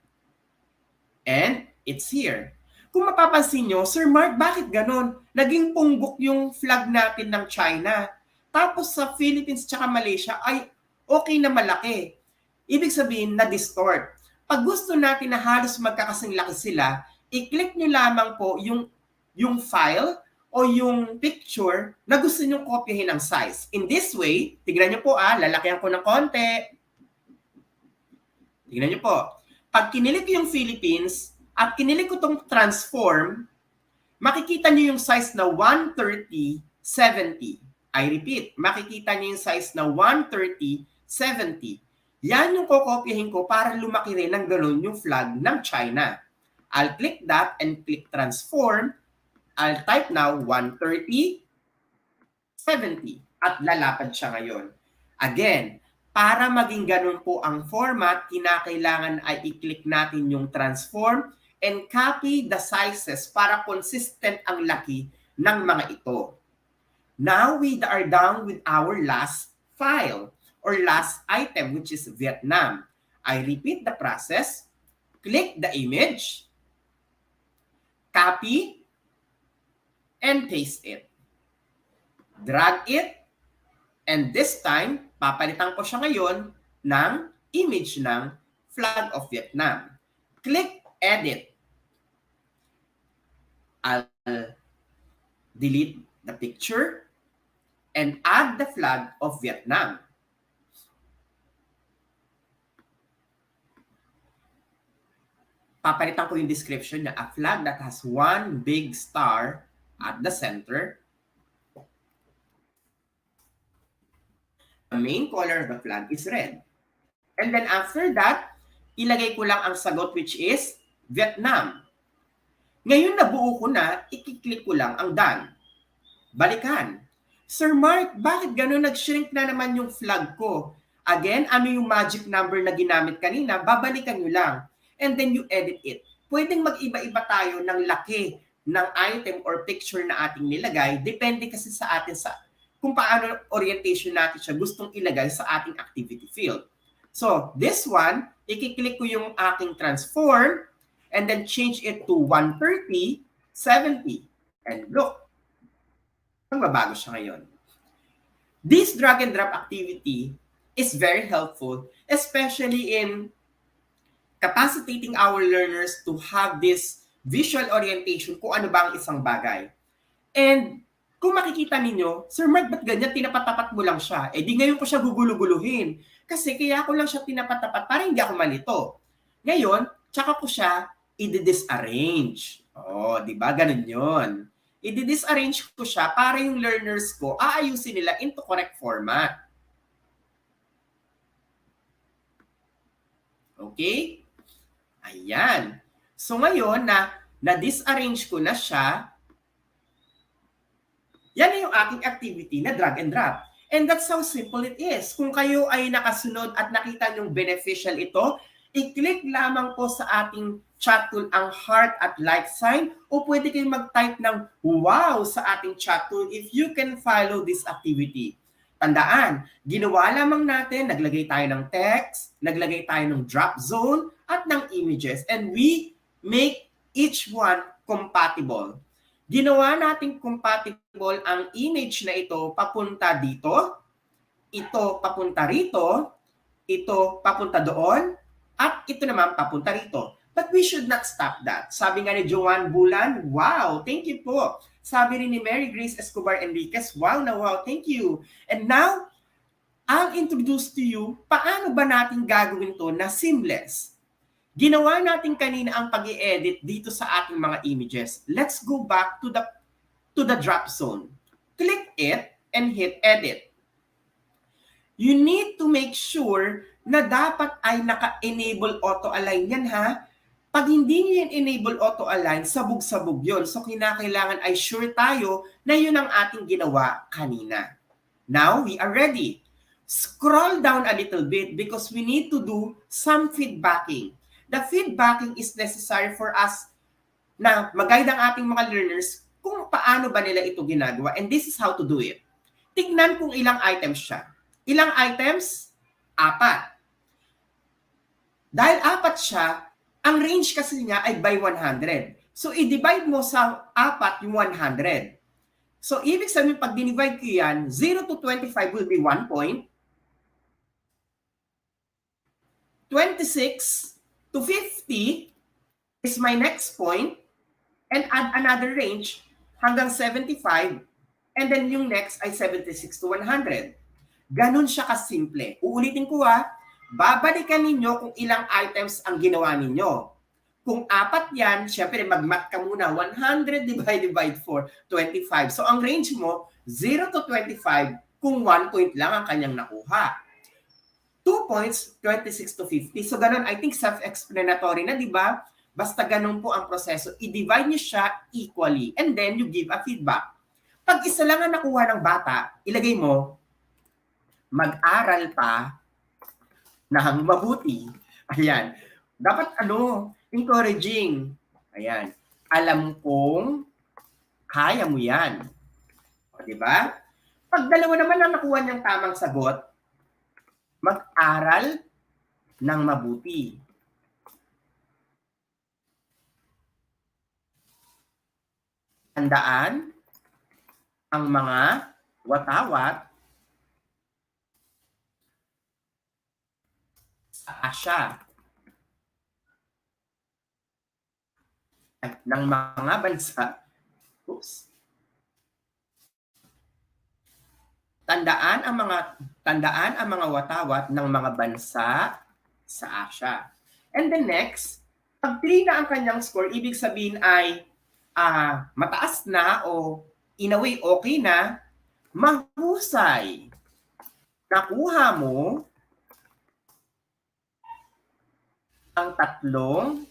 And it's here. Kung mapapansin nyo, Sir Mark, bakit ganon? Naging punggok yung flag natin ng China. Tapos sa Philippines tsaka Malaysia ay okay na malaki. Ibig sabihin na-distort. Pag gusto natin na halos magkakasing laki sila, i-click nyo lamang po yung file o yung picture na gusto nyo kopyahin ng size. In this way, tignan nyo po lalakihan ko ng konti. Tignan nyo po. Pag kinilik ko yung Philippines at kinilik ko itong transform, makikita nyo yung size na 130/70. I repeat, makikita nyo yung size na 130/70. Yan yung kokopyahin ko para lumaki rin ng ganun yung flag ng China. I'll click that and click transform. I'll type now 130/70 at lalapad siya ngayon. Again, para maging ganun po ang format, kinakailangan ay i-click natin yung transform and copy the sizes para consistent ang laki ng mga ito. Now we are down with our last file or last item, which is Vietnam. I repeat the process. Click the image, copy, and paste it. Drag it, and this time, papalitan ko siya ngayon ng image ng flag of Vietnam. Click Edit. I'll delete the picture and add the flag of Vietnam. Papalitan ko yung description niya. A flag that has one big star at the center. The main color of the flag is red. And then after that, ilagay ko lang ang sagot, which is Vietnam. Ngayon nabuo ko na, i-click ko lang ang done. Balikan. Sir Mark, bakit gano'n nag-shrink na naman yung flag ko? Again, ano yung magic number na ginamit kanina? Babalikan nyo lang. And then you edit it. Pwedeng mag-iba-iba tayo ng laki ng item or picture na ating nilagay. Depende kasi sa atin sa kung paano orientation natin siya gustong ilagay sa ating activity field. So, this one, i-click ko yung aking transform and then change it to 130/70. And look, magbabago siya ngayon. This drag and drop activity is very helpful, especially in capacitating our learners to have this visual orientation kung ano ba ang isang bagay. And kung makikita ninyo, Sir Mark, ba't ganyan? Tinapatapat mo lang siya. Eh di ngayon ko siya gugulu-guluhin. Kasi kaya ko lang siya tinapatapat para hindi ako malito. Ngayon, tsaka ko siya i-disarrange. Di ba? Ganun yun. I-disarrange ko siya para yung learners ko aayusin nila into correct format. Okay? Ayan. So ngayon na-disarrange ko na siya, yan na yung aking activity na drag and drop. And that's how simple it is. Kung kayo ay nakasunod at nakita yung beneficial ito, i-click lamang po sa ating chat tool ang heart at like sign o pwede kayong mag-type ng wow sa ating chat tool if you can follow this activity. Tandaan, ginawa lamang natin, naglagay tayo ng text, naglagay tayo ng drop zone, at ng images. And we make each one compatible. Ginawa natin compatible ang image na ito papunta dito, ito papunta rito, ito papunta doon, at ito naman papunta rito. But we should not stop that. Sabi nga ni Joanne Bulan, wow, thank you po. Sabi rin ni Mary Grace Escobar Enriquez, wow na wow, thank you. And now, I'll introduce to you paano ba natin gagawin to na seamless. Ginawa natin kanina ang pag-i-edit dito sa ating mga images. Let's go back to the drop zone. Click it and hit edit. You need to make sure na dapat ay naka-enable auto-align yan ha. Pag hindi nyo yung enable auto-align, sabog-sabog yun. So, kinakailangan ay sure tayo na yun ang ating ginawa kanina. Now, we are ready. Scroll down a little bit because we need to do some feedbacking. The feedbacking is necessary for us na mag-guide ang ating mga learners kung paano ba nila ito ginagawa. And this is how to do it. Tignan kung ilang items siya. Ilang items? 4. Dahil 4 siya, ang range kasi niya ay by 100. So, i-divide mo sa 4 yung 100. So, ibig sabihin, pag dinivide ko yan, 0 to 25 will be 1 point. 26 to 50 is my next point. And add another range hanggang 75. And then yung next ay 76 to 100. Ganun siya kasimple. Uulitin ko babalikan ninyo kung ilang items ang ginawa ninyo. Kung 4 yan, syempre mag-math ka muna. 100 divided by 4, 25. So ang range mo, 0 to 25 kung 1 point lang ang kanyang nakuha. 2 points, 26 to 50. So ganun, I think self-explanatory na, di ba? Basta ganun po ang proseso. I-divide nyo siya equally and then you give a feedback. Pag isa lang ang nakuha ng bata, ilagay mo, mag-aral pa ng mabuti. Ayan. Dapat encouraging. Ayan. Alam kong kaya mo yan. O, diba? Pag dalawa naman ang nakuha niyang tamang sagot, mag-aral ng mabuti. Tandaan ang mga watawat sa asya ng mga bansa. Oops. Tandaan ang mga watawat ng mga bansa sa Asya. And the next, pag 3 na ang kanyang score, ibig sabihin ay mataas na o in a way okay na, mahusay. Nakuha mo ang 3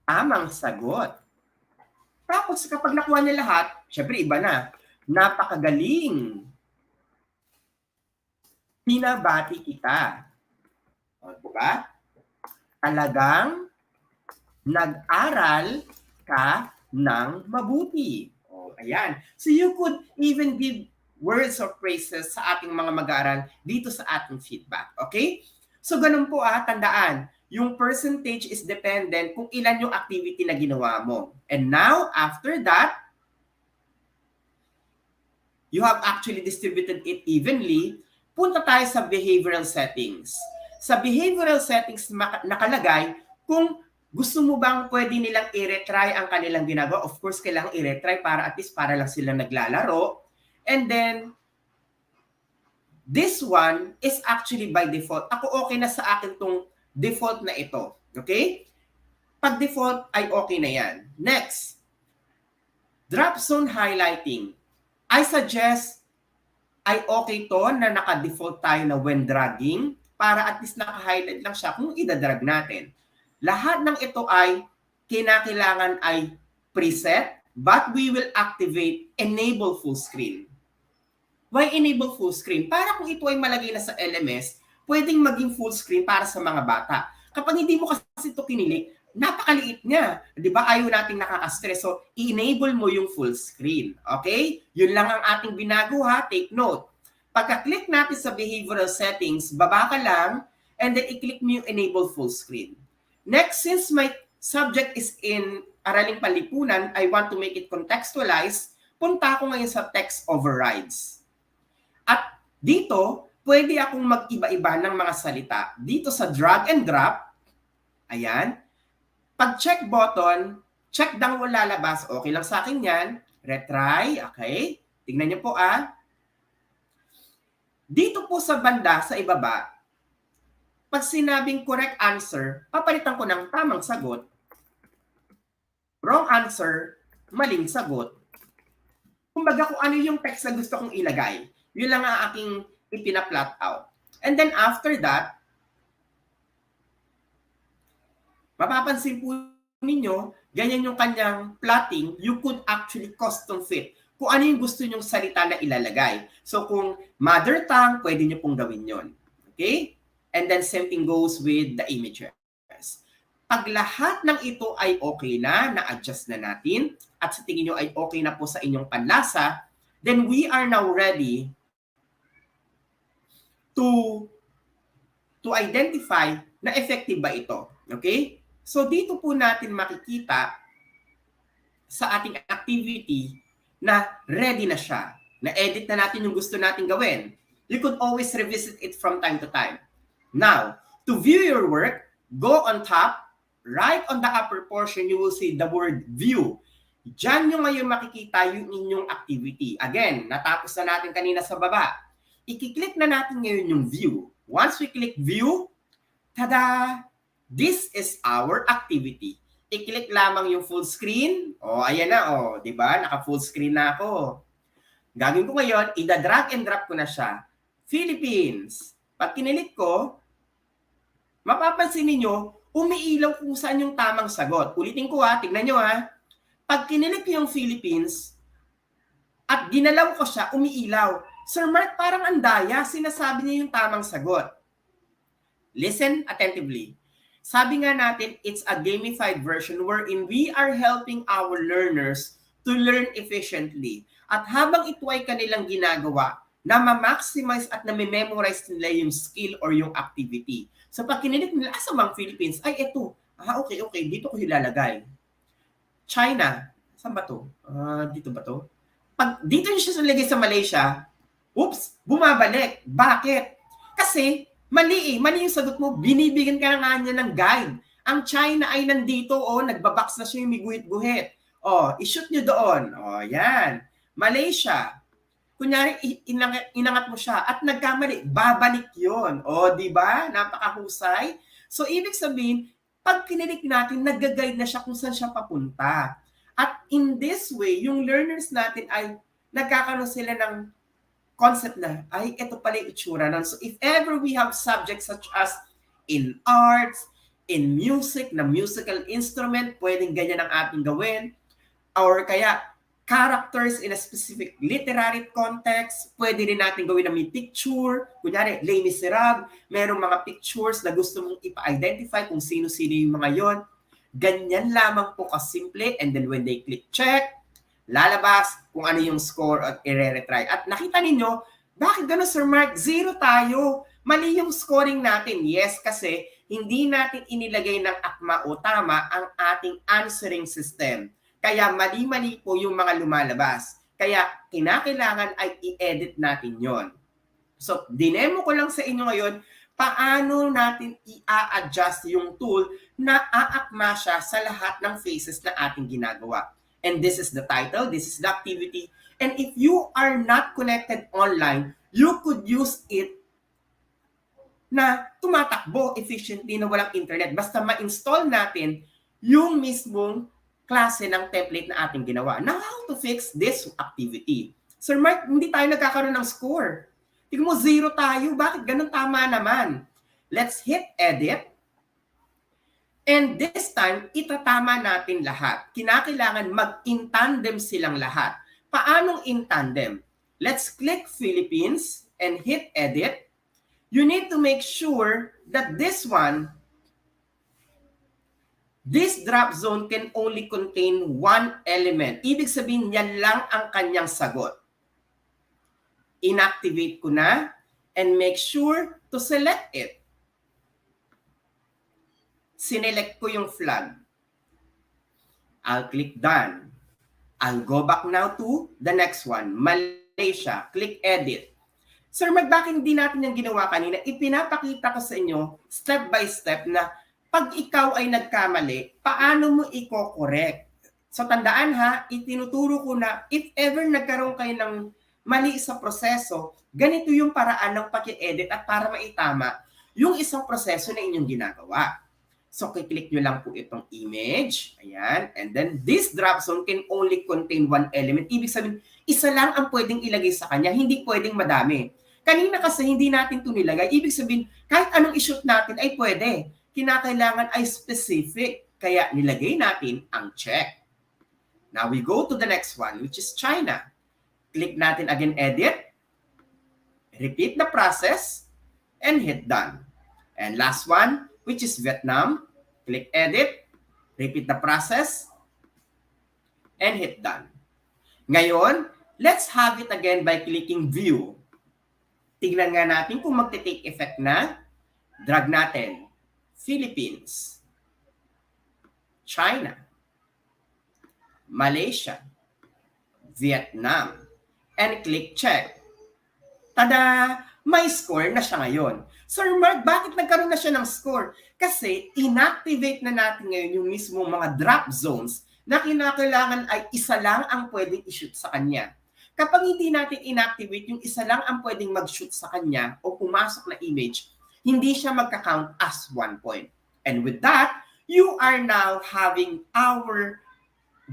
tamang sagot. Tapos kapag nakuha niya lahat, syempre iba na. Napakagaling. Pinabati kita. O, diba? Talagang nag-aral ka ng mabuti. O, ayan. So you could even give words of praises sa ating mga mag-aaral dito sa ating feedback. Okay? So ganun po tandaan. Yung percentage is dependent kung ilan yung activity na ginawa mo. And now, after that, you have actually distributed it evenly. Punta tayo sa behavioral settings. Sa behavioral settings nakalagay kung gusto mo bang pwede nilang i-retry ang kanilang ginagawa. Of course, kailangan i-retry para at least para lang sila naglalaro. And then, this one is actually by default. Ako okay na sa akin tong default na ito. Okay? Pag default ay okay na yan. Next, drop zone highlighting. I suggest ay okay to na naka-default tayo na when dragging para at least naka-highlight lang siya kung idadrag natin. Lahat ng ito ay kinakailangan ay preset but we will activate enable full screen. Why enable full screen? Para kung ito ay malagay na sa LMS, pwedeng maging full screen para sa mga bata. Kapag hindi mo kasi ito kinilik, napakaliit niya. Di ba? Ayaw nating nakaka-stress. So, i-enable mo yung full screen. Okay? Yun lang ang ating binago Take note. Pagka-click natin sa behavioral settings, baba ka lang, and then i-click mo yung enable full screen. Next, since my subject is in Araling Panlipunan, I want to make it contextualized, punta ako ngayon sa text overrides. At dito, pwede akong mag-iba-iba ng mga salita. Dito sa drag and drop, ayan. Pag check button, check down o lalabas, okay lang sa akin yan. Retry, okay. Tingnan niyo po Dito po sa banda, sa ibaba, pag sinabing correct answer, papalitan ko ng tamang sagot. Wrong answer, maling sagot. Kumbaga kung ano yung text na gusto kong ilagay, yun lang ang aking ipina-plot out. And then after that, Mapapansin po ninyo, ganyan yung kanyang plotting, you could actually custom fit kung ano yung gusto nyong salita na ilalagay. So kung mother tongue, pwede nyo pong gawin yon. Okay? And then same thing goes with the images. Pag lahat ng ito ay okay na-adjust na natin, at sa tingin nyo ay okay na po sa inyong panlasa, then we are now ready to identify na effective ba ito. Okay? So dito po natin makikita sa ating activity na ready na siya. Na-edit na natin yung gusto natin gawin. You could always revisit it from time to time. Now, to view your work, go on top, right on the upper portion, you will see the word view. Diyan nyo ngayon makikita yung inyong activity. Again, natapos na natin kanina sa baba. I-click na natin ngayon yung view. Once we click view, tada! This is our activity. I-click lamang yung full screen. O, ayan na, o. Diba? Naka-full screen na ako. Gagawin ko ngayon, ida-drag and drop ko na siya. Philippines. Pag kinilik ko, mapapansin ninyo, umiilaw kung saan yung tamang sagot. Ulitin ko ha, tignan nyo ha. Pag kinilik ko yung Philippines, at ginalaw ko siya, umiilaw. Sir Mark, parang andaya, sinasabi niya yung tamang sagot. Listen attentively. Sabi nga natin, it's a gamified version wherein we are helping our learners to learn efficiently. At habang ito ay kanilang ginagawa, na ma-maximize at na-memorize nila yung skill or yung activity. So pag kinilik nila, sa mga Philippines, ay ito. Okay, dito ko ilalagay. China, saan ba to? Dito ba to? Pag dito niya siya lagay sa Malaysia, oops, bumabalik. Bakit? Kasi mali yung sagot mo, binibigyan ka na nga niya ng guide. Ang China ay nandito, nagbabox na siya yung may guhit-guhit. I-shoot nyo doon. Yan. Malaysia. Kunyari, inangat mo siya at nagkamali, babalik yon. Di ba? Napakahusay. So, ibig sabihin, pag kinilik natin, nag-guide na siya kung saan siya papunta. At in this way, yung learners natin ay nagkakaroon sila ng concept na, ay, ito pala yung itsura nun. So if ever we have subjects such as in arts, in music, na musical instrument, pwedeng ganyan ang ating gawin. Or kaya, characters in a specific literary context, pwede rin natin gawin na may picture. Kunyari, Les Miserables, merong mga pictures na gusto mong ipa-identify kung sino-sino yung mga yon. Ganyan lamang po kasimple. And then when they click check, lalabas kung ano yung score at i-retry. At nakita ninyo, bakit gano'n Sir Mark? 0 tayo. Mali yung scoring natin. Yes, kasi hindi natin inilagay ng akma o tama ang ating answering system. Kaya mali-mali po yung mga lumalabas. Kaya kinakailangan ay i-edit natin yon. So, dinemo ko lang sa inyo ngayon paano natin i-adjust yung tool na aakma siya sa lahat ng phases na ating ginagawa. And this is the title, this is the activity. And if you are not connected online, you could use it na tumatakbo efficiently na walang internet. Basta ma-install natin yung mismong klase ng template na ating ginawa. Now, how to fix this activity? Sir Mark, hindi tayo nagkakaroon ng score. Tingnan mo, 0 tayo. Bakit ganun? Tama naman. Let's hit edit. And this time, itatama natin lahat. Kinakailangan mag-in tandem silang lahat. Paanong in tandem? Let's click Philippines and hit edit. You need to make sure that this drop zone can only contain one element. Ibig sabihin, yan lang ang kanyang sagot. Inactivate ko na and make sure to select it. Sinelect ko yung flag. I'll click done. I'll go back now to the next one. Malaysia. Click edit. Sir Mark, bakit hindi natin yung ginawa kanina? Ipinapakita ko sa inyo step by step na pag ikaw ay nagkamali, paano mo i-correct? So tandaan ha, itinuturo ko na if ever nagkaroon kayo ng mali sa proseso, ganito yung paraan ng paki-edit at para maitama yung isang proseso na inyong ginagawa. So, kiklik nyo lang po itong image. Ayan. And then, this drop zone can only contain one element. Ibig sabihin, isa lang ang pwedeng ilagay sa kanya. Hindi pwedeng madami. Kanina kasi hindi natin ito nilagay. Ibig sabihin, kahit anong i-shoot natin ay pwede. kinakailangan ay specific. Kaya nilagay natin ang check. Now we go to the next one, which is China. Click natin again, edit. Repeat the process and hit done. And last one, which is Vietnam. Click edit. Repeat the process and hit done. Ngayon, let's have it again by clicking view. Tignan nga natin kung magte-take effect na. Drag natin. Philippines. China. Malaysia. Vietnam. And click check. Tada! May score na siya ngayon. Sir Mark, bakit nagkaroon na siya ng score? Kasi inactivate na natin ngayon yung mismo mga drop zones na kinakailangan ay isa lang ang pwedeng i-shoot sa kanya. Kapag hindi natin inactivate yung isa lang ang pwedeng mag-shoot sa kanya o pumasok na image, hindi siya magka-count as 1 point. And with that, you are now having our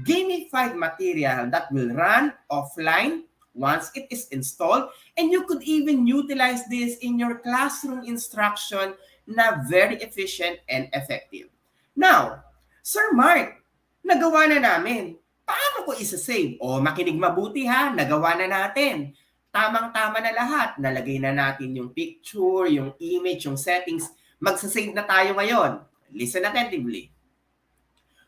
gamified material that will run offline once it is installed, and you could even utilize this in your classroom instruction na very efficient and effective. Now, Sir Mark, nagawa na namin. Paano ko isa-save? O makinig mabuti ha, nagawa na natin. Tamang-tama na lahat. Nalagay na natin yung picture, yung image, yung settings. Magsa-save na tayo ngayon. Listen attentively.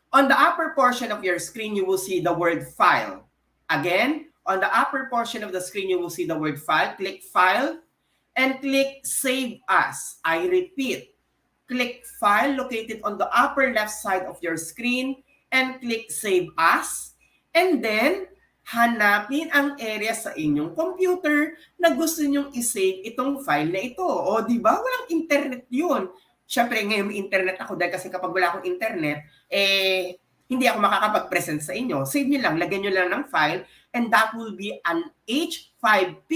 On the upper portion of your screen, you will see the word file. Again, on the upper portion of the screen, you will see the word file. Click file and click save as. I repeat, click file located on the upper left side of your screen and click save as. And then, hanapin ang area sa inyong computer na gusto nyong isave itong file na ito. O, di ba? Walang internet yun. Siyempre, ngayon may internet ako dahil kasi kapag wala akong internet, hindi ako makakapag-present sa inyo. Save nyo lang, lagyan nyo lang ng file, and that will be an H5P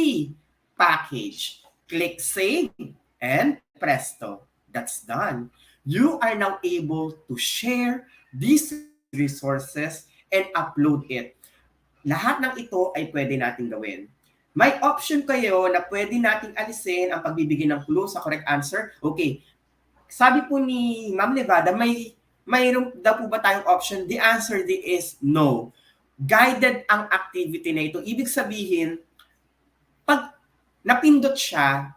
package. Click save, and presto, that's done. You are now able to share these resources and upload it. Lahat ng ito ay pwede natin gawin. May option kayo na pwede nating alisin ang pagbibigay ng clue sa correct answer. Okay, sabi po ni Ma'am Nevada, mayroon daw po ba tayong option? The answer is no. Guided ang activity na ito. Ibig sabihin, pag napindot siya,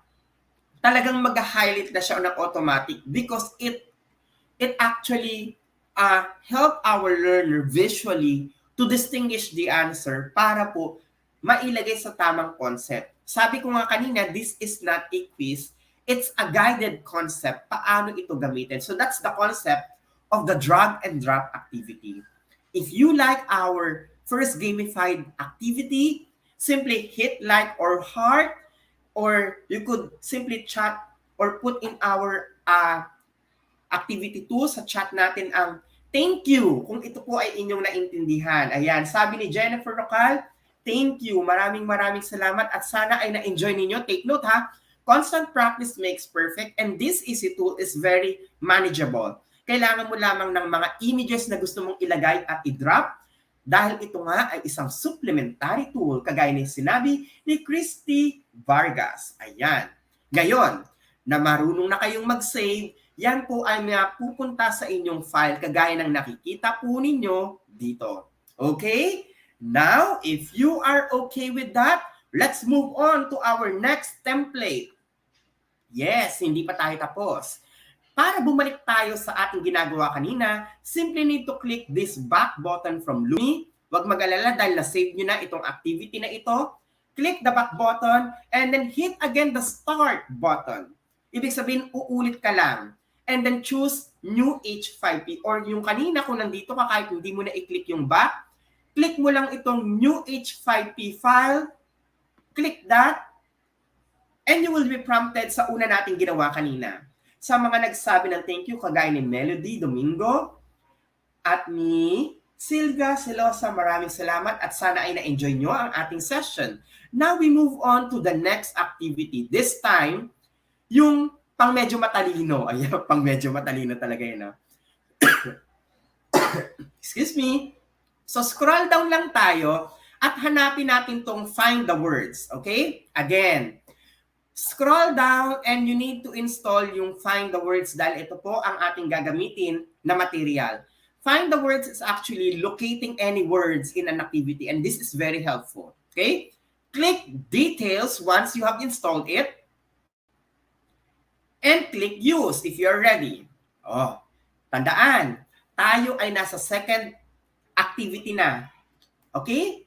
talagang mag-highlight na siya ng automatic because it actually help our learner visually to distinguish the answer para po mailagay sa tamang concept. Sabi ko nga kanina, this is not a quiz. It's a guided concept. Paano ito gamitin? So that's the concept of the drag and drop activity. If you like our first gamified activity, simply hit like or heart, or you could simply chat or put in our activity tool sa chat natin ang thank you kung ito po ay inyong naintindihan. Ayan, sabi ni Jennifer Rocal, thank you. Maraming salamat at sana ay na-enjoy ninyo. Take note ha, constant practice makes perfect, and this easy tool is very manageable. Kailangan mo lamang ng mga images na gusto mong ilagay at i-drop dahil ito nga ay isang supplementary tool kagaya ng sinabi ni Christy Vargas. Ayan. Ngayon, na marunong na kayong mag-save, yan po ay mapupunta sa inyong file kagaya ng nakikita po ninyo dito. Okay? Now, if you are okay with that, let's move on to our next template. Yes, hindi pa tayo tapos. Para bumalik tayo sa ating ginagawa kanina, simply need to click this back button from Lumi. Huwag mag-alala dahil na-save nyo na itong activity na ito. Click the back button and then hit again the start button. Ibig sabihin, uulit ka lang. And then choose New H5P or yung kanina kung nandito ka kahit hindi mo na i-click yung back, click mo lang itong New H5P file, click that, and you will be prompted sa una nating ginawa kanina. Sa mga nagsabi ng thank you, kagaya ni Melody Domingo at ni Silvia Celosa, maraming salamat at sana ay na-enjoy nyo ang ating session. Now we move on to the next activity. This time, yung pang medyo matalino. Ayan, pang medyo matalino talaga yun. Excuse me. So scroll down lang tayo at hanapin natin tong find the words. Okay? Again, Scroll down and you need to install yung Find the Words dahil ito po ang ating gagamitin na material. Find the Words is actually locating any words in an activity and this is very helpful. Okay? Click Details once you have installed it and click Use if you're ready. Oh, tandaan, tayo ay nasa second activity na. Okay?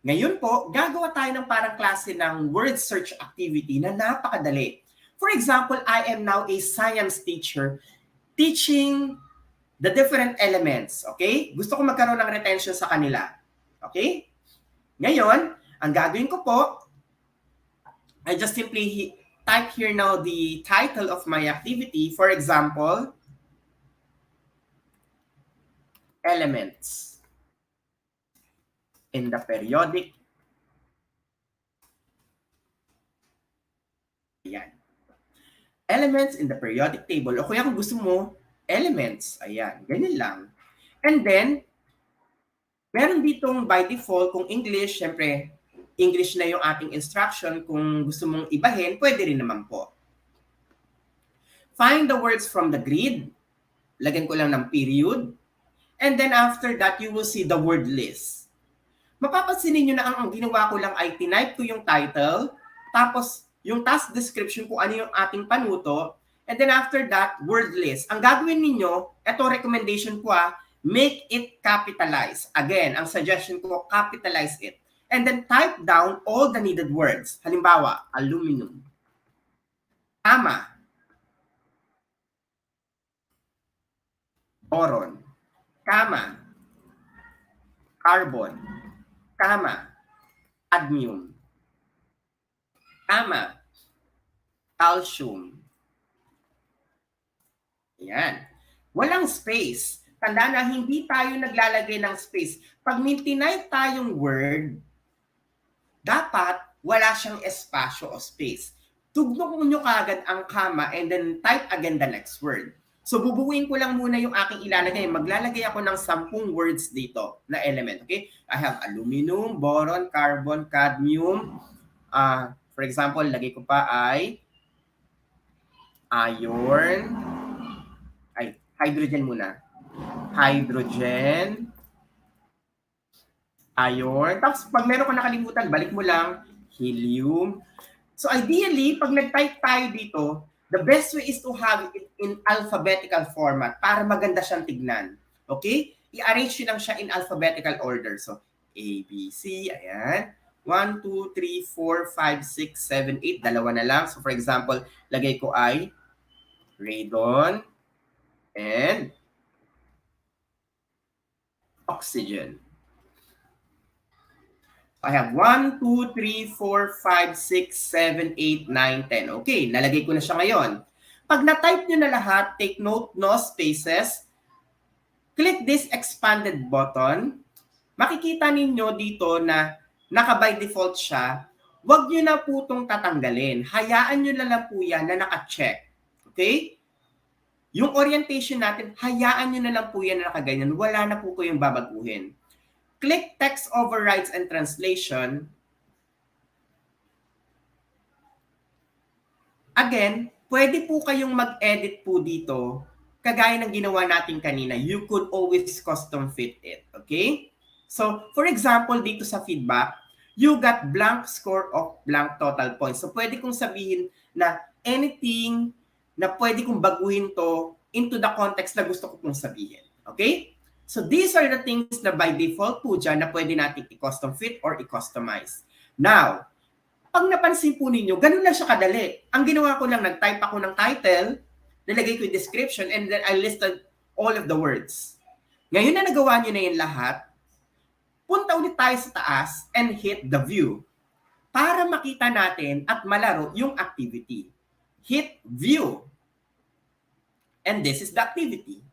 Ngayon po, gagawa tayo ng parang klase ng word search activity na napakadali. For example, I am now a science teacher teaching the different elements. Okay? Gusto ko magkaroon ng retention sa kanila. Okay? Ngayon, ang gagawin ko po, I just simply type here now the title of my activity. For example, elements in the periodic. Ayan. Elements in the periodic table. O kaya kung gusto mo, elements. Ayan. Ganyan lang. And then, meron ditong by default, kung English, syempre, English na yung ating instruction. Kung gusto mong ibahin, pwede rin naman po. Find the words from the grid. Lagyan ko lang ng period. And then after that, you will see the word list. Mapapansin niyo na ang ginawa ko lang ay tinype ko yung title, tapos yung task description kung ano yung ating panuto, and then after that, word list. Ang gagawin ninyo, ito recommendation ko make it capitalize. Again, ang suggestion ko, capitalize it. And then type down all the needed words. Halimbawa, aluminum, tama, boron, kama, carbon, kama, cadmium, kama, calcium. Ayan. Walang space. Tanda na hindi tayo naglalagay ng space. Pag may tinype tayong word, dapat wala siyang espasyo o space. Tugtog nyo kagad ang comma and then type again the next word. So bubuuin ko lang muna yung aking ilalagay. Maglalagay ako ng 10 words dito na element. Okay? I have aluminum, boron, carbon, cadmium. For example, lagay ko pa ay iron. Ay, hydrogen muna. Hydrogen. Iron. Tapos pag meron ko nakalimutan, balik mo lang. Helium. So ideally, pag nag-type tayo dito, the best way is to have it in alphabetical format para maganda siyang tignan. Okay? I-arrange lang siya in alphabetical order. So, A, B, C, ayan. 1, 2, 3, 4, 5, 6, 7, 8. Dalawa na lang. So, for example, lagay ko ay radon and oxygen. I have 1, 2, 3, 4, 5, 6, 7, 8, 9, 10. Okay, nalagay ko na siya ngayon. Pag na-type nyo na lahat, take note, no spaces. Click this expanded button. Makikita ninyo dito na naka-by default siya. Huwag nyo na po itong tatanggalin. Hayaan nyo na lang po yan na naka-check. Okay? Yung orientation natin, hayaan nyo na lang po yan na nakaganyan. Wala na po kayong babaguhin. Click Text Overrides and Translation. Again, pwede po kayong mag-edit po dito. Kagaya ng ginawa natin kanina, you could always custom fit it. Okay? So, for example, dito sa feedback, you got blank score of blank total points. So, pwede kong sabihin na anything na pwede kong baguhin to into the context na gusto ko pong sabihin. Okay? So, these are the things na by default po dyan na pwede natin i-custom fit or i-customize. Now, pag napansin po ninyo, ganun lang siya kadali. Ang ginawa ko lang, nag-type ako ng title, nilagay ko yung description, and then I listed all of the words. Ngayon na nagawa nyo na yung lahat, punta ulit tayo sa taas and hit the view para makita natin at malaro yung activity. Hit view. And this is the activity.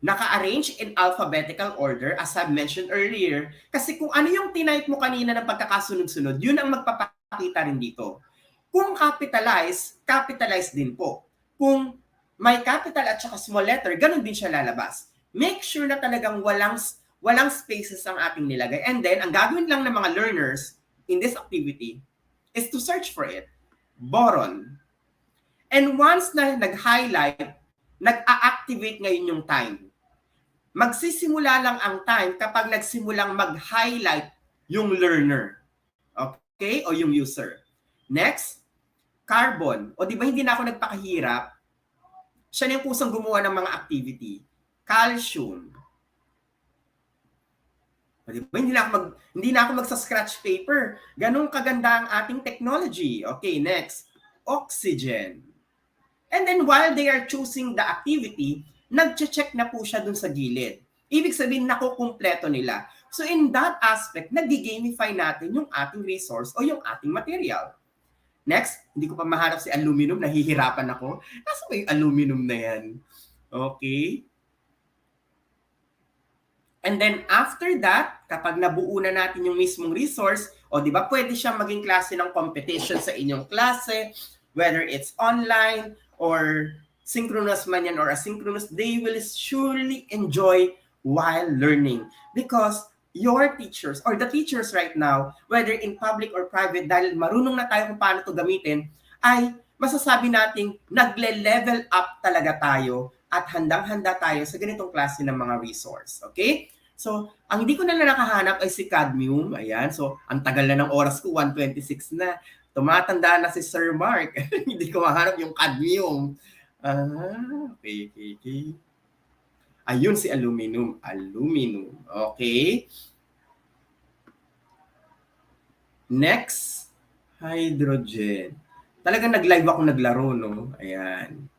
Naka-arrange in alphabetical order as I mentioned earlier. Kasi kung ano yung tinype mo kanina ng pagkakasunod-sunod, yun ang magpapakita rin dito. Kung capitalize, capitalize din po. Kung may capital at saka small letter, ganun din siya lalabas. Make sure na talagang walang spaces ang ating nilagay. And then, ang gagawin lang ng mga learners in this activity, is to search for it. Boron. And once na nag-highlight, nag-a-activate ngayon yung time. Magsisimula lang ang time kapag nagsimulang mag-highlight yung learner. Okay? O yung user. Next, carbon. O di ba hindi na ako nagpakahirap? Siya na yung kusang gumawa ng mga activity. Calcium. O di ba hindi na ako magsa-scratch paper. Ganun kaganda ang ating technology. Okay, next. Oxygen. And then while they are choosing the activity, nag-check na po siya dun sa gilid. Ibig sabihin, nakukumpleto nila. So in that aspect, nag-gamify natin yung ating resource o yung ating material. Next, hindi ko pa mahanap si aluminum, nahihirapan ako. Nasa ba yung aluminum na yan? Okay. And then after that, kapag nabuo na natin yung mismong resource, o di ba pwede siyang maging klase ng competition sa inyong klase, whether it's online or synchronous man yan or asynchronous, they will surely enjoy while learning. Because your teachers or the teachers right now, whether in public or private, dahil marunong na tayo kung paano ito gamitin, ay masasabi nating nagle-level up talaga tayo at handang-handa tayo sa ganitong klase ng mga resource. Okay? So, ang hindi ko na nakahanap ay si cadmium. Ayan. So, ang tagal na ng oras ko, 1:26 na. Tumatanda na si Sir Mark. Hindi ko mahanap yung cadmium. Okay. Ayun si aluminum. Aluminum. Okay. Next, hydrogen. Talagang nag-live ako naglaro, no? Ayan.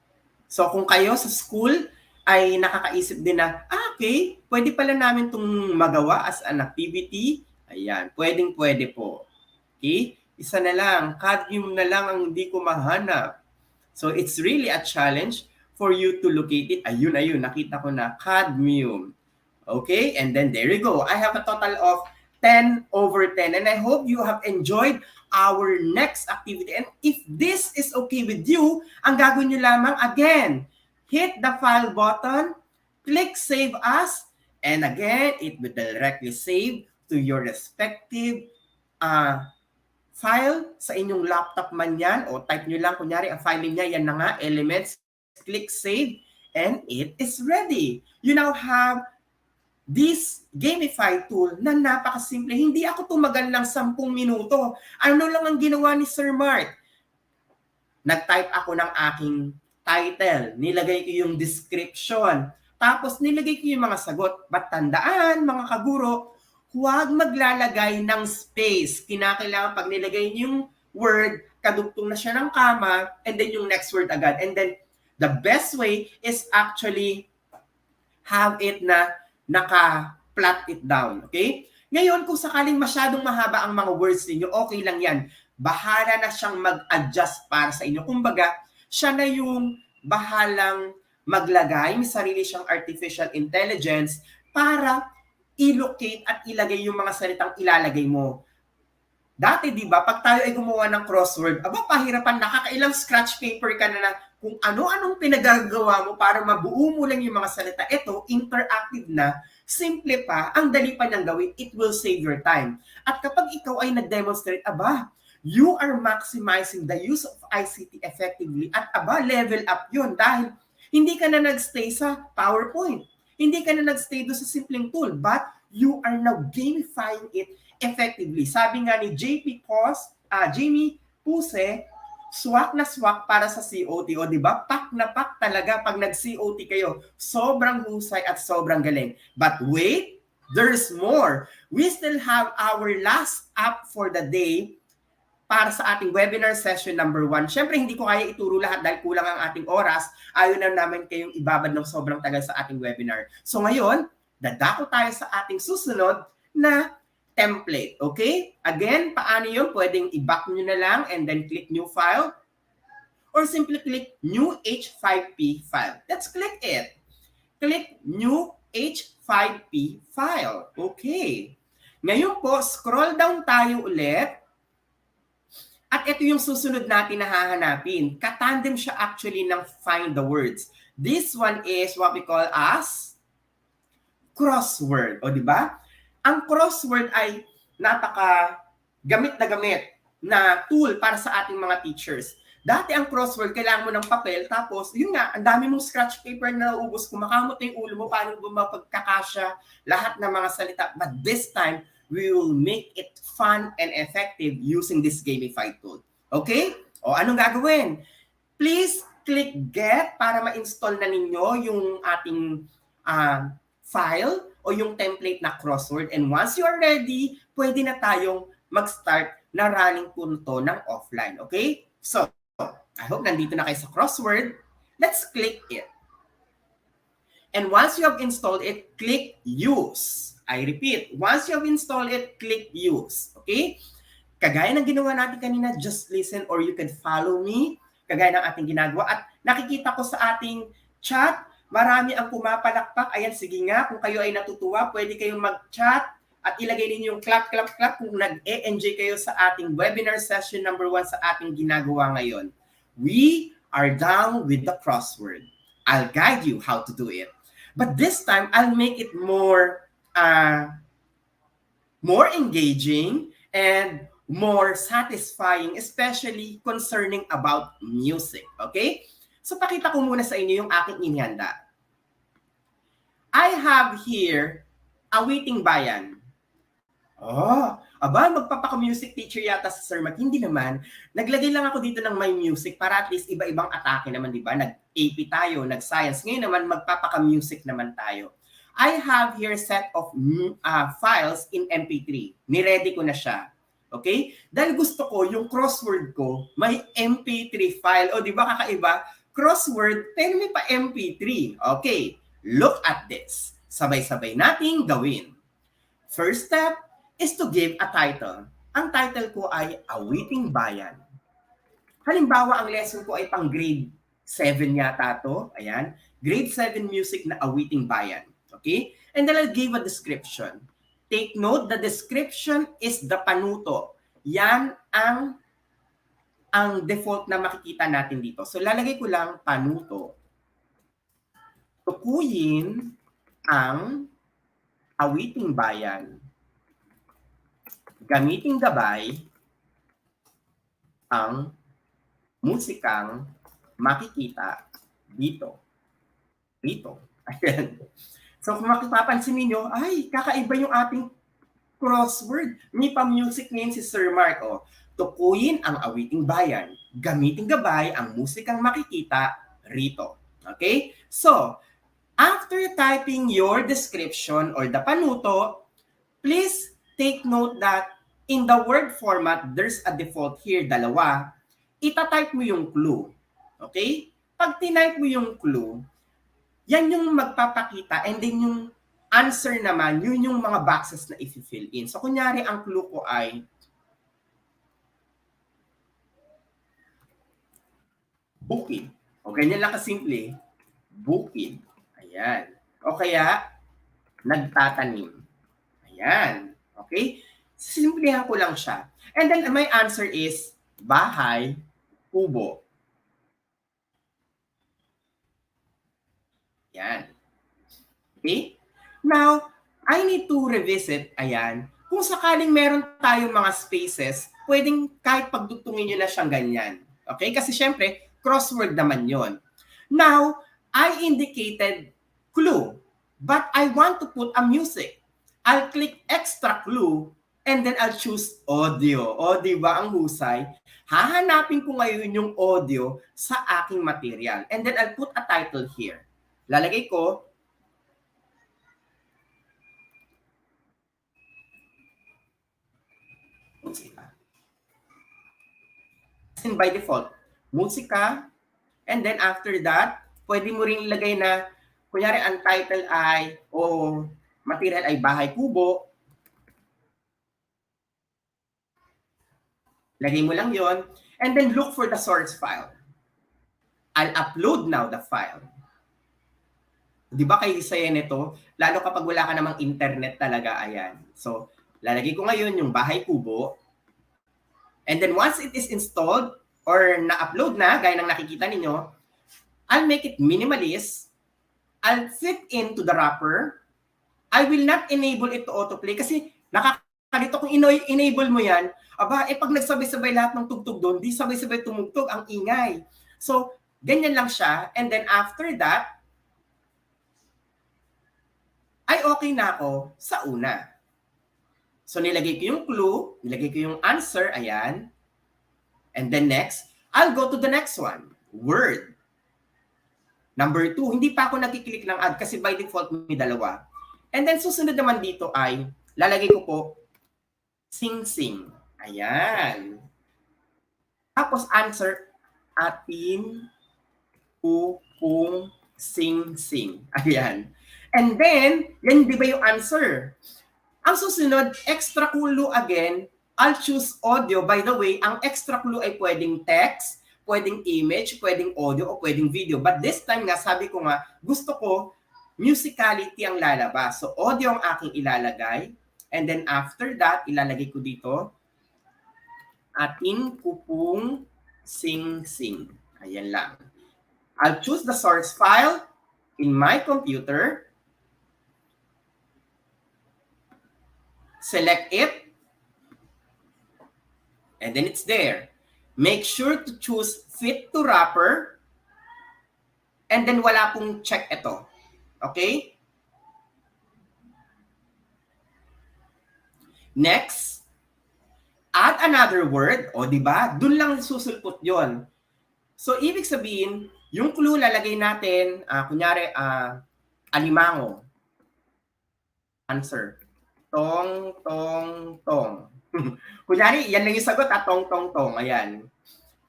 So, kung kayo sa school ay nakakaisip din na, okay, pwede pala namin itong magawa as an activity. Ayan, pwedeng-pwede po. Okay? Isa na lang, cadmium na lang ang hindi ko mahanap. So, it's really a challenge for you to locate it. Ayun, nakita ko na, cadmium. Okay? And then, there you go. I have a total of 10/10. And I hope you have enjoyed our next activity. And if this is okay with you, ang gagawin nyo lamang, again, hit the file button, click Save As, and again, it will directly save to your respective file sa inyong laptop man yan, o type nyo lang, kunyari, ang file niya, yan na nga, elements, click Save, and it is ready. You now have this gamified tool na napakasimple. Hindi ako tumagal ng 10 minuto. Ano lang ang ginawa ni Sir Mark? Nag-type ako ng aking title, nilagay ko yung description, tapos nilagay ko yung mga sagot. But tandaan, mga kaguro, huwag maglalagay ng space. Kinakailangan pag nilagay yung word, kadugtong na siya ng comma, and then yung next word agad. And then, the best way is actually have it na naka-plot it down. Okay? Ngayon, kung sakaling masyadong mahaba ang mga words ninyo, okay lang yan. Bahala na siyang mag-adjust para sa inyo. Kumbaga, siya na yung bahalang maglagay, may sarili siyang artificial intelligence para i-locate at ilagay yung mga salitang ilalagay mo. Dati, di ba, pag tayo ay gumawa ng crossword, pahirapan, nakakailang scratch paper ka na kung ano-anong pinagagawa mo para mabuo mo lang yung mga salita. Ito, interactive na, simple pa, ang dali pa niyang gawin, it will save your time. At kapag ikaw ay nag-demonstrate, you are maximizing the use of ICT effectively at level up yun dahil hindi ka na nagstay sa PowerPoint. Hindi ka na nagstay doon sa simpleng tool, but you are now gamifying it effectively. Sabi nga ni Jamie Puse, swak na swak para sa COT. O di ba? Pak na pak talaga pag nag-COT kayo. Sobrang husay at sobrang galing. But wait, there's more. We still have our last app for the day para sa ating webinar session number 1. Siyempre, hindi ko kaya ituro lahat dahil kulang ang ating oras. Ayaw na namin kayong ibabad ng sobrang tagal sa ating webinar. So ngayon, dadako tayo sa ating susunod na template. Okay? Again, paano yun? Pwedeng i-back nyo na lang and then click New File or simply click New H5P File. Let's click it. Click New H5P File. Okay. Ngayon po, scroll down tayo ulit. At ito yung susunod natin na hahanapin. Katandem siya actually ng find the words. This one is what we call as crossword. O di ba? Ang crossword ay napaka gamit na gamit na tool para sa ating mga teachers. Dati ang crossword, kailangan mo ng papel, tapos yun nga, ang dami mong scratch paper na naubos, kumakamot na yung ulo mo, paano mo mapagkakasya lahat ng mga salita. But this time, we will make it fun and effective using this gamified tool. Okay? O anong gagawin? Please click get para ma-install na ninyo yung ating file o yung template na crossword. And once you are ready, pwede na tayong mag-start na running po to ng offline. Okay? So, I hope nandito na kayo sa crossword. Let's click it. And once you have installed it, click use. I repeat, once you have installed it, click use. Okay? Kagaya ng ginawa natin kanina, just listen or you can follow me. Kagaya ng ating ginagawa. At nakikita ko sa ating chat, marami ang pumapalakpak. Ayan, sige nga, kung kayo ay natutuwa, pwede kayong mag-chat at ilagay ninyo yung clap, clap, clap kung nag-e-enjoy kayo sa ating webinar session number 1 sa ating ginagawa ngayon. We are down with the crossword. I'll guide you how to do it. But this time, I'll make it more engaging and more satisfying, especially concerning about music. Okay? So, pakita ko muna sa inyo yung aking inihanda. I have here Awiting Bayan. Oh, aba, magpapaka-music teacher yata si Sir Mac. Hindi naman. Naglagay lang ako dito ng my music para at least iba-ibang atake naman, di ba? Nag-AP tayo, nag-science. Ngayon naman, magpapaka-music naman tayo. I have here set of files in MP3. Niready ko na siya. Okay? Dahil gusto ko, yung crossword ko, may MP3 file. O, di ba kakaiba? Crossword, pero may pa MP3. Okay, look at this. Sabay-sabay nating gawin. First step is to give a title. Ang title ko ay Awiting Bayan. Halimbawa, ang lesson ko ay pang grade 7 yata to. Ayan. Grade 7 music na Awiting Bayan. Okay? And then I'll give a description. Take note, the description is the panuto. Yan ang default na makikita natin dito. So, lalagay ko lang panuto. Tukuyin ang Awiting Bayan. Gamiting gabay ang musikang makikita dito. Dito. Ayan. So kung mapapansin niyo, ay, kakaiba yung ating crossword. May pa-music ngayon si Sir Mark. Oh. Tukuyin ang Awiting Bayan. Gamiting gabay ang musikang makikita rito. Okay? So, after typing your description or the panuto, please take note that in the word format, there's a default here, dalawa. Ita-type mo yung clue. Okay? Pag tinype mo yung clue, yan yung magpapakita and then yung answer naman, yun yung mga boxes na i-fill in. So, kunyari, ang clue ko ay bukid. O, ganyan lang kasimple. Bukid. Ayan. O kaya, nagtatanim. Ayan. Okay? Simplihan ko lang siya. And then, my answer is bahay, kubo. Ayan. Okay? Now, I need to revisit, ayan, kung sakaling meron tayong mga spaces, pwedeng kahit pagdugtungin nyo na siyang ganyan. Okay? Kasi syempre, crossword naman yon. Now, I indicated clue, but I want to put a music. I'll click extra clue, and then I'll choose audio. O, di ba ang husay? Hahanapin ko ngayon yung audio sa aking material. And then I'll put a title here. Lalagay ko, musika. And by default, musika. And then after that, pwede mo rin ilagay na, kunyari ang title ay, o material ay bahay kubo. Lagay mo lang yon, and then look for the source file. I'll upload now the file. Di ba kayo isa yan ito? Lalo kapag wala ka namang internet talaga, ayan. So, lalagay ko ngayon yung bahay kubo. And then once it is installed or na-upload na, gaya ng nakikita ninyo, I'll make it minimalist. I'll fit into the wrapper. I will not enable it to autoplay kasi Kalito kung enable mo yan, aba, pag nagsabay-sabay lahat ng tugtog doon, di sabay-sabay tumugtog, ang ingay. So, ganyan lang siya. And then after that, ay okay na ako sa una. So, nilagay ko yung clue, nilagay ko yung answer, ayan. And then next, I'll go to the next one, word. Number 2, hindi pa ako nagkiklik ng add kasi by default may dalawa. And then susunod naman dito ay, lalagay ko po, sing-sing. Ayan. Tapos answer, atin pupung sing-sing. Ayan. And then, yan di ba yung answer? Ang susunod, extra clue again, I'll choose audio. By the way, ang extra clue ay pwedeng text, pwedeng image, pwedeng audio, o pwedeng video. But this time nga, sabi ko nga, gusto ko musicality ang lalabas. So, audio ang aking ilalagay. And then after that, ilalagay ko dito, atin kupung sing-sing. Ayan lang. I'll choose the source file in my computer. Select it. And then it's there. Make sure to choose fit to wrapper. And then wala pong check ito. Okay? Next, add another word. O, di ba? Doon lang susulpot yon. So, ibig sabihin, yung clue lalagay natin, kunyari, alimango. Answer. Tong, tong, tong. Kunyari, yan lang yung sagot, tong, tong, tong. Ayan.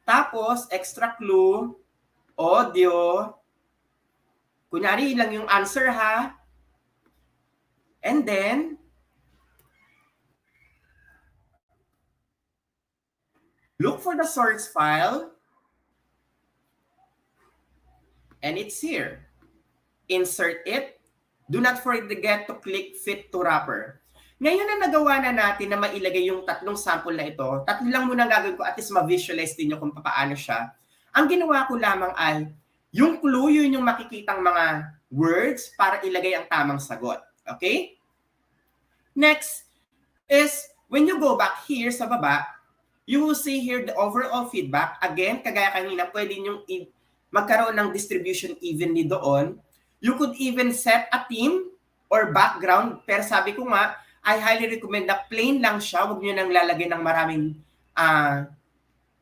Tapos, extra clue, audio. Kunyari, lang yung answer, ha? And then, look for the source file. And it's here. Insert it. Do not forget to click fit to wrapper. Ngayon na nagawa na natin na mailagay yung tatlong sample na ito, tatlo lang muna gagawin ko at least ma-visualize din nyo kung paano siya. Ang ginawa ko lamang ay, yung clue, yun yung makikitang mga words para ilagay ang tamang sagot. Okay? Next is, when you go back here sa baba, you will see here the overall feedback. Again, kagaya kanina, pwede nyo magkaroon ng distribution evenly doon. You could even set a theme or background. Pero sabi ko nga, I highly recommend na plain lang siya. Huwag nyo nang lalagay ng maraming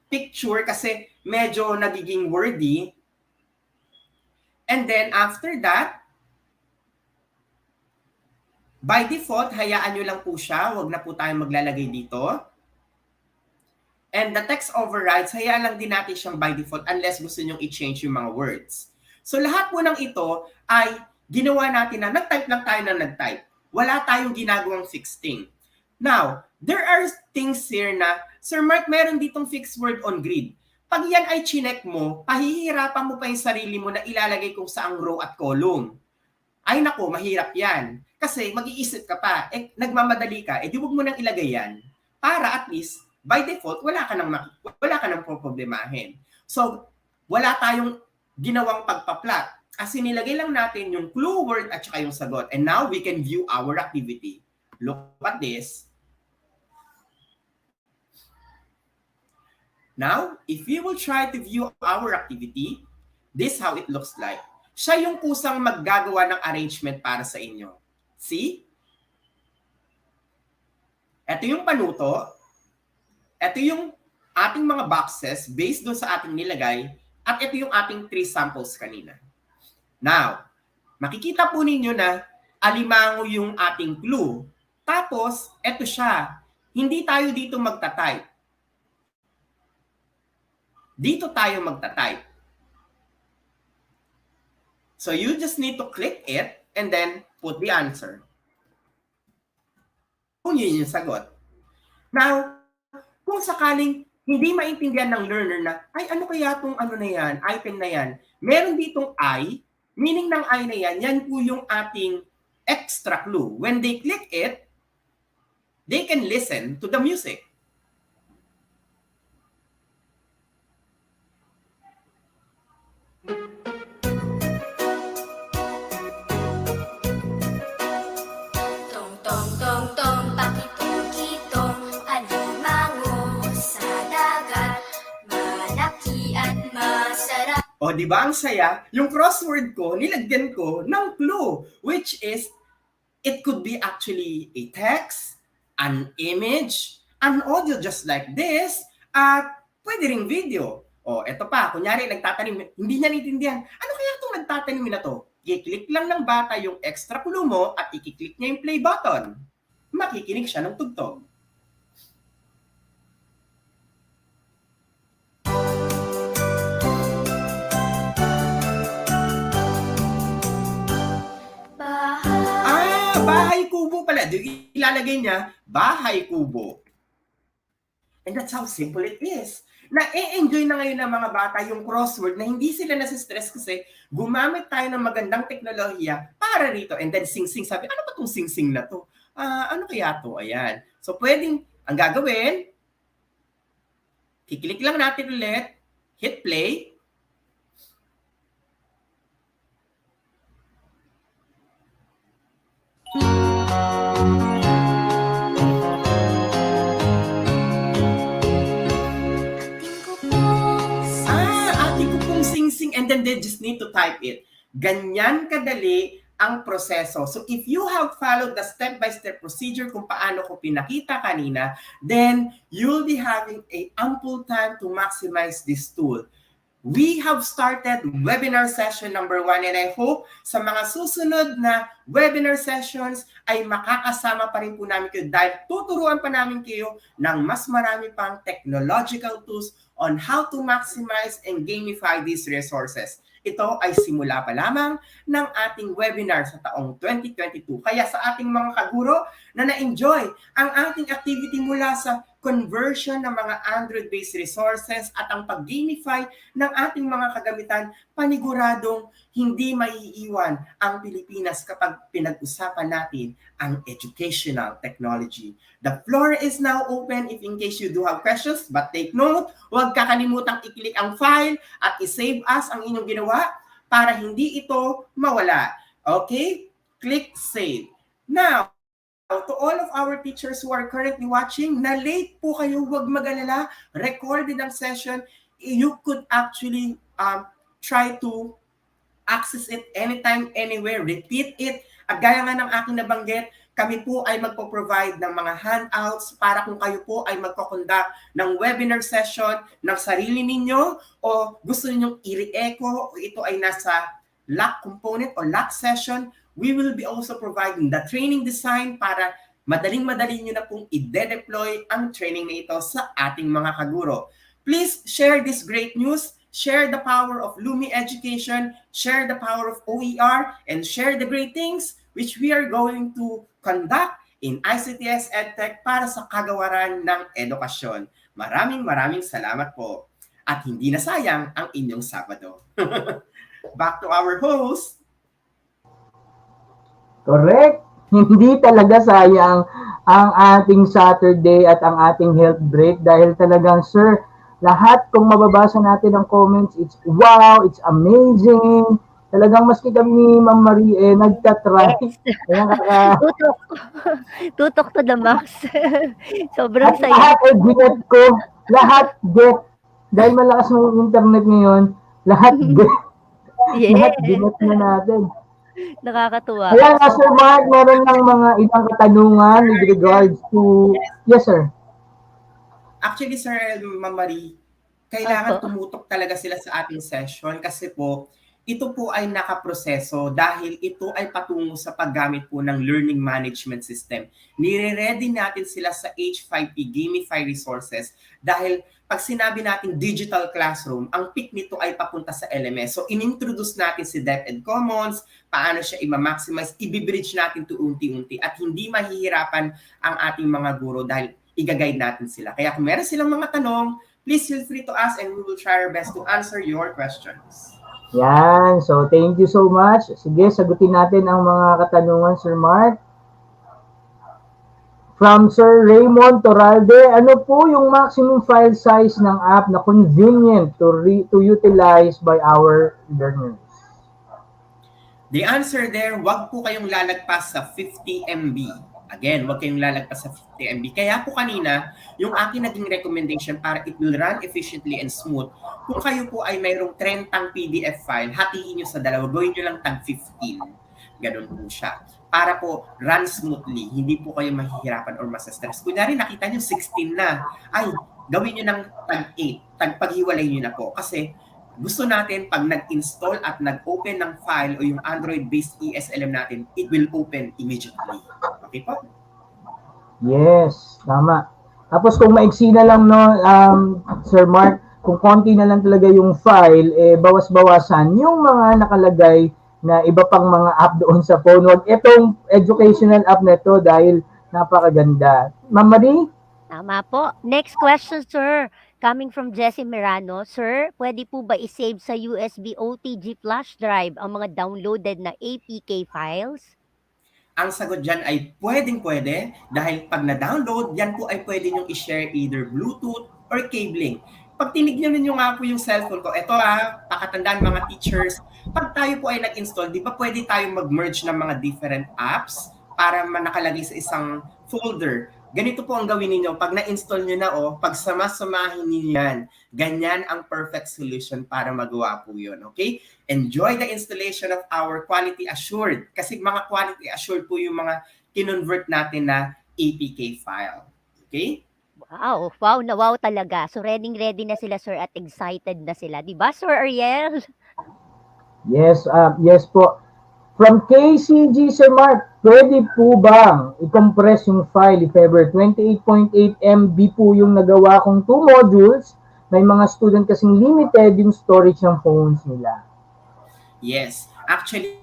picture kasi medyo nagiging wordy. And then after that, by default, hayaan nyo lang po siya. Huwag na po tayong maglalagay dito. And the text overrides, hayaan lang din natin siyang by default unless gusto nyo i-change yung mga words. So lahat po ng ito ay ginawa natin na nag-type lang tayo na nag-type. Wala tayong ginagawang fixed thing. Now, there are things here na, Sir Mark, meron ditong fixed word on grid. Pag yan ay chinek mo, pahihirapan mo pa yung sarili mo na ilalagay kung saang row at column. Ay nako, mahirap yan. Kasi mag-iisip ka pa, nagmamadali ka, di huwag mo nang ilagay yan. Para at least, by default, wala ka nang problemahin. So, wala tayong ginawang pagpa-plot. As nilagay lang natin yung clue word at saka yung sagot. And now, we can view our activity. Look at this. Now, if you will try to view our activity, this how it looks like. Siya yung kusang maggagawa ng arrangement para sa inyo. See? Ito yung panuto. Ito yung ating mga boxes based doon sa ating nilagay. At ito yung ating 3 samples kanina. Now, makikita po ninyo na alimango yung ating clue. Tapos, ito siya. Hindi tayo dito magta-type. Dito tayo magta-type. So, you just need to click it and then put the answer. Kung yun yung sagot. Now, kung sakaling hindi maintindihan ng learner na, ay ano kaya itong ano na yan, item na yan, meron ditong I, meaning ng I na yan, yan po yung ating extra clue. When they click it, they can listen to the music. Tong tong tong tong, pakituki O, di ba ang saya? Yung crossword ko, nilagyan ko ng clue, which is, it could be actually a text, an image, an audio just like this, at pwede ring video. O, eto pa, kunyari nagtatanim, hindi niya naintindihan. Ano kaya itong nagtatanim na to? I-click lang ng bata yung extra clue mo at i-click niya yung play button. Makikinig siya ng tugtog. Bahay kubo pala. Ilalagay niya, bahay kubo. And that's how simple it is. Na-enjoy na ngayon ng mga bata yung crossword na hindi sila nasistress kasi gumamit tayo ng magandang teknolohiya para rito. And then sing-sing, sabi, ano ba itong sing-sing na to? Ano kaya to? Ayan. So pwedeng, ang gagawin, kiklik lang natin ulit, hit play, sing-sing, and then they just need to type it. Ganyan kadali ang proseso. So if you have followed the step-by-step procedure kung paano ko pinakita kanina, then you'll be having a ample time to maximize this tool. We have started webinar session number 1 and I hope sa mga susunod na webinar sessions ay makakasama pa rin po namin kayo dahil tuturuan pa namin kayo ng mas marami pang technological tools on how to maximize and gamify these resources. Ito ay simula pa lamang ng ating webinar sa taong 2022. Kaya sa ating mga kaguro na na-enjoy ang ating activity mula sa conversion ng mga Android-based resources at ang pag-gamify ng ating mga kagamitan, paniguradong hindi maiiwan ang Pilipinas kapag pinag-usapan natin ang educational technology. The floor is now open if in case you do have questions, but take note, huwag kakalimutang i-click ang file at i-save as ang inyong ginawa para hindi ito mawala. Okay? Click save. Now, to all of our teachers who are currently watching, na late po kayo, huwag mag-alala, recorded ang session, you could actually try to access it anytime, anywhere, repeat it. At gaya nga ng aking nabanggit, kami po ay magpo-provide ng mga handouts para kung kayo po ay magko-conduct ng webinar session ng sarili ninyo o gusto ninyong i-re-echo o ito ay nasa lock component o lock session, we will be also providing the training design para madaling-madali nyo na pong i-deploy ang training na ito sa ating mga kaguro. Please share this great news, share the power of Lumi Education, share the power of OER, and share the great things which we are going to conduct in ICTS EdTech para sa kagawaran ng edukasyon. Maraming salamat po. At hindi na sayang ang inyong Sabado. Back to our host. Correct. Hindi talaga sayang ang ating Saturday at ang ating health break dahil talagang, sir, lahat kung mababasa natin ang comments, it's wow, it's amazing. Talagang maski kami, Ma'am Marie, nagtatry. Ayan, Tutok to the max. Sobrang at saya. lahat ay get ko. Lahat get. Dahil malakas ng internet ngayon, lahat get. Lahat get na natin. Nakakatuwa. Kaya nga, Sir Mark, meron ng mga ibang katanungan with regards to... Yes, sir. Actually, Sir Ma'am Marie, kailangan tumutok talaga sila sa ating session kasi po, ito po ay nakaproseso dahil ito ay patungo sa paggamit po ng learning management system. Nire-ready natin sila sa H5P Gamify Resources dahil pag sinabi natin digital classroom, ang peak nito ay papunta sa LMS. So, inintroduce natin si DepEd Commons, paano siya i-maximize, i-bridge natin to unti-unti at hindi mahihirapan ang ating mga guro dahil i-guide natin sila. Kaya kung meron silang mga tanong, please feel free to ask and we will try our best to answer your questions. Yan. So, thank you so much. Sige, sagutin natin ang mga katanungan, Sir Mark. From Sir Raymond Toralde, ano po yung maximum file size ng app na convenient to utilize by our learners? The answer there, wag po kayong lalagpas sa 50 MB. Again, huwag kayong lalagpas sa 50 MB. Kaya po kanina, yung akin naging recommendation para it will run efficiently and smooth, kung kayo po ay mayroong 30 PDF file, hatiin nyo sa dalawa, gawin nyo lang tag 15. Ganun po siya. Para po run smoothly, hindi po kayo mahihirapan or masa-stress. Kunyari, nakita nyo 16 na, ay, gawin nyo ng tag 8, paghiwalay nyo na po. Kasi gusto natin pag nag-install at nag-open ng file o yung Android-based ESLM natin, it will open immediately. Okay po? Yes, tama. Tapos kung maiksi na lang, no, Sir Mark, kung konti na lang talaga yung file, bawas-bawasan yung mga nakalagay na iba pang mga app doon sa phone. Wag itong educational app na to dahil napakaganda. Ma'am Marie? Tama po. Next question, sir. Coming from Jessie Mirano. Sir, pwede po ba i-save sa USB OTG flash drive ang mga downloaded na APK files? Ang sagot dyan ay pwedeng-pwede dahil pag na-download, yan po ay pwede nyo i-share either Bluetooth or cabling. Pag tinignan nyo nga po yung cellphone ko, eto pakatandaan mga teachers, pag tayo po ay nag-install, di ba pwede tayong mag-merge ng mga different apps para nakalagay sa isang folder. Ganito po ang gawin niyo pag na-install nyo na pag sama-samahin niyo yan, ganyan ang perfect solution para magawa po yun, okay? Enjoy the installation of our quality assured. Kasi mga quality assured po yung mga kinonvert natin na APK file. Okay? Wow, wow na wow talaga. So ready na sila, sir, at excited na sila. Di ba, Sir Ariel? Yes, yes po. From KCG, Sir Mark, pwede po bang i-compress yung file if ever 28.8 MB po yung nagawa kong 2 modules? May mga student kasing limited yung storage ng phones nila. Yes. Actually,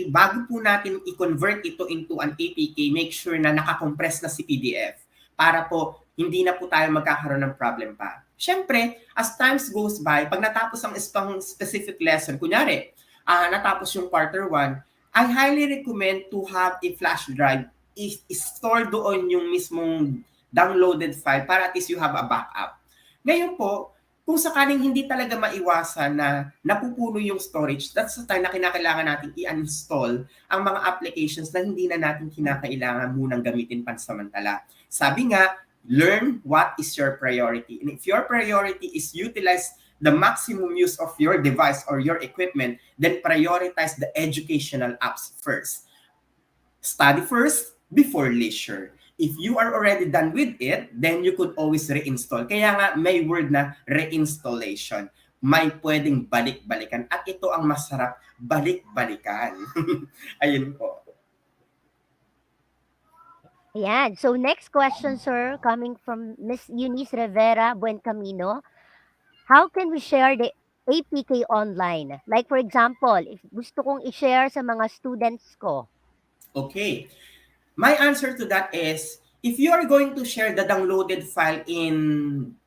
bago po natin i-convert ito into an APK, make sure na nakakompress na si PDF para po hindi na po tayo magkakaroon ng problem pa. Siyempre, as times goes by, pag natapos ang specific lesson, kunyari, natapos yung quarter 1, I highly recommend to have a flash drive store doon yung mismong downloaded file para at least you have a backup. Ngayon po, kung sakaling hindi talaga maiwasan na napupuno yung storage, that's the time na kinakailangan natin i-uninstall ang mga applications na hindi na natin kinakailangan munang gamitin pansamantala. Sabi nga, learn what is your priority. And if your priority is utilize the maximum use of your device or your equipment, then prioritize the educational apps first. Study first before leisure. If you are already done with it, then you could always reinstall. Kaya nga may word na reinstallation. May pwedeng balik-balikan. At ito ang masarap, balik-balikan. Ayun po. Ayan. So next question, sir, coming from Miss Eunice Rivera Buencamino. How can we share the APK online? Like for example, if gusto kong i-share sa mga students ko. Okay. My answer to that is, if you are going to share the downloaded file in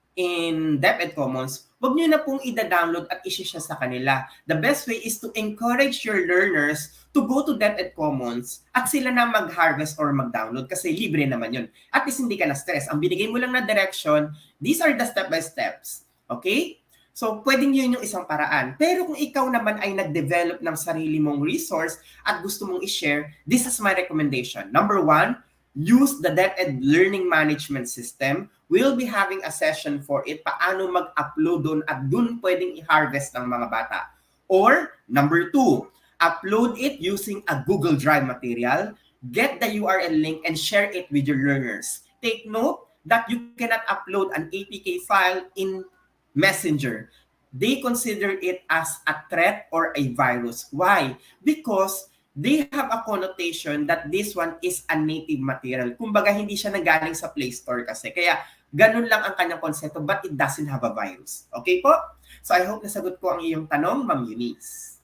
DepEd Commons, wag nyo na pong i-download at i-share sa kanila. The best way is to encourage your learners to go to DepEd Commons at sila na mag-harvest or mag-download kasi libre naman yun. At least hindi ka na stress. Ang binigay mo lang na direction, these are the step-by-steps. Okay? So, pwedeng yun yung isang paraan. Pero kung ikaw naman ay nag-develop ng sarili mong resource at gusto mong i-share, this is my recommendation. Number 1, use the DepEd Learning Management System. We'll be having a session for it, paano mag-upload doon at doon pwedeng i-harvest ng mga bata. Or, number 2, upload it using a Google Drive material, get the URL link, and share it with your learners. Take note that you cannot upload an APK file in Messenger. They consider it as a threat or a virus. Why? Because they have a connotation that this one is a native material. Kumbaga, hindi siya nanggaling sa Play Store kasi. Kaya, ganun lang ang kanyang konsepto, but it doesn't have a virus. Okay po? So, I hope nasagot ko ang iyong tanong, Ma'am Eunice.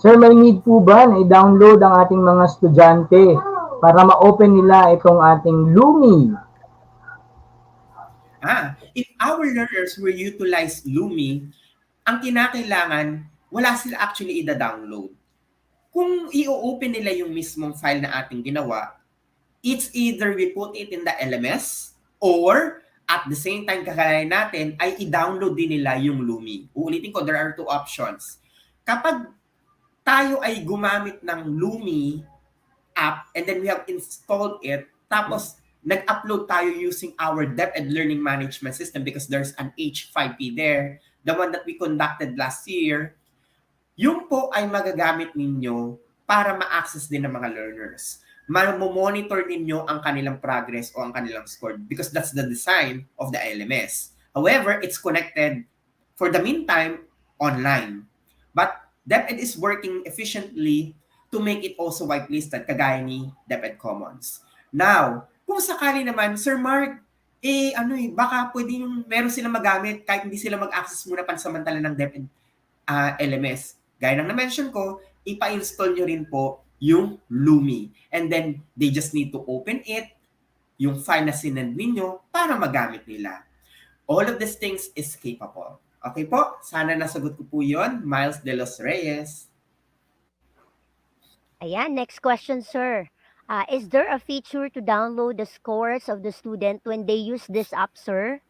Sir, may need po ba na i-download ang ating mga estudyante para ma-open nila itong ating Lumi? If our learners will utilize Lumi, ang kinakailangan, wala sila actually i-download. Kung i-open nila yung mismong file na ating ginawa, it's either we put it in the LMS or at the same time kakalain natin ay i-download din nila yung Lumi. Uulitin ko, there are 2 options. Kapag tayo ay gumamit ng Lumi app and then we have installed it. Tapos, nag-upload tayo using our DepEd Learning Management System because there's an H5P there, the one that we conducted last year. Yung po ay magagamit ninyo para ma-access din ng mga learners. Monitor ninyo ang kanilang progress o ang kanilang score because that's the design of the LMS. However, it's connected for the meantime online. But DepEd is working efficiently to make it also whitelisted kagaya ni DepEd Commons. Now, kung sakali naman, Sir Mark, baka pwede yung meron silang magamit kahit hindi sila mag-access muna pansamantala ng DepEd LMS. Gaya ng na-mention ko, ipa-install nyo rin po yung Lumi. And then, they just need to open it, yung file na sinend ninyo para magamit nila. All of these things is capable. Okay po? Sana nasagot ko po yun. Miles de los Reyes. Ayan, next question, sir. Is there a feature to download the scores of the student when they use this app, sir?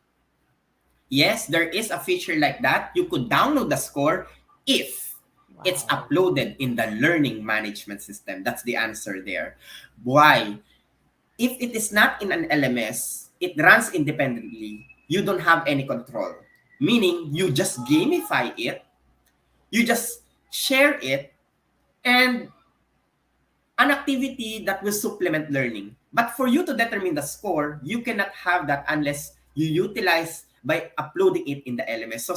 Yes, there is a feature like that. You could download the score if it's uploaded in the learning management system. That's the answer there. Why? If it is not in an LMS, it runs independently. You don't have any control. Meaning, you just gamify it, you just share it, and an activity that will supplement learning. But for you to determine the score, you cannot have that unless you utilize by uploading it in the LMS. So,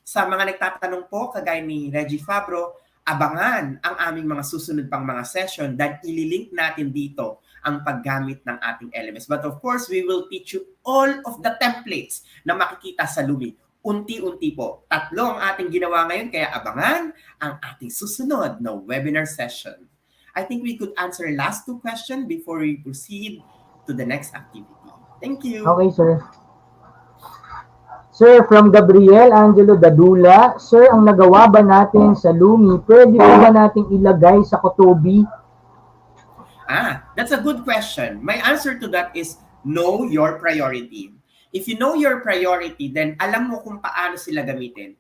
sa mga nagtatanong po, kagaya ni Reggie Fabro, abangan ang aming mga susunod pang mga session dahil ililink natin dito ang paggamit ng ating LMS. But of course, we will teach you all of the templates na makikita sa Lumi. Unti-unti po. 3 ang ating ginawa ngayon, kaya abangan ang ating susunod na webinar session. I think we could answer last 2 questions before we proceed to the next activity. Thank you. Okay, sir. Sir, from Gabriel Angelo Dadula, sir, ang nagawa ba natin sa Lumi, pwede ba nating ilagay sa Kotobi? That's a good question. My answer to that is know your priority. If you know your priority, then alam mo kung paano sila gamitin.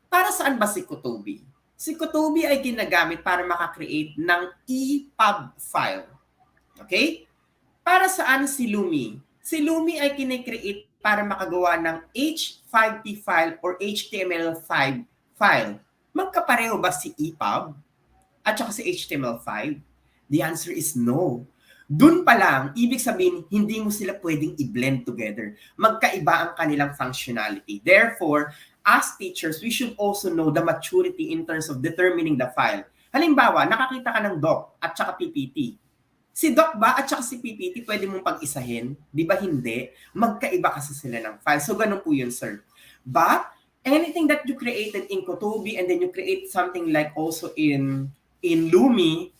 Para saan ba si Kotobi? Si Kotobi ay ginagamit para makakreate ng EPUB file. Okay? Para saan si Lumi? Si Lumi ay kinecreate para makagawa ng H5P file or HTML5 file. Magkapareho ba si EPUB at saka si HTML5? The answer is no. Dun pa lang, ibig sabihin, hindi mo sila pwedeng i-blend together. Magkaiba ang kanilang functionality. Therefore, as teachers, we should also know the maturity in terms of determining the file. Halimbawa, nakakita ka ng doc at saka PPT. Si doc ba at saka si PPT pwede mong pag-isahin? Di ba hindi? Magkaiba kasi sila ng file. So, ganun po yun, sir. But, anything that you created in Kotobi and then you create something like also in Lumi,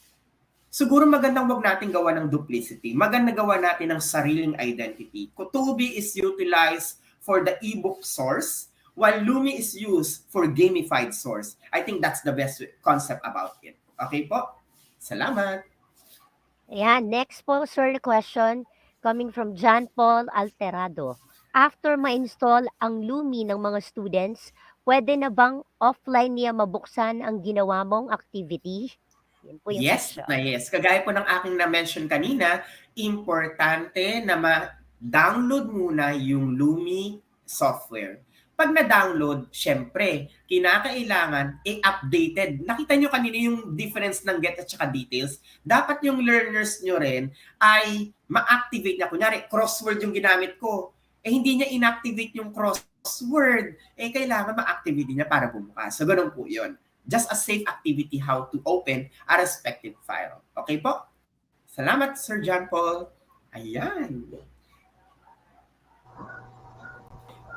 siguro magandang wag natin gawa ng duplicity. Maganda gawa natin ng sariling identity. Kotobi is utilized for the ebook source, while Lumi is used for gamified source. I think that's the best concept about it. Okay po? Salamat! Ayan, next po, sir, question coming from John Paul Alterado. After ma-install ang Lumi ng mga students, pwede na bang offline niya mabuksan ang ginawa mong activity? Yan po yung question. Yes. Kagaya po ng aking na-mention kanina, importante na ma-download muna yung Lumi software. Pag na-download, syempre, kinakailangan updated. Nakita nyo kanina yung difference ng get at saka details. Dapat yung learners nyo rin ay ma-activate na. Kunyari, crossword yung ginamit ko. Hindi niya inactivate yung crossword. Kailangan ma-activate niya para bumukas. So, ganun po yun. Just a safe activity how to open a respective file. Okay po? Salamat, Sir John Paul. Ayan.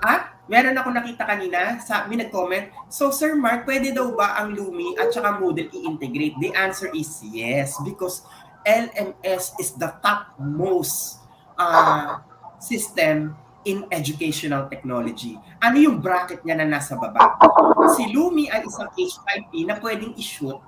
At meron ako nakita kanina, may nag-comment, so Sir Mark, pwede daw ba ang Lumi at saka Moodle i-integrate? The answer is yes, because LMS is the topmost system in educational technology. Ano yung bracket niya na nasa baba? Si Lumi ay isang H5P na pwedeng i-shoot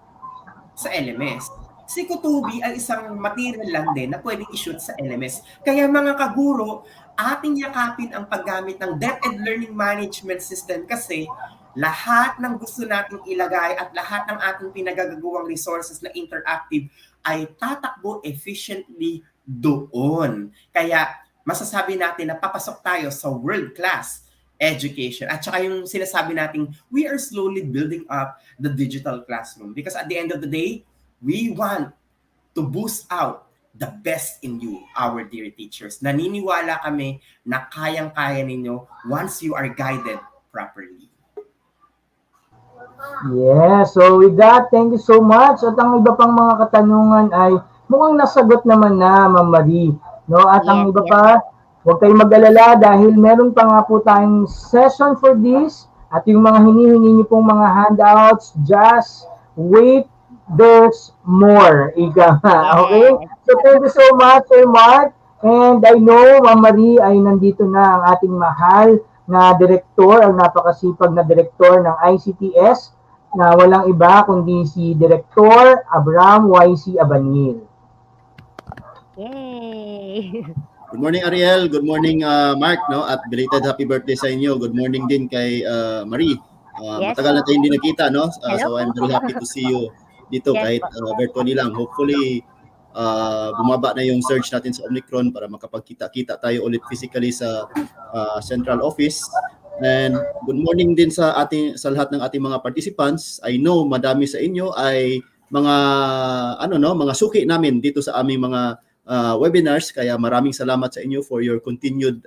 sa LMS. Si Kotobi ay isang material lang din na pwedeng i-shoot sa LMS. Kaya mga kaguro, ating yakapin ang paggamit ng DepEd Learning Management System kasi lahat ng gusto nating ilagay at lahat ng ating pinagagawang resources na interactive ay tatakbo efficiently doon. Kaya masasabi natin na papasok tayo sa world-class education. At saka yung sinasabi natin, we are slowly building up the digital classroom. Because at the end of the day, we want to boost out the best in you, our dear teachers. Naniniwala kami na kayang-kaya ninyo once you are guided properly. Yes, so with that, thank you so much. At ang iba pang mga katanungan ay mukhang nasagot naman na, Ma'am Marie. No? At ang Yes, iba yes. pa, huwag kayong mag-alala dahil meron pa nga po tayong session for this at yung mga hinihingi niyo pong mga handouts, just wait, there's more. Ika nga, okay? Yes. So thank you so much, Sir Mark. And I know, Ma'am Marie, ay nandito na ang ating mahal na direktor, ang napakasipag na direktor ng ICTS na walang iba kundi si Direktor Abram YC Abanil. Yay! Good morning, Ariel. Good morning, Mark. No? At belated happy birthday sa inyo. Good morning din kay Marie. Yes Matagal na po. tayong hindi nakita, no? Hello So I'm po. very happy to see you dito Yes kahit po. virtually lang. Hopefully, bumaba na yung surge natin sa Omicron para makapagkita-kita tayo ulit physically sa central office. And good morning din sa lahat ng ating mga participants. I know madami sa inyo ay mga mga suki namin dito sa aming mga webinars, kaya maraming salamat sa inyo for your continued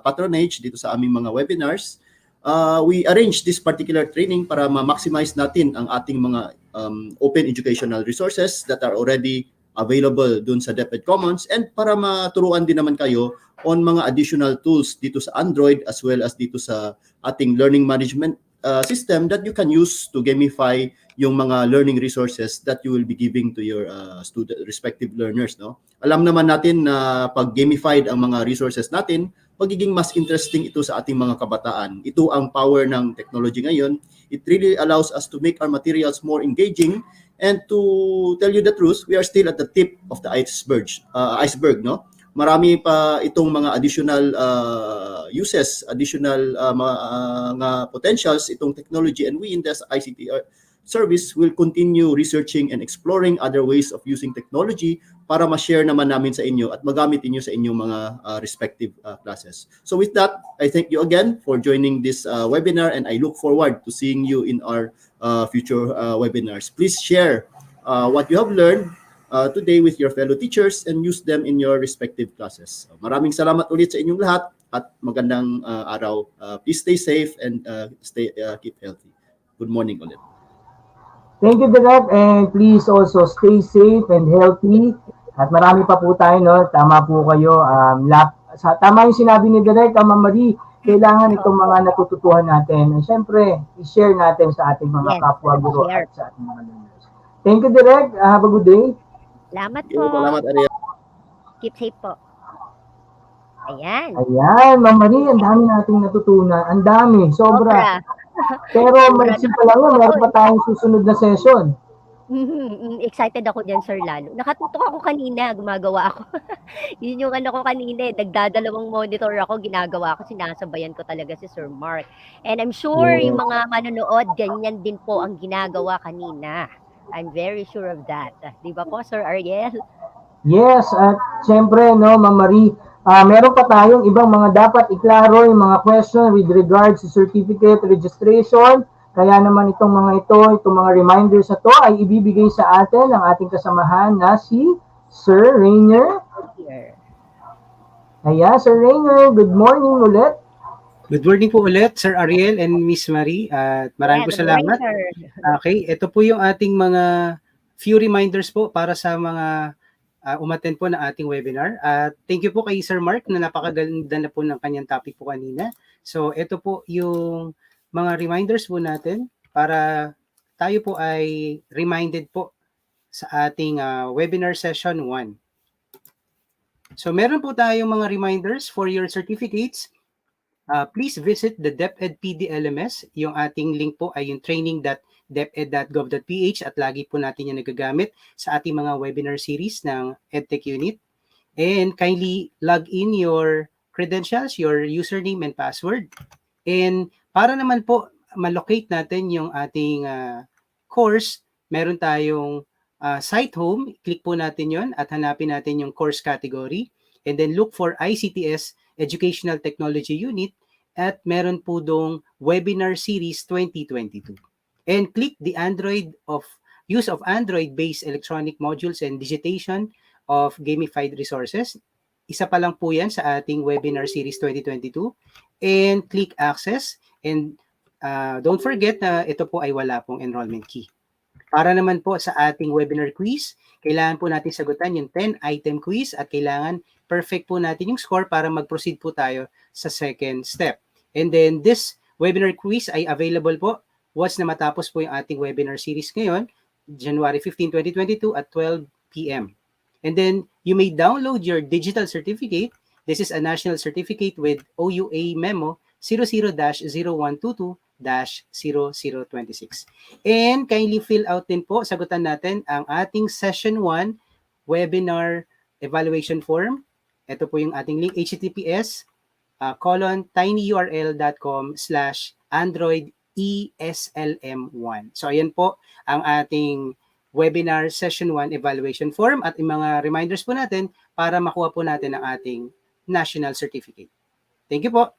patronage dito sa aming mga webinars. We arranged this particular training para ma-maximize natin ang ating mga open educational resources that are already available dun sa DepEd Commons, and para maturuan din naman kayo on mga additional tools dito sa Android as well as dito sa ating learning management system that you can use to gamify yung mga learning resources that you will be giving to your respective learners, no? Alam naman natin na pag gamified ang mga resources natin, magiging mas interesting ito sa ating mga kabataan. Ito ang power ng technology ngayon. It really allows us to make our materials more engaging, and to tell you the truth, we are still at the tip of the iceberg, no? Marami pa itong mga additional uses, additional mga potentials itong technology, and we in the ICT service will continue researching and exploring other ways of using technology para ma-share naman namin sa inyo at magamit inyo sa inyong mga respective classes. So with that, I thank you again for joining this webinar, and I look forward to seeing you in our future webinars. Please share what you have learned today with your fellow teachers and use them in your respective classes. Maraming salamat ulit sa inyong lahat at magandang araw. Please stay safe and keep healthy. Good morning ulit. Thank you, Direk, and please also stay safe and healthy. At marami pa po tayo, no? Tama po kayo. Tama yung sinabi ni Direk, Ma'am Marie, kailangan itong mga natututuhan natin. And syempre, i-share natin sa ating mga Yes, kapwa guro share. at sa ating mga learners. Thank you, Direk. Have a good day. Salamat po. Salamat, Ariel. Keep safe po. Ayan. Ayan, Ma'am Marie, ang dami nating natutunan. Ang dami, sobra. Pero Sobra maisip na. pa lang yun, meron pa tayong susunod na session. Excited ako dyan, Sir Lalo. Nakatutok ako kanina, gumagawa ako. Yun yung ano ko kanina, nagdadalawang monitor ako, ginagawa ko, sinasabayan ko talaga si Sir Mark. And I'm sure yung mga manonood, ganyan din po ang ginagawa kanina. I'm very sure of that. Di ba po, Sir Ariel? Yes, at syempre, no, Ma'am Marie, meron pa tayong ibang mga dapat iklaro yung mga question with regards to certificate registration. Kaya naman itong mga reminders na to ay ibibigay sa atin ng ating kasamahan na si Sir Rainier. Here. Ayan, Sir Rainier, good morning ulit. Good morning po ulit, Sir Ariel and Miss Marie. At maraming po good morning, salamat. sir. Okay, ito po yung ating mga few reminders po para sa mga umattend po ng ating webinar. At thank you po kay Sir Mark na napakaganda na po ng kanyang topic po kanina. So ito po yung mga reminders po natin para tayo po ay reminded po sa ating webinar session 1. So meron po tayong mga reminders for your certificates. Please visit the DepEd PD LMS. Yung ating link po ay yung training.deped.gov.ph at lagi po natin yung nagagamit sa ating mga webinar series ng EdTech Unit. And kindly log in your credentials, your username and password. And para naman po malocate natin yung ating course, meron tayong site home. Click po natin yon at hanapin natin yung course category. And then look for ICTS Educational Technology Unit at meron po dong Webinar Series 2022. And click the use of Android-based electronic modules and digitization of gamified resources. Isa pa lang po yan sa ating Webinar Series 2022. And click Access. And don't forget na ito po ay wala pong enrollment key. Para naman po sa ating webinar quiz, kailangan po natin sagutan yung 10-item quiz at kailangan perfect po natin yung score para mag-proceed po tayo sa second step. And then this webinar quiz ay available po once na matapos po yung ating webinar series ngayon, January 15, 2022 at 12 p.m. And then you may download your digital certificate. This is a national certificate with OUA memo 00-0122-0026. And kindly fill out din po, sagutan natin ang ating Session 1 webinar evaluation form. Ito po yung ating link, https://tinyurl.com/androideslm1. So ayan po ang ating webinar Session 1 evaluation form at yung mga reminders po natin para makuha po natin ang ating national certificate. Thank you po.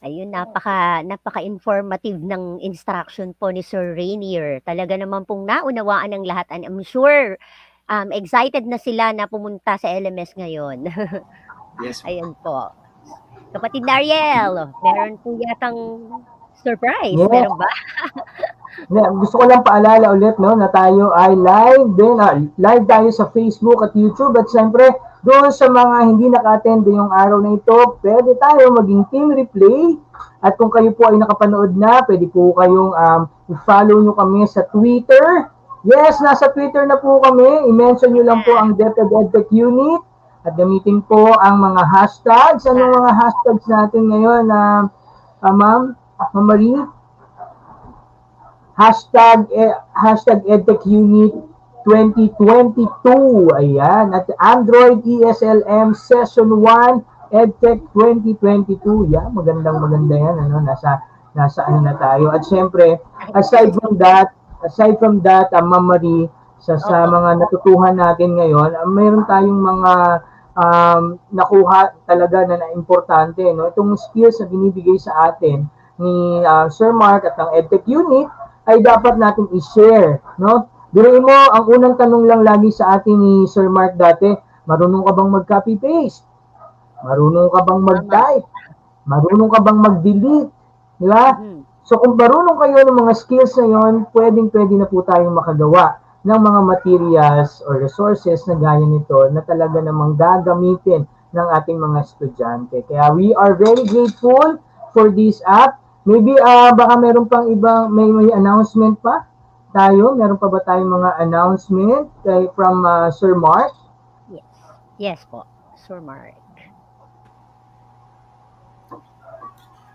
Ayun, napaka-informative ng instruction po ni Sir Rainier. Talaga naman pong naunawaan ng lahat and I'm sure excited na sila na pumunta sa LMS ngayon. Yes. Ayun po. Kapatid na Ariel, meron po yatang surprise. Yes. Meron ba? Gusto ko lang paalala ulit no, na tayo ay live din. Live tayo sa Facebook at YouTube at siyempre doon sa mga hindi naka-attend yung araw na ito, pwede tayo maging team replay. At kung kayo po ay nakapanood na, pwede po kayong i-follow nyo kami sa Twitter. Yes, nasa Twitter na po kami. I-mention nyo lang po ang EdTech Unit at gamitin po ang mga hashtags. Anong mga hashtags natin ngayon, Ma'am Marie? Hashtag EdTech Unit 2022. Ayan. At Android ESLM Session 1 EdTech 2022. Yan. Maganda yan. Ano? Nasa ano na tayo. At syempre, aside from that, Ma'am Marie, sa mga natutuhan natin ngayon, mayroon tayong mga nakuha talaga na importante. No? Itong skills na binibigay sa atin ni Sir Mark at ng EdTech Unit ay dapat natin i-share. No? Biruin mo, ang unang tanong lang lagi sa atin ni Sir Mark dati, marunong ka bang mag-copy-paste? Marunong ka bang mag-type? Marunong ka bang mag-delete? Di ba? So kung marunong kayo ng mga skills na yun, pwede na po tayong makagawa ng mga materials or resources na gaya nito na talaga namang gagamitin ng ating mga estudyante. Kaya we are very grateful for this app. Maybe baka meron pang ibang may announcement pa tayo. Meron pa ba tayong mga announcement from Sir Mark? Yes po, Sir Mark.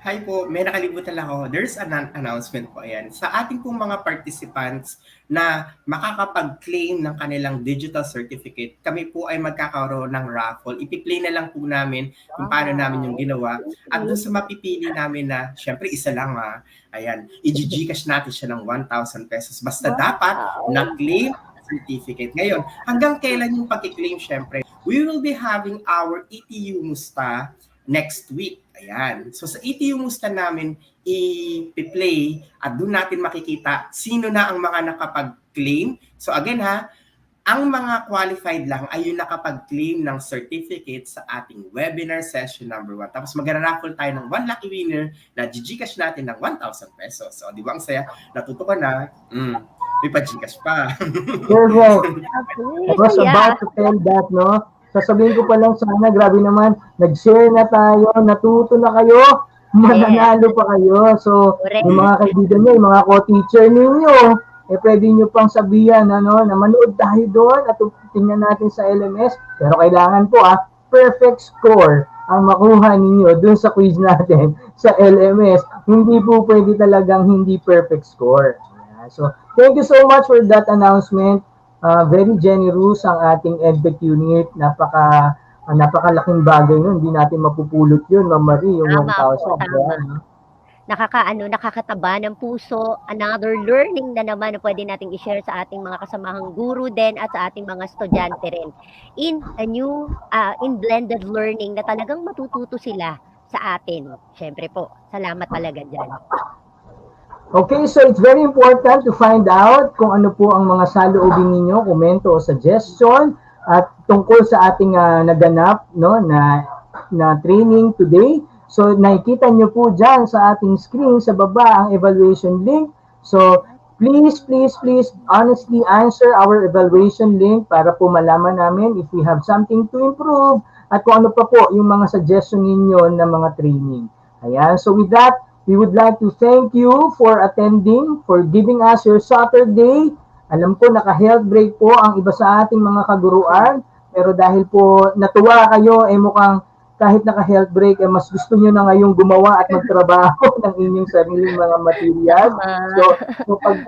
Hi po, may nakalimutan lang ako. There's an announcement po, ayan. Sa ating pong mga participants na makakapag-claim ng kanilang digital certificate, kami po ay magkakaroon ng raffle. Ipi-play na lang po namin kung paano namin yung ginawa. At doon sa mapipili namin na, syempre isa lang ayan, i-Gcash natin siya ng 1,000 pesos. Basta dapat na-claim certificate. Ngayon, hanggang kailan yung pag-claim, syempre, we will be having our ETU Musta next week. Ayan. So sa ETU Musta namin i-play at doon natin makikita sino na ang mga nakapag-claim. So again ang mga qualified lang ay yung nakapag-claim ng certificate sa ating webinar session number 1. Tapos mag-raffle tayo ng 1 lucky winner na Gcash natin ng 1,000 pesos. So di ba ang saya? Natuto ka na. May pa-Gcash pa. Perfect. I was about to tell that, no? Sasabihin ko pa lang sana, grabe naman, nag-share na tayo, natuto na kayo, mananalo pa kayo. So, yung mga kaibigan nyo, yung mga co-teacher ninyo, pwede nyo pang sabihan, na manood tayo doon at tingnan natin sa LMS. Pero kailangan po, perfect score ang makuha ninyo doon sa quiz natin sa LMS. Hindi po pwede talagang hindi perfect score. So, thank you so much for that announcement. Very generous ang ating EdTech Unit. napakalaking bagay nun. Hindi natin mapupulot yun, Ma'am Marie, yung Tama po, 1,000. tama. Ayan, no? Nakakataba ng puso, another learning na naman na pwede nating i-share sa ating mga kasamahang guro din at sa ating mga estudyante rin. In a new, in blended learning na talagang matututo sila sa atin. Siyempre po, salamat talaga dyan. Okay, so it's very important to find out kung ano po ang mga saloobin ninyo, komento o suggestion at tungkol sa ating naganap no na training today. So nakikita nyo po dyan sa ating screen sa baba ang evaluation link. So please honestly answer our evaluation link para po malaman namin if we have something to improve at kung ano pa po yung mga suggestion ninyo na mga training. Ayan, so with that, we would like to thank you for attending, for giving us your Saturday. Alam ko naka-health break po ang iba sa ating mga kaguruan, pero dahil po natuwa kayo, mukhang kahit naka-health break, mas gusto nyo na ngayong gumawa at magtrabaho ng inyong sariling mga materials. So pag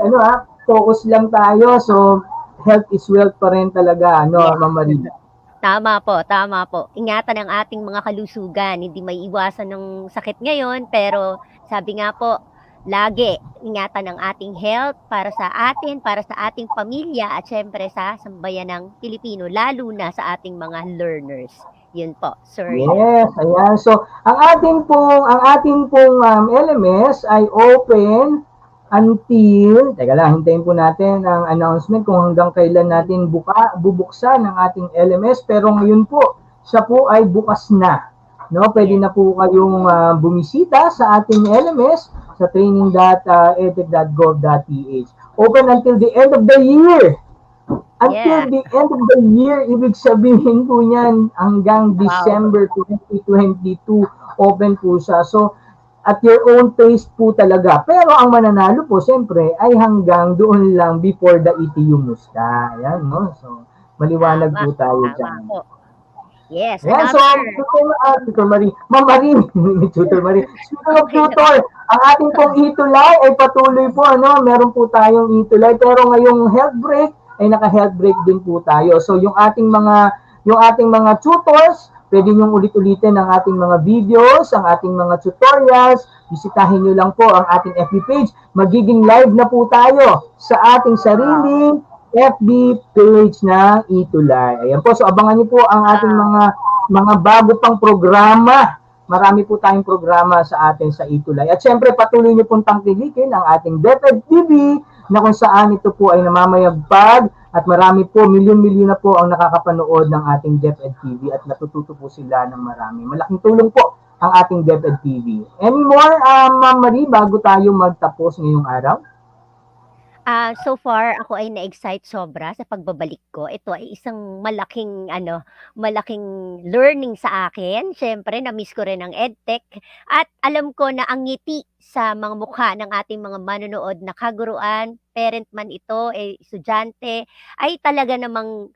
focus lang tayo. So health is wealth pa rin talaga, Ma'am Marie? Tama po, tama po. Ingatan ang ating mga kalusugan. Hindi may iwasan ng sakit ngayon, pero sabi nga po, lagi ingatan ang ating health para sa atin, para sa ating pamilya, at syempre sa sambayan ng Pilipino, lalo na sa ating mga learners. Yun po, sir. Yes, ayan. So, ang ating pong LMS ay open until, teka lang, hintayin po natin ang announcement kung hanggang kailan natin bubuksan ang ating LMS. Pero ngayon po, siya po ay bukas na. No, pwede na po kayong bumisita sa ating LMS sa training.edtech.gov.ph. Open until the end of the year. Until the end of the year, ibig sabihin po niyan hanggang December 2022, open po siya. So, at your own pace po talaga. Pero ang mananalo po, siyempre, ay hanggang doon lang before the ETU musta. Ayan, no? So, maliwanag po tayo dyan. Po. Yes, Ayan, so, Tutor Marie. Ma'am Marie, Tutor Marie. Speaking of tutor, ang ating pong itulay ay patuloy po, meron po tayong itulay. Pero ngayong health break, ay naka-health break din po tayo. So, yung ating mga tutors, pwede nyo ulit-ulitin ang ating mga videos, ang ating mga tutorials. Bisitahin nyo lang po ang ating FB page. Magiging live na po tayo sa ating sariling FB page ng Itulay. Ayan po. So, abangan nyo po ang ating mga bago pang programa. Marami po tayong programa sa atin sa Itulay. At syempre, patuloy nyo pong tangkilikin ang ating DepEd TV na kung saan ito po ay namamayagpag at marami po, milyon-milyon na po ang nakakapanood ng ating DepEd TV at natututo po sila ng marami. Malaking tulong po ang ating DepEd TV. Any more, Ma'am Marie, bago tayo magtapos ngayong araw? So far, ako ay na-excite sobra sa pagbabalik ko. Ito ay isang malaking learning sa akin. Siyempre, na-miss ko rin ang EdTech. At alam ko na ang ngiti sa mga mukha ng ating mga manonood na kaguruan, parent man ito, estudyante, ay talaga namang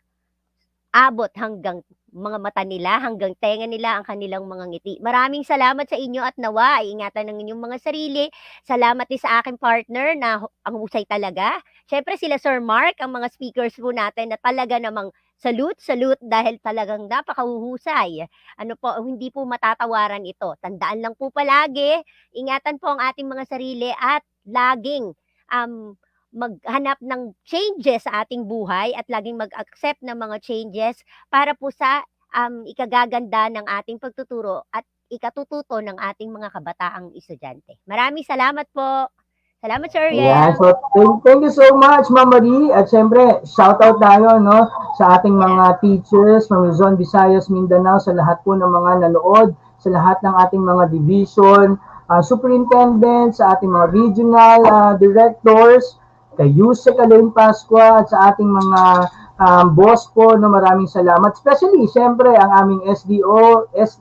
abot hanggang mga mata nila, hanggang tenga nila ang kanilang mga ngiti. Maraming salamat sa inyo at nawa ay ingatan ng inyong mga sarili. Salamat din sa aking partner na ang husay talaga. Siyempre sila Sir Mark, ang mga speakers po natin na talaga namang salute dahil talagang napakahuhusay. Ano po, hindi po matatawaran ito. Tandaan lang po palagi, ingatan po ang ating mga sarili at laging maghanap ng changes sa ating buhay at laging mag-accept ng mga changes para po sa ikagaganda ng ating pagtuturo at ikatututo ng ating mga kabataang estudyante. Maraming salamat po. Salamat, Sir Ariel. Yeah, so thank you so much, Ma'am Marie. At syempre, shout out tayo sa ating mga teachers from Luzon, Visayas, Mindanao, sa lahat po ng mga nanood, sa lahat ng ating mga division, superintendents, sa ating mga regional directors, kay Yusek Alain Pasqua at sa ating mga boss po, maraming salamat. Especially, siyempre, ang aming SDS,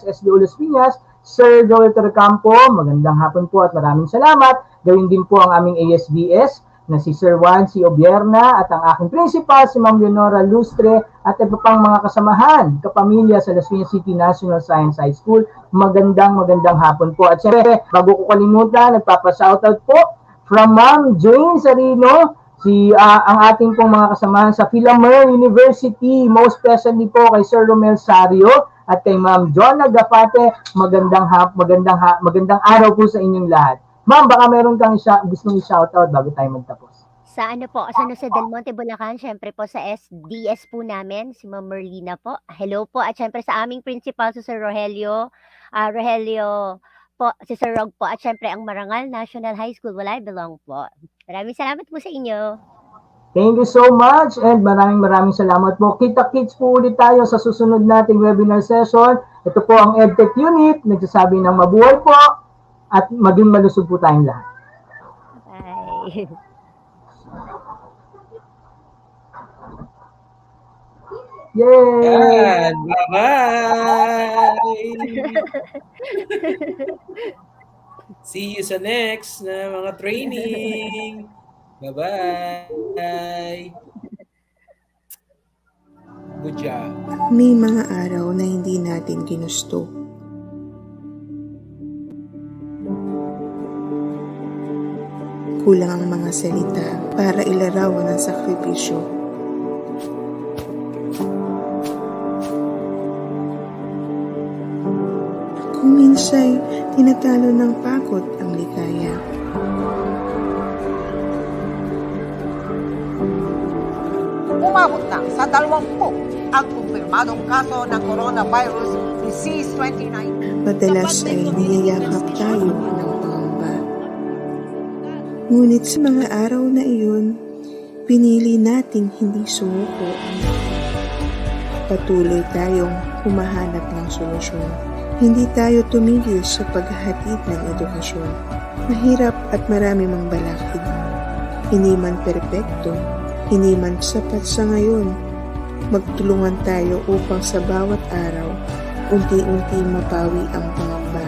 SDO Las Piñas, Sir Joel Tercampo, magandang hapon po at maraming salamat. Gawin din po ang aming ASDS na si Sir Juan C. Obierna at ang aking principal, si Ma'am Leonora Lustre at iba pang mga kasamahan, kapamilya sa Las Piñas City National Science High School. Magandang hapon po. At siyempre, bago ko kalimutan, nagpapa-shoutout po from Ma'am Jane Sarino, ang ating pong mga kasamahan sa Philamer University, most especially po kay Sir Romel Sario at kay Ma'am Jonna Gafate. Magandang araw po sa inyong lahat. Ma'am, baka meron kang gustong i-shoutout bago tayo magtapos. Sa ano po, sa Jose del Monte, Bulacan, syempre po sa SDS po namin, si Ma'am Merlina po. Hello po, at syempre sa aming principal, si Sir Rogelio po, si Sir Rog po, at syempre ang Marangal National High School, where I belong po. Maraming salamat po sa inyo. Thank you so much and maraming salamat po. Kita-kits po ulit tayo sa susunod nating webinar session. Ito po ang EdTech Unit, nagsasabi ng mabuhay po at maging malusog po tayong lahat. Bye. Yay! Yan. Bye-bye! See you sa next na mga training. Bye-bye! Good job. May mga araw na hindi natin ginusto. Kulang ang mga salita para ilarawan ang sakripisyo. Kung minsay tinatalo ng pagod ang ligaya. Umabot na sa 20 ang kumpirmadong kaso ng coronavirus disease 29. Madalas ay niyayakap tayo ng pangamba. Ngunit sa mga araw na iyon, pinili nating hindi sumuko. Patuloy tayong humahanap ng solusyon. Hindi tayo tumigil sa paghahatid ng edukasyon. Mahirap at marami mang balakid. Hindi man perpekto, hindi man sapat sa ngayon. Magtulungan tayo upang sa bawat araw, unti-unti mapawi ang pangamba.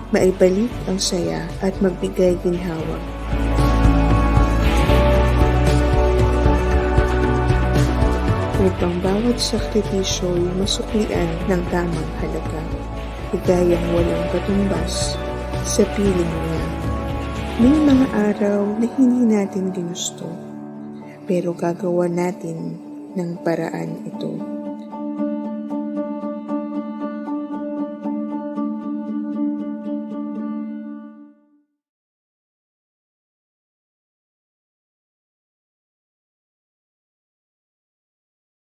Maibalik ang saya at magbigay ginhawa. Upang bawat sakripisyo'y masuklian ng tamang halaga, higayang walang katumbas sa piling niya. May mga araw na hindi natin ginusto, pero gagawa natin ng paraan ito.